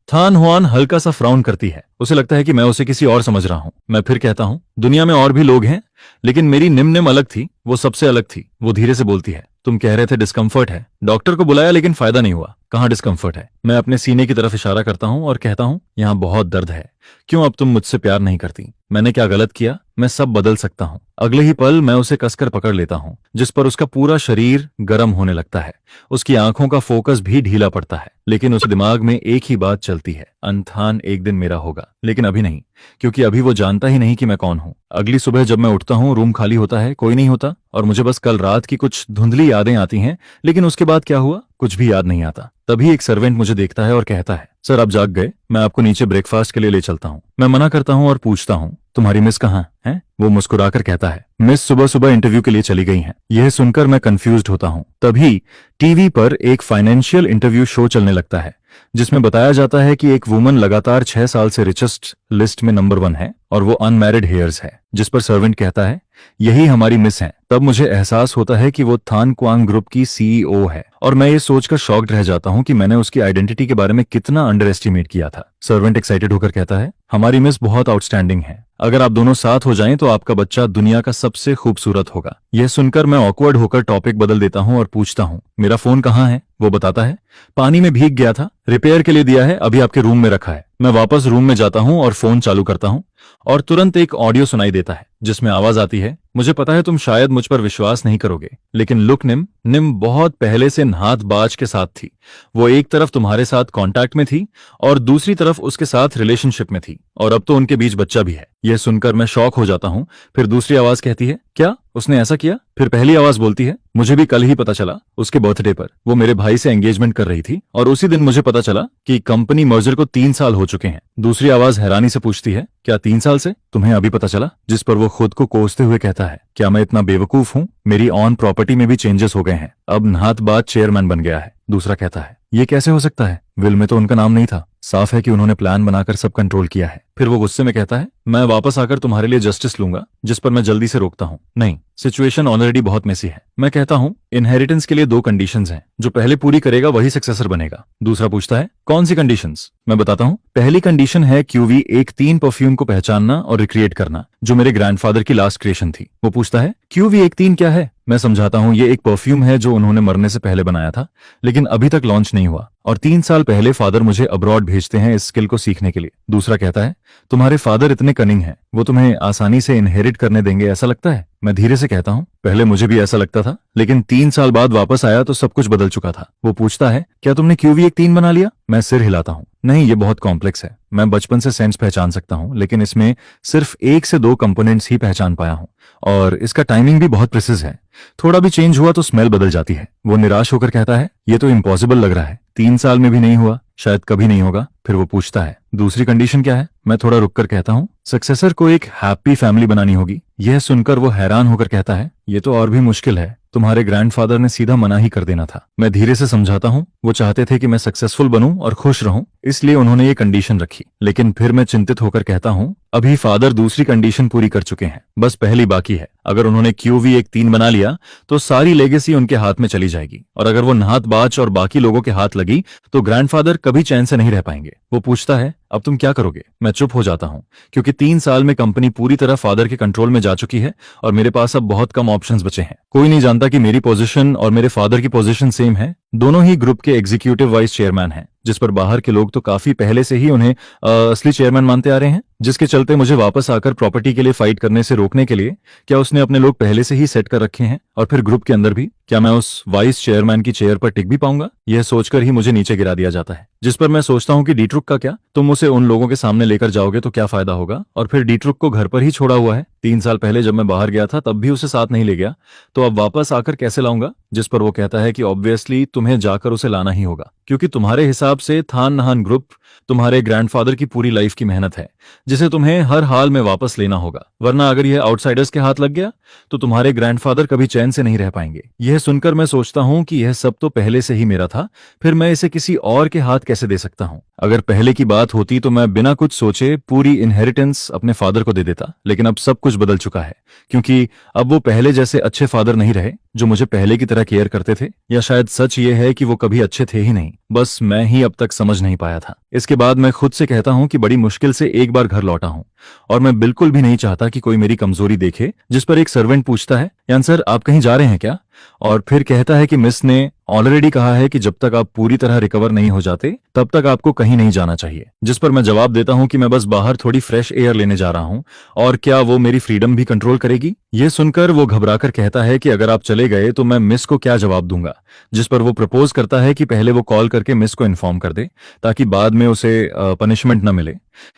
S1: थान हुआन हल्का सा फ्राउन करती है। उसे लगता है कि मैं उसे किसी और समझ रहा हूँ। मैं फिर कहता हूँ, दुनिया में और भी लोग हैं, लेकिन मेरी निम अलग थी, वो सबसे अलग थी। वो धीरे से बोलती है, तुम कह रहे थे डिस्कम्फर्ट है। डॉक्टर को बुलाया लेकिन फायदा नहीं हुआ। कहाँ डिस्कम्फर्ट है? मैं अपने सीने की तरफ इशारा करता हूँ और कहता हूँ, यहाँ बहुत दर्द है। क्यों अब तुम मुझसे प्यार नहीं करती? मैंने क्या गलत किया? मैं सब बदल सकता हूँ। अगले ही पल मैं उसे कसकर पकड़ लेता हूँ, जिस पर उसका पूरा शरीर गर्म होने लगता है। उसकी आंखों का फोकस भी ढीला पड़ता है, लेकिन उस दिमाग में एक ही बात चलती है, अंथान एक दिन मेरा होगा। लेकिन अभी नहीं, क्योंकि अभी वो जानता ही नहीं कि मैं कौन हूँ। अगली सुबह जब मैं उठता हूँ, रूम खाली होता है, कोई नहीं होता, और मुझे बस कल रात की कुछ धुंधली यादें आती हैं। लेकिन उसके बाद क्या हुआ, कुछ भी याद नहीं आता। तभी एक सर्वेंट मुझे देखता है और कहता है, सर आप जाग गए, मैं आपको नीचे ब्रेकफास्ट के लिए ले चलता हूँ। मैं मना करता हूँ और पूछता हूँ, तुम्हारी मिस कहाँ है? वो मुस्कुराकर कहता है, मिस सुबह सुबह इंटरव्यू के लिए चली गई हैं। यह सुनकर मैं कंफ्यूज्ड होता हूँ। तभी टीवी पर एक फाइनेंशियल इंटरव्यू शो चलने लगता है, जिसमें बताया जाता है कि एक वुमन लगातार 6 साल से रिचेस्ट लिस्ट में नंबर 1 है और वो अनमैरिड हेयर्स है। जिस पर सर्वेंट कहता है, यही हमारी मिस है। तब मुझे एहसास होता है कि वो थान क्वांग ग्रुप की सीईओ है, और मैं ये सोचकर शॉक्ड रह जाता हूँ कि मैंने उसकी आइडेंटिटी के बारे में कितना अंडर एस्टिमेट किया था। सर्वेंट एक्साइटेड होकर कहता है, हमारी मिस बहुत आउटस्टैंडिंग है। अगर आप दोनों साथ हो जाएं तो आपका बच्चा दुनिया का सबसे खूबसूरत होगा। यह सुनकर मैं ऑकवर्ड होकर टॉपिक बदल देता हूँ और पूछता हूँ, मेरा फोन कहाँ है? वो बताता है, पानी में भीग गया था, रिपेयर के लिए दिया है, अभी आपके रूम में रखा है। मैं वापस रूम में जाता हूँ और फोन चालू करता हूँ, और तुरंत एक ऑडियो सुनाई देता है, जिसमें आवाज आती है, मुझे पता है तुम शायद मुझ पर विश्वास नहीं करोगे, लेकिन लुक निम बहुत पहले से नाहतबाज के साथ थी। वो एक तरफ तुम्हारे साथ कांटेक्ट में थी और दूसरी तरफ उसके साथ रिलेशनशिप में थी, और अब तो उनके बीच बच्चा भी है। यह सुनकर मैं शॉक हो जाता हूँ। फिर दूसरी आवाज कहती है, क्या उसने ऐसा किया? फिर पहली आवाज बोलती है, मुझे भी कल ही पता चला, उसके बर्थडे पर वो मेरे भाई से एंगेजमेंट कर रही थी, और उसी दिन मुझे पता चला कि कंपनी मर्जर को 3 साल हो चुके हैं। दूसरी आवाज हैरानी से पूछती है, क्या 3 साल से? तुम्हें अभी पता चला? जिस पर वो खुद को कोसते हुए कहता है, क्या मैं इतना बेवकूफ हूँ? मेरी ऑन प्रॉपर्टी में भी चेंजेस हो गए हैं, अब नाहतबाज चेयरमैन बन गया है। दूसरा कहता है, ये कैसे हो सकता है? विल में तो उनका नाम नहीं था। साफ है कि उन्होंने प्लान बनाकर सब कंट्रोल किया है। फिर वो गुस्से में कहता है, मैं वापस आकर तुम्हारे लिए जस्टिस लूंगा। जिस पर मैं जल्दी से रोकता हूँ, नहीं, सिचुएशन ऑलरेडी बहुत मेसी है। मैं कहता हूँ, इनहेरिटेंस के लिए 2 कंडीशंस हैं, जो पहले पूरी करेगा वही सक्सेसर बनेगा। दूसरा पूछता है, कौन सी कंडीशंस? मैं बताता हूँ, पहली कंडीशन है QV13 परफ्यूम को पहचानना और रिक्रिएट करना, जो मेरे ग्रैंडफादर की लास्ट क्रिएशन थी। वो पूछता है, QV13 क्या है? मैं समझाता हूँ, ये एक परफ्यूम है जो उन्होंने मरने से पहले बनाया था, लेकिन अभी तक लॉन्च नहीं हुआ, और 3 साल पहले फादर मुझे अब्रॉड भेजते हैं इस स्किल को सीखने के लिए। दूसरा कहता है, तुम्हारे फादर इतने कनिंग हैं, वो तुम्हें आसानी से इनहेरिट करने देंगे ऐसा लगता है? मैं धीरे से कहता हूँ, पहले मुझे भी ऐसा लगता था, लेकिन 3 साल बाद वापस आया तो सब कुछ बदल चुका था। वो पूछता है, क्या तुमने QV13 बना लिया? मैं सिर हिलाता हूँ, नहीं, ये बहुत कॉम्प्लेक्स है। मैं बचपन से सेंस पहचान सकता हूँ, लेकिन इसमें सिर्फ 1 से 2 कंपोनेंट्स ही पहचान पाया हूँ, और इसका टाइमिंग भी बहुत प्रिसिज है। थोड़ा भी चेंज हुआ तो स्मेल बदल जाती है। वो निराश होकर कहता है, ये तो इम्पॉसिबल लग रहा है, 3 साल में भी नहीं हुआ, शायद कभी नहीं होगा। फिर वो पूछता है, दूसरी कंडीशन क्या है? मैं थोड़ा रुककर कहता हूँ, सक्सेसर को एक हैप्पी फैमिली बनानी होगी। यह सुनकर वो हैरान होकर कहता है, ये तो और भी मुश्किल है, तुम्हारे ग्रैंडफादर ने सीधा मना ही कर देना था। मैं धीरे से समझाता हूँ, वो चाहते थे कि मैं सक्सेसफुल बनूं और खुश रहूं, इसलिए उन्होंने ये कंडीशन रखी। लेकिन फिर मैं चिंतित होकर कहता हूँ, अभी फादर दूसरी कंडीशन पूरी कर चुके हैं, बस पहली बाकी है। अगर उन्होंने QV13 बना लिया तो सारी लेगेसी उनके हाथ में चली जाएगी, और अगर वो नाहतबाज और बाकी लोगों के हाथ लगी तो ग्रैंडफादर कभी चैन से नहीं रह पाएंगे। वो पूछता है, अब तुम क्या करोगे? मैं चुप हो जाता हूँ, क्योंकि 3 साल में कंपनी पूरी तरह फादर के कंट्रोल में जा चुकी है और मेरे पास अब बहुत कम ऑप्शंस बचे हैं। कोई नहीं जानता कि मेरी पोजीशन और मेरे फादर की पोजीशन सेम है। दोनों ही ग्रुप के एग्जीक्यूटिव वाइस चेयरमैन हैं, जिस पर बाहर के लोग तो काफी पहले से ही उन्हें असली चेयरमैन मानते आ रहे हैं, जिसके चलते मुझे वापस आकर प्रॉपर्टी के लिए फाइट करने से रोकने के लिए क्या उसने अपने लोग पहले से ही सेट कर रखे हैं? और फिर ग्रुप के अंदर भी क्या मैं उस वाइस चेयरमैन की चेयर पर टिक भी पाऊंगा? यह सोचकर ही मुझे नीचे गिरा दिया जाता है। जिस पर मैं सोचता हूँ कि डीट्रुक का क्या? तुम उसे उन लोगों के सामने लेकर जाओगे तो क्या फायदा होगा? और फिर डीट्रुक को घर पर ही छोड़ा हुआ है। 3 साल पहले जब मैं बाहर गया था तब भी उसे साथ नहीं ले गया, तो अब वापस आकर कैसे लाऊंगा? जिस पर वो कहता है कि ऑब्वियसली तुम्हें जाकर उसे लाना ही होगा, क्योंकि तुम्हारे हिसाब से थान नहान ग्रुप तुम्हारे ग्रैंडफादर की पूरी लाइफ की मेहनत है, जिसे तुम्हें हर हाल में वापस लेना होगा, वरना अगर यह आउटसाइडर्स के हाथ लग गया तो तुम्हारे ग्रैंडफादर कभी चैन से नहीं रह पाएंगे। यह सुनकर मैं सोचता हूँ कि यह सब तो पहले से ही मेरा था, फिर मैं इसे किसी और के हाथ कैसे दे सकता हूँ? अगर पहले की बात होती तो मैं बिना कुछ सोचे पूरी इनहेरिटेंस अपने फादर को दे देता, लेकिन अब सब कुछ बदल चुका है, क्योंकि अब वो पहले जैसे अच्छे फादर नहीं रहे जो मुझे पहले की तरह केयर करते थे। या शायद सच ये है कि वो कभी अच्छे थे ही नहीं, बस मैं ही अब तक समझ नहीं पाया था। इसके बाद मैं खुद से कहता हूँ कि बड़ी मुश्किल से एक बार घर लौटा हूँ, और मैं बिल्कुल भी नहीं चाहता कि कोई मेरी कमजोरी देखे। जिस पर एक सर्वेंट पूछता है, यान सर आप कहीं जा रहे हैं क्या? और फिर कहता है कि मिस ने ऑलरेडी कहा है कि जब तक आप पूरी तरह रिकवर नहीं हो जाते तब तक आपको कहीं नहीं जाना चाहिए। जिस पर मैं जवाब देता हूं कि मैं बस बाहर थोड़ी फ्रेश एयर लेने जा रहा हूं और क्या वो मेरी फ्रीडम भी कंट्रोल करेगी। ये सुनकर वो घबराकर कहता है कि अगर आप चले गए तो मैं मिस को क्या जवाब दूंगा। जिस पर वो प्रपोज करता है कि पहले वो कॉल करके मिस को इन्फॉर्म कर दे ताकि बाद में उसे पनिशमेंट न मिले,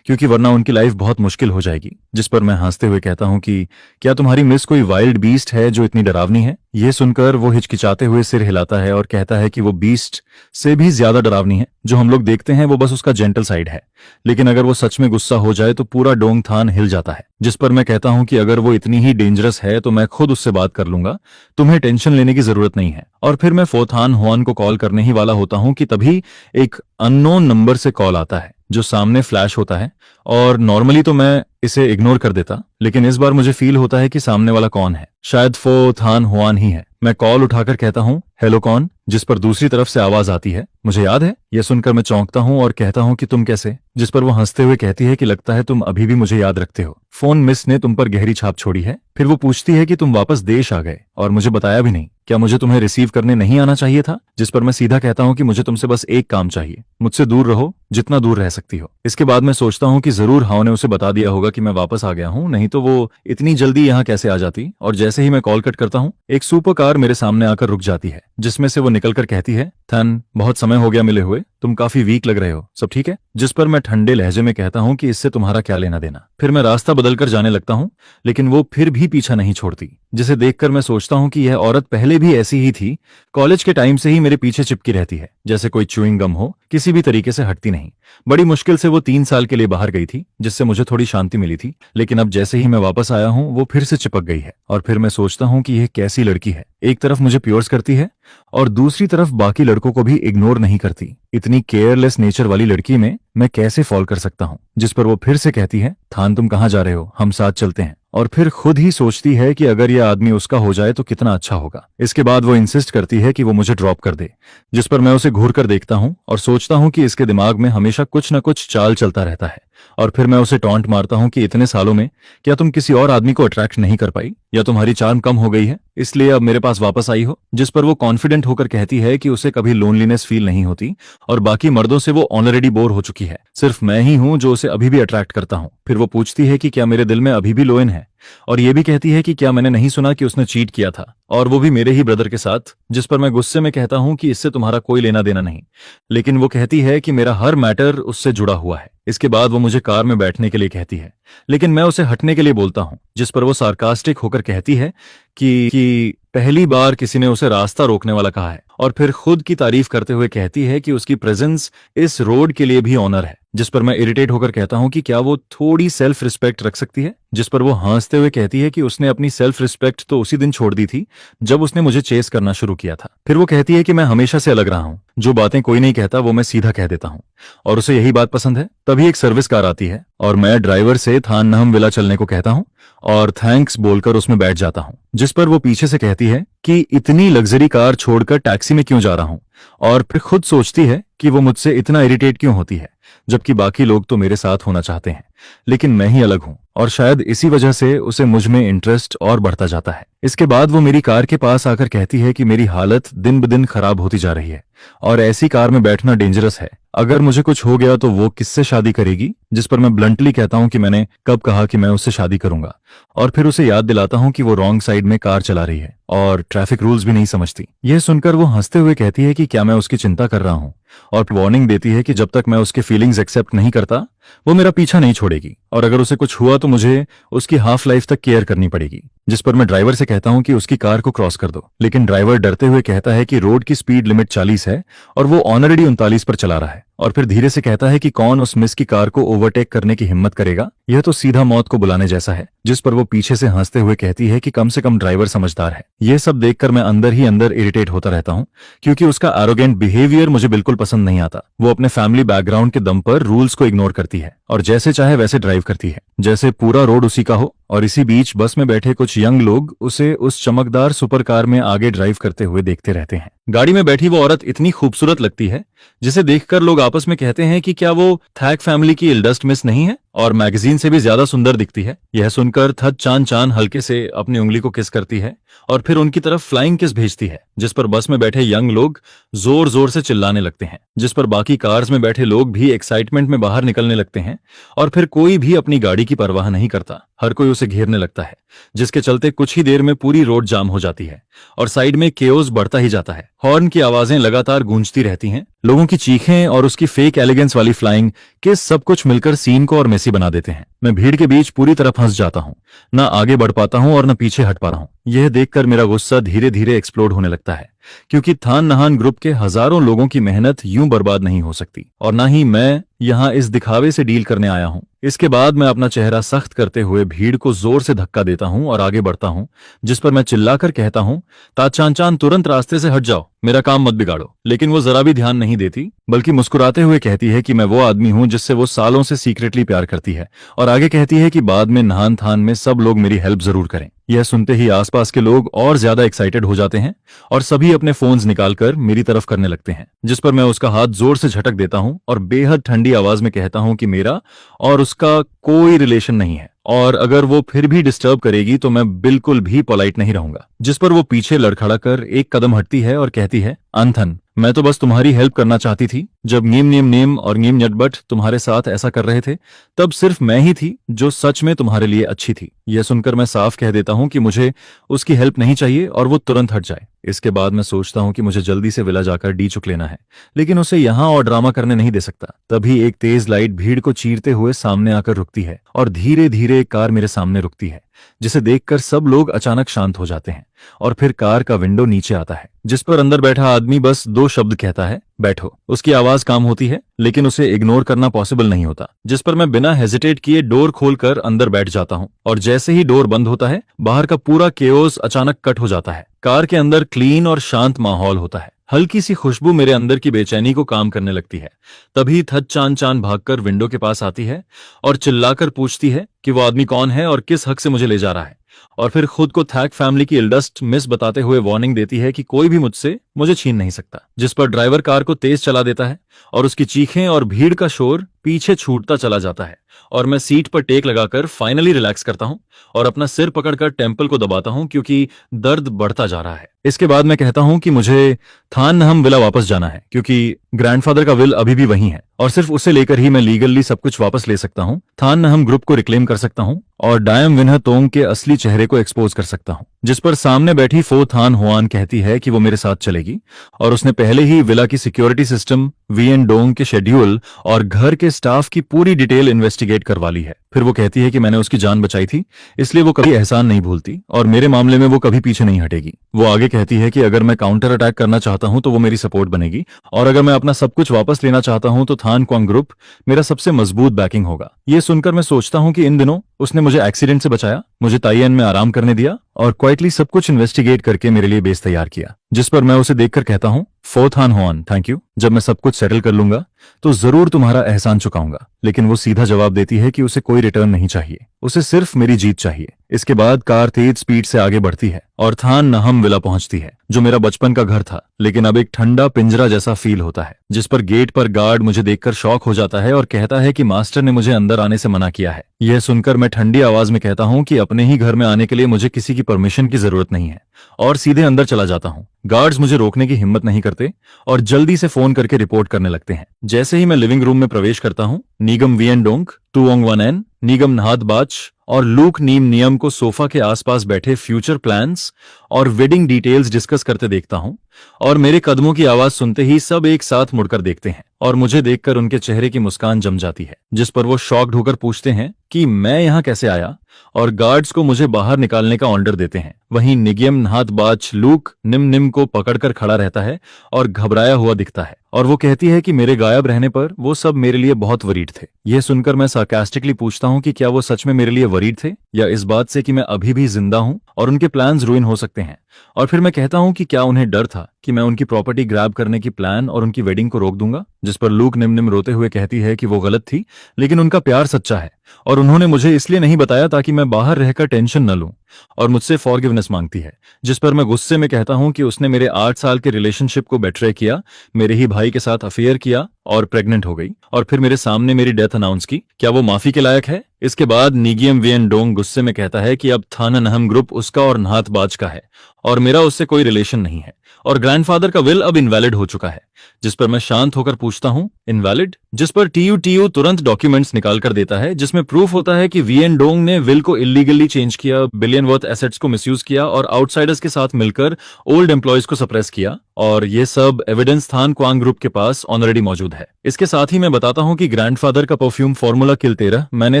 S1: क्योंकि वरना उनकी लाइफ बहुत मुश्किल हो जाएगी। जिस पर मैं हंसते हुए कहता हूं कि क्या तुम्हारी मिस कोई वाइल्ड बीस्ट है जो इतनी डरावनी है। यह सुनकर वो हिचकिचाते हुए सिर हिलाता है और कहता है कि वो बीस्ट से भी ज्यादा डरावनी है। जो हम लोग देखते हैं वो बस उसका जेंटल साइड है, लेकिन अगर वो सच में गुस्सा हो जाए तो पूरा डोंगथान हिल जाता है। जिस पर मैं कहता हूं कि अगर वो इतनी ही डेंजरस है तो मैं खुद उससे बात कर लूंगा, तुम्हें टेंशन लेने की जरूरत नहीं है। और फिर मैं फोथान हुआन को कॉल करने ही वाला होता हूं कि तभी एक अननोन नंबर से कॉल आता है जो सामने फ्लैश होता है। और नॉर्मली तो मैं इसे इग्नोर कर देता, लेकिन इस बार मुझे फील होता है कि सामने वाला कौन है। शायद फोथान हुआन ही है। मैं कॉल उठाकर कहता हूं, हेलो कौन। जिस पर दूसरी तरफ से आवाज आती है, मुझे याद है। यह सुनकर मैं चौंकता हूं और कहता हूं कि तुम कैसे। जिस पर वो हंसते हुए कहती है कि लगता है तुम अभी भी मुझे याद रखते हो। फोन मिस ने तुम पर गहरी छाप छोड़ी है। फिर वो पूछती है कि तुम वापस देश आ गए और मुझे बताया भी नहीं। क्या मुझे तुम्हें रिसीव करने नहीं आना चाहिए था। जिस पर मैं सीधा कहता हूं कि मुझे तुमसे बस एक काम चाहिए, मुझसे दूर रहो जितना दूर रह सकती हो। इसके बाद मैं सोचता हूं कि जरूर हाव ने उसे बता दिया होगा कि मैं वापस आ गया हूं, नहीं तो वो इतनी जल्दी यहाँ कैसे आ जाती। और जैसे ही मैं कॉल कट करता हूं, एक सुपर कार मेरे सामने आकर रुक जाती है, जिसमें से वो निकलकर कहती है, थन बहुत समय हो गया मिले हुए, तुम काफी वीक लग रहे हो, सब ठीक है। जिस पर मैं ठंडे लहजे में कहता हूं कि इससे तुम्हारा क्या लेना देना। फिर मैं रास्ता बदलकर जाने लगता हूं, लेकिन वो फिर भी पीछा नहीं छोड़ती, जिसे देखकर मैं सोचता हूं कि यह औरत पहले भी ऐसी ही थी। कॉलेज के टाइम से ही मेरे पीछे चिपकी रहती है, जैसे कोई च्यूइंग गम हो, किसी भी तरीके से हटती नहीं। बड़ी मुश्किल से वो 3 साल के लिए बाहर गई थी, जिससे मुझे थोड़ी शांति मिली थी, लेकिन अब जैसे ही मैं वापस आया हूं वो फिर से चिपक गई है। और फिर मैं सोचता हूं कि यह कैसी लड़की है, एक तरफ मुझे प्योर्स करती है और दूसरी तरफ बाकी लड़कों को भी इग्नोर नहीं करती। इतनी केयरलेस नेचर वाली लड़की में मैं कैसे फॉल कर सकता हूं। जिस पर वो फिर से कहती है, थान तुम कहां जा रहे हो, हम साथ चलते हैं। और फिर खुद ही सोचती है कि अगर यह आदमी उसका हो जाए तो कितना अच्छा होगा। इसके बाद वो इंसिस्ट करती है कि वो मुझे ड्रॉप कर दे, जिस पर मैं उसे घूर कर देखता हूं और सोचता हूं कि इसके दिमाग में हमेशा कुछ न कुछ चाल चलता रहता है। और फिर मैं उसे टॉन्ट मारता हूं कि इतने सालों में क्या तुम किसी और आदमी को अट्रैक्ट नहीं कर पाई, या तुम्हारी चार्म कम हो गई है इसलिए अब मेरे पास वापस आई हो। जिस पर वो कॉन्फिडेंट होकर कहती है कि उसे कभी लोनलीनेस फील नहीं होती और बाकी मर्दों से वो ऑलरेडी बोर हो चुकी है, सिर्फ मैं ही हूं जो उसे अभी भी अट्रैक्ट करता हूं। फिर वो पूछती है कि क्या मेरे दिल में अभी भी लोएन है, और ये भी कहती है कि क्या मैंने नहीं सुना कि उसने चीट किया था, और वो भी मेरे ही ब्रदर के साथ। जिस पर मैं गुस्से में कहता हूं कि इससे तुम्हारा कोई लेना देना नहीं, लेकिन वो कहती है कि मेरा हर मैटर उससे जुड़ा हुआ है। इसके बाद वो मुझे कार में बैठने के लिए कहती है, लेकिन मैं उसे हटने के लिए बोलता हूं। जिस पर वो सार्कास्टिक होकर कहती है कि पहली बार किसी ने उसे रास्ता रोकने वाला कहा है, और फिर खुद की तारीफ करते हुए कहती है कि उसकी प्रेजेंस इस रोड के लिए भी ऑनर है। जिस पर मैं इरिटेट होकर कहता हूं कि क्या वो थोड़ी सेल्फ रिस्पेक्ट रख सकती है। जिस पर वो हंसते हुए कहती है कि उसने अपनी सेल्फ रिस्पेक्ट तो उसी दिन छोड़ दी थी जब उसने मुझे चेस करना शुरू किया था। फिर वो कहती है कि मैं हमेशा से अलग रहा हूं, जो बातें कोई नहीं कहता वो मैं सीधा कह देता हूं, और उसे यही बात पसंद है। तभी एक सर्विस कार आती है और मैं ड्राइवर से थान नहम विला चलने को कहता हूं और थैंक्स बोलकर उसमें बैठ जाता हूं। जिस पर वो पीछे से कहती है कि इतनी लग्जरी कार छोड़कर टैक्सी में क्यों जा रहा हूं, और फिर खुद सोचती है कि वो मुझसे इतना इरिटेट क्यों होती है, जबकि बाकी लोग तो मेरे साथ होना चाहते हैं, लेकिन मैं ही अलग हूं, और शायद इसी वजह से उसे मुझ में इंटरेस्ट और बढ़ता जाता है। इसके बाद वो मेरी कार के पास आकर कहती है कि मेरी हालत दिन ब दिन खराब होती जा रही है और ऐसी कार में बैठना डेंजरस है। अगर मुझे कुछ हो गया तो वो किससे शादी करेगी। जिस पर मैं ब्लंटली कहता हूं कि मैंने कब कहा कि मैं उससे शादी करूंगा, और फिर उसे याद दिलाता हूं कि वो रॉन्ग साइड में कार चला रही है और ट्रैफिक रूल्स भी नहीं समझती। यह सुनकर वो हंसते हुए कहती है कि क्या मैं उसकी चिंता कर रहा हूं, और वार्निंग देती है कि जब तक मैं उसके फीलिंग्स एक्सेप्ट नहीं करता वो मेरा पीछा नहीं छोड़ेगी, और अगर उसे कुछ हुआ तो मुझे उसकी हाफ लाइफ तक केयर करनी पड़ेगी। जिस पर मैं ड्राइवर से कहता हूं कि उसकी कार को क्रॉस कर दो, लेकिन ड्राइवर डरते हुए कहता है कि रोड की स्पीड लिमिट 40 है और वो ऑलरेडी 39 पर चला रहा है, और फिर धीरे से कहता है कि कौन उस मिस की कार को ओवरटेक करने की हिम्मत करेगा, यह तो सीधा मौत को बुलाने जैसा है। जिस पर वो पीछे से हंसते हुए कहती है कि कम से कम ड्राइवर समझदार है। यह सब देखकर मैं अंदर ही अंदर इरिटेट होता रहता हूं, क्योंकि उसका एरोगेंट बिहेवियर मुझे बिल्कुल पसंद नहीं आता। वो अपने फैमिली बैकग्राउंड के दम पर रूल्स को इग्नोर करती है और जैसे चाहे वैसे ड्राइव करती है, जैसे पूरा रोड उसी का हो। और इसी बीच बस में बैठे कुछ यंग लोग उसे उस चमकदार सुपर कार में आगे ड्राइव करते हुए देखते रहते हैं। गाड़ी में बैठी वो औरत इतनी खूबसूरत लगती है जिसे देखकर लोग आपस में कहते हैं कि क्या वो थैक फैमिली की इल्डस्ट मिस नहीं है, और मैगजीन से भी ज्यादा सुंदर दिखती है। यह सुनकर थत चान चान हल्के से अपनी उंगली को किस करती है और फिर उनकी तरफ फ्लाइंग किस भेजती है, जिस पर बस में बैठे यंग लोग जोर जोर से चिल्लाने लगते हैं, जिस पर बाकी कार्स में बैठे लोग भी एक्साइटमेंट में बाहर निकलने लगते हैं और फिर कोई भी अपनी गाड़ी की परवाह नहीं करता। हर कोई उसे घेरने लगता है, जिसके चलते कुछ ही देर में पूरी रोड जाम हो जाती है और साइड में केओस बढ़ता ही जाता है। हॉर्न की आवाजें लगातार गूंजती रहती हैं, लोगों की चीखें और उसकी फेक एलिगेंस वाली फ्लाइंग किस सब कुछ मिलकर सीन को और मेसी बना देते हैं। मैं भीड़ के बीच पूरी तरह फंस जाता हूँ, ना आगे बढ़ पाता हूँ और न पीछे हट पा रहा हूँ। यह देखकर मेरा गुस्सा धीरे धीरे एक्सप्लोड होने लगता है, क्योंकि थान नहान ग्रुप के हजारों लोगों की मेहनत यूं बर्बाद नहीं हो सकती और ना ही मैं यहाँ इस दिखावे से डील करने आया हूँ। इसके बाद मैं अपना चेहरा सख्त करते हुए भीड़ को जोर से धक्का देता हूँ और आगे बढ़ता हूँ, जिस पर मैं चिल्लाकर कहता हूँ, ताचान चान तुरंत रास्ते से हट जाओ, मेरा काम मत बिगाड़ो। लेकिन वो जरा भी ध्यान नहीं देती, बल्कि मुस्कुराते हुए कहती है कि मैं वो आदमी हूँ जिससे वो सालों से सीक्रेटली प्यार करती है और आगे कहती है कि बाद में नहान थान में सब लोग मेरी हेल्प जरूर करें। यह सुनते ही आसपास के लोग और ज्यादा एक्साइटेड हो जाते हैं और सभी अपने फोन्स निकालकर मेरी तरफ करने लगते हैं, जिस पर मैं उसका हाथ जोर से झटक देता हूं और बेहद ठंडी आवाज में कहता हूं कि मेरा और उसका कोई रिलेशन नहीं है और अगर वो फिर भी डिस्टर्ब करेगी तो मैं बिल्कुल भी पोलाइट नहीं रहूंगा। जिस पर वो पीछे लड़खड़ा कर एक कदम हटती है और कहती है, अंथन, मैं तो बस तुम्हारी हेल्प करना चाहती थी। जब नीम नीम नीम और नीम नटबट तुम्हारे साथ ऐसा कर रहे थे तब सिर्फ मैं ही थी जो सच में तुम्हारे लिए अच्छी थी। यह सुनकर मैं साफ कह देता हूं कि मुझे उसकी हेल्प नहीं चाहिए और वो तुरंत हट जाए। इसके बाद मैं सोचता हूं कि मुझे जल्दी से विला जाकर डी चुक लेना है, लेकिन उसे यहां और ड्रामा करने नहीं दे सकता। तभी एक तेज लाइट भीड़ को चीरते हुए सामने आकर रुकती है और धीरे धीरे एक कार मेरे सामने रुकती है, जिसे देखकर सब लोग अचानक शांत हो जाते हैं और फिर कार का विंडो नीचे आता है, जिस पर अंदर बैठा आदमी बस दो शब्द कहता है, बैठो। उसकी आवाज काम होती है लेकिन उसे इग्नोर करना पॉसिबल नहीं होता, जिस पर मैं बिना हेजिटेट किए डोर खोलकर अंदर बैठ जाता हूं और जैसे ही डोर बंद होता है बाहर का पूरा केओस अचानक कट हो जाता है। कार के अंदर क्लीन और शांत माहौल होता है। हल्की सी खुशबू मेरे अंदर की बेचैनी को काम करने लगती है। तभी थत चान चान भागकर विंडो के पास आती है और चिल्लाकर पूछती है कि वो आदमी कौन है और किस हक से मुझे ले जा रहा है, और फिर खुद को थैक फैमिली की इल्डस्ट मिस बताते हुए वार्निंग देती है कि कोई भी मुझे छीन नहीं सकता। जिस पर ड्राइवर कार को तेज चला देता है और उसकी चीखें और भीड़ का शोर पीछे छूटता चला जाता है और मैं सीट पर टेक लगाकर फाइनली रिलैक्स करता हूं और अपना सिर पकड़कर टेम्पल को दबाता हूं, क्योंकि दर्द बढ़ता जा रहा है। इसके बाद मैं कहता हूं कि मुझे थान नहम विला वापस जाना है, क्योंकि ग्रैंडफादर का विल अभी भी वहीं है और सिर्फ उसे लेकर ही मैं लीगली सब कुछ वापस ले सकता हूं। थान नहम ग्रुप को रिक्लेम कर सकता हूं और डायम विनह तोंग के असली चेहरे को एक्सपोज कर सकता हूं। जिस पर सामने बैठी फो थान हुआन कहती है कि वो मेरे साथ चलेगी और उसने पहले ही विला की सिक्योरिटी सिस्टम, वीएन डोंग के शेड्यूल और घर के स्टाफ की पूरी डिटेल इन्वेस्टिगेट करवा ली है। फिर वो कहती है कि मैंने उसकी जान बचाई थी, इसलिए वो कभी एहसान नहीं भूलती और मेरे मामले में वो कभी पीछे नहीं हटेगी। वो आगे कहती है कि अगर मैं काउंटर अटैक करना चाहता हूं तो वो मेरी सपोर्ट बनेगी और अगर मैं अपना सब कुछ वापस लेना चाहता हूं तो थान क्वांग ग्रुप मेरा सबसे मजबूत बैकिंग होगा। ये सुनकर मैं सोचता हूं कि इन दिनों उसने मुझे एक्सीडेंट से बचाया, मुझे ताइयन में आराम करने दिया और क्वाइटली सब कुछ इन्वेस्टिगेट करके मेरे लिए बेस तैयार किया। जिस पर मैं उसे देखकर कहता हूं, फो थान हुआन, थैंक यू। जब मैं सब कुछ सेटल कर लूंगा तो जरूर तुम्हारा एहसान चुकाऊंगा। लेकिन वो सीधा जवाब देती है कि उसे कोई रिटर्न नहीं चाहिए, उसे सिर्फ मेरी जीत चाहिए। इसके बाद कार तेज स्पीड से आगे बढ़ती है और थान नहम विला पहुंचती है, जो मेरा बचपन का घर था, लेकिन अब एक ठंडा पिंजरा जैसा फील होता है। जिस पर गेट पर गार्ड मुझे देखकर शॉक हो जाता है और कहता है कि मास्टर ने मुझे अंदर आने से मना किया है। यह सुनकर मैं ठंडी आवाज में कहता हूं कि अपने ही घर में आने के लिए मुझे किसी की परमिशन की जरूरत नहीं है और सीधे अंदर चला जाता हूं। गार्ड्स मुझे रोकने की हिम्मत नहीं करते और जल्दी से फोन करके रिपोर्ट करने लगते हैं। जैसे ही मैं लिविंग रूम में प्रवेश करता हूं, नीगम वीएन डोंग, तुओंग वन एन, नीगम नहात बाच और लूक नीम नियम को सोफा के आसपास बैठे फ्यूचर प्लान्स और वेडिंग डिटेल्स डिस्कस करते देखता हूं और मेरे कदमों की आवाज सुनते ही सब एक साथ मुड़कर देखते हैं और मुझे देखकर उनके चेहरे की मुस्कान जम जाती है। जिस पर वो शॉक्ड होकर पूछते हैं कि मैं यहाँ कैसे आया और गार्ड्स को मुझे बाहर निकालने का ऑर्डर देते हैं। वहीं निगियम नहात बाच लूक निम निम को पकड़कर खड़ा रहता है और घबराया हुआ दिखता है और वो कहती है कि मेरे गायब रहने पर वो सब मेरे लिए बहुत वरीड थे। यह सुनकर मैं सार्कास्टिकली पूछता हूं कि क्या वो सच में मेरे लिए वरीड थे या इस बात से कि मैं अभी भी जिंदा हूं और उनके प्लान्स रुइन हो सकते हैं। और फिर मैं कहता हूं कि क्या उन्हें डर था कि मैं उनकी प्रॉपर्टी ग्रैब करने की प्लान और उनकी वेडिंग को रोक दूंगा, जिस पर लूक निम निम रोते हुए कहती है कि वो गलत थी, लेकिन उनका प्यार सच्चा है और उन्होंने मुझे इसलिए नहीं बताया ताकि मैं बाहर रहकर टेंशन न लूं, और मुझसे फॉरगिवनेस मांगती है, जिस पर मैं गुस्से में कहता हूं कि उसने मेरे 8 साल के रिलेशनशिप को बेट्रे किया, मेरे ही भाई के साथ अफेयर किया और प्रेग्नेंट हो गई, और फिर मेरे सामने मेरी डेथ अनाउंस की। क्या वो माफी के लायक है? इसके बाद नीगियम वियन डोंग गुस्से में कहता है कि अब थाननहम ग्रुप उसका और नाहतबाज का है और मेरा उससे कोई रिलेशन नहीं है, और ग्रैंडफादर का विल अब इनवैलिड हो चुका है, जिस पर मैं शांत होकर पूछता हूं, इनवैलिड? जिस पर टीयू तुरंत डॉक्यूमेंट्स निकाल कर देता है जिसमें प्रूफ होता है कि वियन डोंग ने विल को इलीगली चेंज किया, बिलियन वर्थ एसेट्स को मिसयूज किया और आउटसाइडर्स के साथ मिलकर ओल्ड एम्प्लॉयज को सप्रेस किया, और ये सब एविडेंस थान क्वांग ग्रुप के पास ऑलरेडी मौजूद है। इसके साथ ही मैं बताता हूं कि ग्रैंडफादर का परफ्यूम फॉर्मूला किल 13 मैंने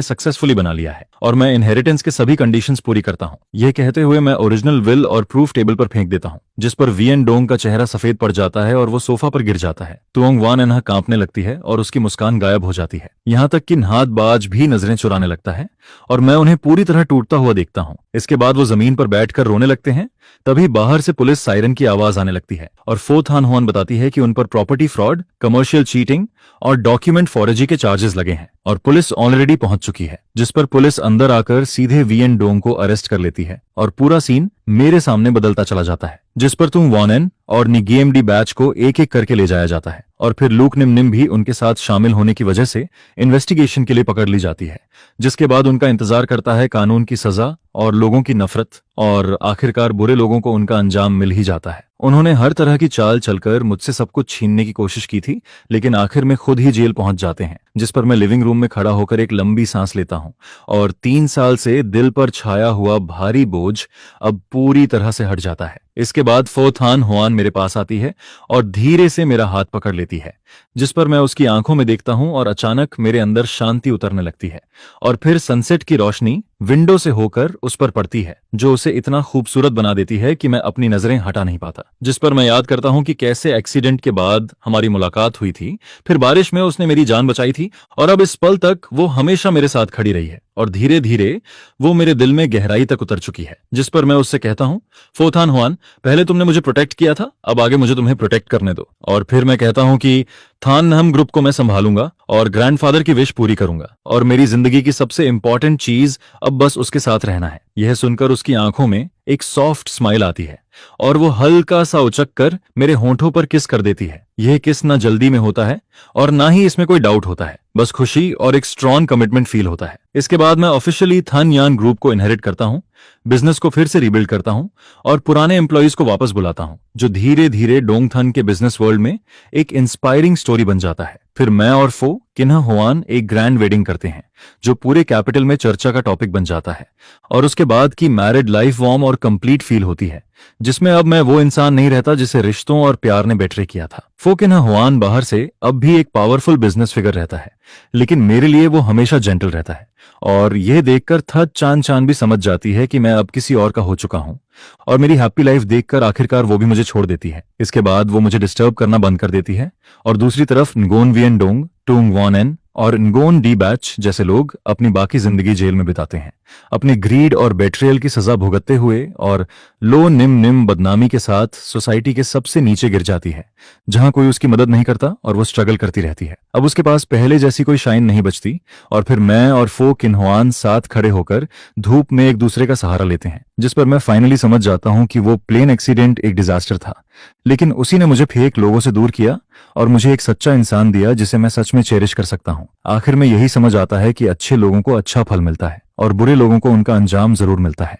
S1: सक्सेसफुली बना लिया है और मैं इनहेरिटेंस के सभी कंडीशंस पूरी करता हूं। यह कहते हुए मैं ओरिजिनल विल और प्रूफ टेबल पर फेंक देता हूं, जिस पर वियन डोंग का चेहरा सफेद पड़ जाता है और वो सोफा पर गिर जाता है। तुओंग वान एनहा कांपने लगती है और उसकी मुस्कान गायब हो जाती है, यहां तक कि नाहतबाज भी नजरें चुराने लगता है और मैं उन्हें पूरी तरह टूटता हुआ देखता हूं। इसके बाद वो जमीन पर बैठकर रोने लगते हैं। तभी बाहर से पुलिस सायरन की आवाज आने लगती है और फो थान हुआन बताती है कि उन पर प्रॉपर्टी फ्रॉड, कमर्शियल चीटिंग और डॉक्यूमेंट फॉरेजी के चार्जेस लगे हैं और पुलिस ऑलरेडी पहुंच चुकी है, जिस पर पुलिस अंदर आकर सीधे वियन डोंग को अरेस्ट कर लेती है और पूरा सीन मेरे सामने बदलता चला जाता है, जिस पर तुम वॉनेन और निगेमडी बैच को एक एक करके ले जाया जाता है और फिर लूक निम निम भी उनके साथ शामिल होने की वजह से इन्वेस्टिगेशन के लिए पकड़ ली जाती है, जिसके बाद उनका इंतजार करता है कानून की सजा और लोगों की नफरत, और आखिरकार बुरे लोगों को उनका अंजाम मिल ही जाता है। उन्होंने हर तरह की चाल चलकर मुझसे सब कुछ छीनने की कोशिश की थी, लेकिन आखिर में खुद ही जेल पहुंच जाते हैं, जिस पर मैं लिविंग रूम में खड़ा होकर एक लंबी सांस लेता हूं और 3 साल से दिल पर छाया हुआ भारी बोझ अब पूरी तरह से हट जाता है। इसके बाद फो थान हुआन मेरे पास आती है और धीरे से मेरा हाथ पकड़ लेती है, जिस पर मैं उसकी आंखों में देखता हूं और अचानक मेरे अंदर शांति उतरने लगती है और फिर सनसेट की रोशनी विंडो से होकर उस पर पड़ती है, जो उसे इतना खूबसूरत बना देती है कि मैं अपनी नजरें हटा नहीं पाता। जिस पर मैं याद करता हूं कि कैसे एक्सीडेंट के बाद हमारी मुलाकात हुई थी, फिर बारिश में उसने मेरी जान बचाई थी और अब इस पल तक वो हमेशा मेरे साथ खड़ी रही है और धीरे धीरे वो मेरे दिल में गहराई तक उतर चुकी है। जिस पर मैं उससे कहता हूं, फो थान हुआन, पहले तुमने मुझे प्रोटेक्ट किया था, अब आगे मुझे तुम्हें प्रोटेक्ट करने दो। और फिर मैं कहता हूं कि थाननहम ग्रुप को मैं संभालूंगा और ग्रैंडफादर की विश पूरी करूंगा और मेरी जिंदगी की सबसे इंपॉर्टेंट चीज अब बस उसके साथ रहना है। यह सुनकर उसकी आंखों में एक सॉफ्ट स्माइल आती है और वो हल्का सा उचक कर मेरे होंठों पर किस कर देती है। यह किस ना जल्दी में होता है और ना ही इसमें कोई डाउट होता है, बस खुशी और एक स्ट्रॉन्ग कमिटमेंट फील होता है। इसके बाद मैं ऑफिशियली थान यान ग्रुप को इनहेरिट करता हूं, बिजनेस को फिर से रिबिल्ड करता हूं और पुराने एम्प्लॉयज को वापस बुलाता हूं, जो धीरे धीरे डोंगथन के बिजनेस वर्ल्ड में एक इंस्पायरिंग स्टोरी बन जाता है। फिर मैं और फो किन्हा हुआन एक ग्रैंड वेडिंग करते हैं, जो पूरे कैपिटल में चर्चा का टॉपिक बन जाता है और उसके बाद की मैरिड लाइफ वार्म और कंप्लीट फील होती है, जिसमें अब मैं वो इंसान नहीं रहता जिसे रिश्तों और प्यार ने बेट्रे किया था। फो किन्हा हुआन बाहर से अब भी एक पावरफुल बिजनेस फिगर रहता है, लेकिन मेरे लिए वो हमेशा जेंटल रहता है और यह देखकर थत चान चान भी समझ जाती है कि मैं अब किसी और का हो चुका हूं और मेरी हैप्पी लाइफ देखकर आखिरकार वो भी मुझे छोड़ देती है। इसके बाद वो मुझे डिस्टर्ब करना बंद कर देती है और दूसरी तरफ नगोन वियन डोंग, टूंग वॉनेन और नगोन डी बैच जैसे लोग अपनी बाकी जिंदगी जेल में बिताते हैं, अपने ग्रीड और बेट्रियल की सजा भुगतते हुए, और लो निम निम बदनामी के साथ सोसाइटी के सबसे नीचे गिर जाती है, जहां कोई उसकी मदद नहीं करता और वो स्ट्रगल करती रहती है। अब उसके पास पहले जैसी कोई शाइन नहीं बचती और फिर मैं और फो किन्हुआन साथ खड़े होकर धूप में एक दूसरे का सहारा लेते हैं, जिस पर मैं फाइनली समझ जाता हूं कि वो प्लेन एक्सीडेंट एक डिजास्टर था, लेकिन उसी ने मुझे फेक लोगों से दूर किया और मुझे एक सच्चा इंसान दिया जिसे मैं सच में चेरिश कर सकता हूं। आखिर में यही समझ आता है कि अच्छे लोगों को अच्छा फल मिलता है और बुरे लोगों को उनका अंजाम जरूर मिलता है।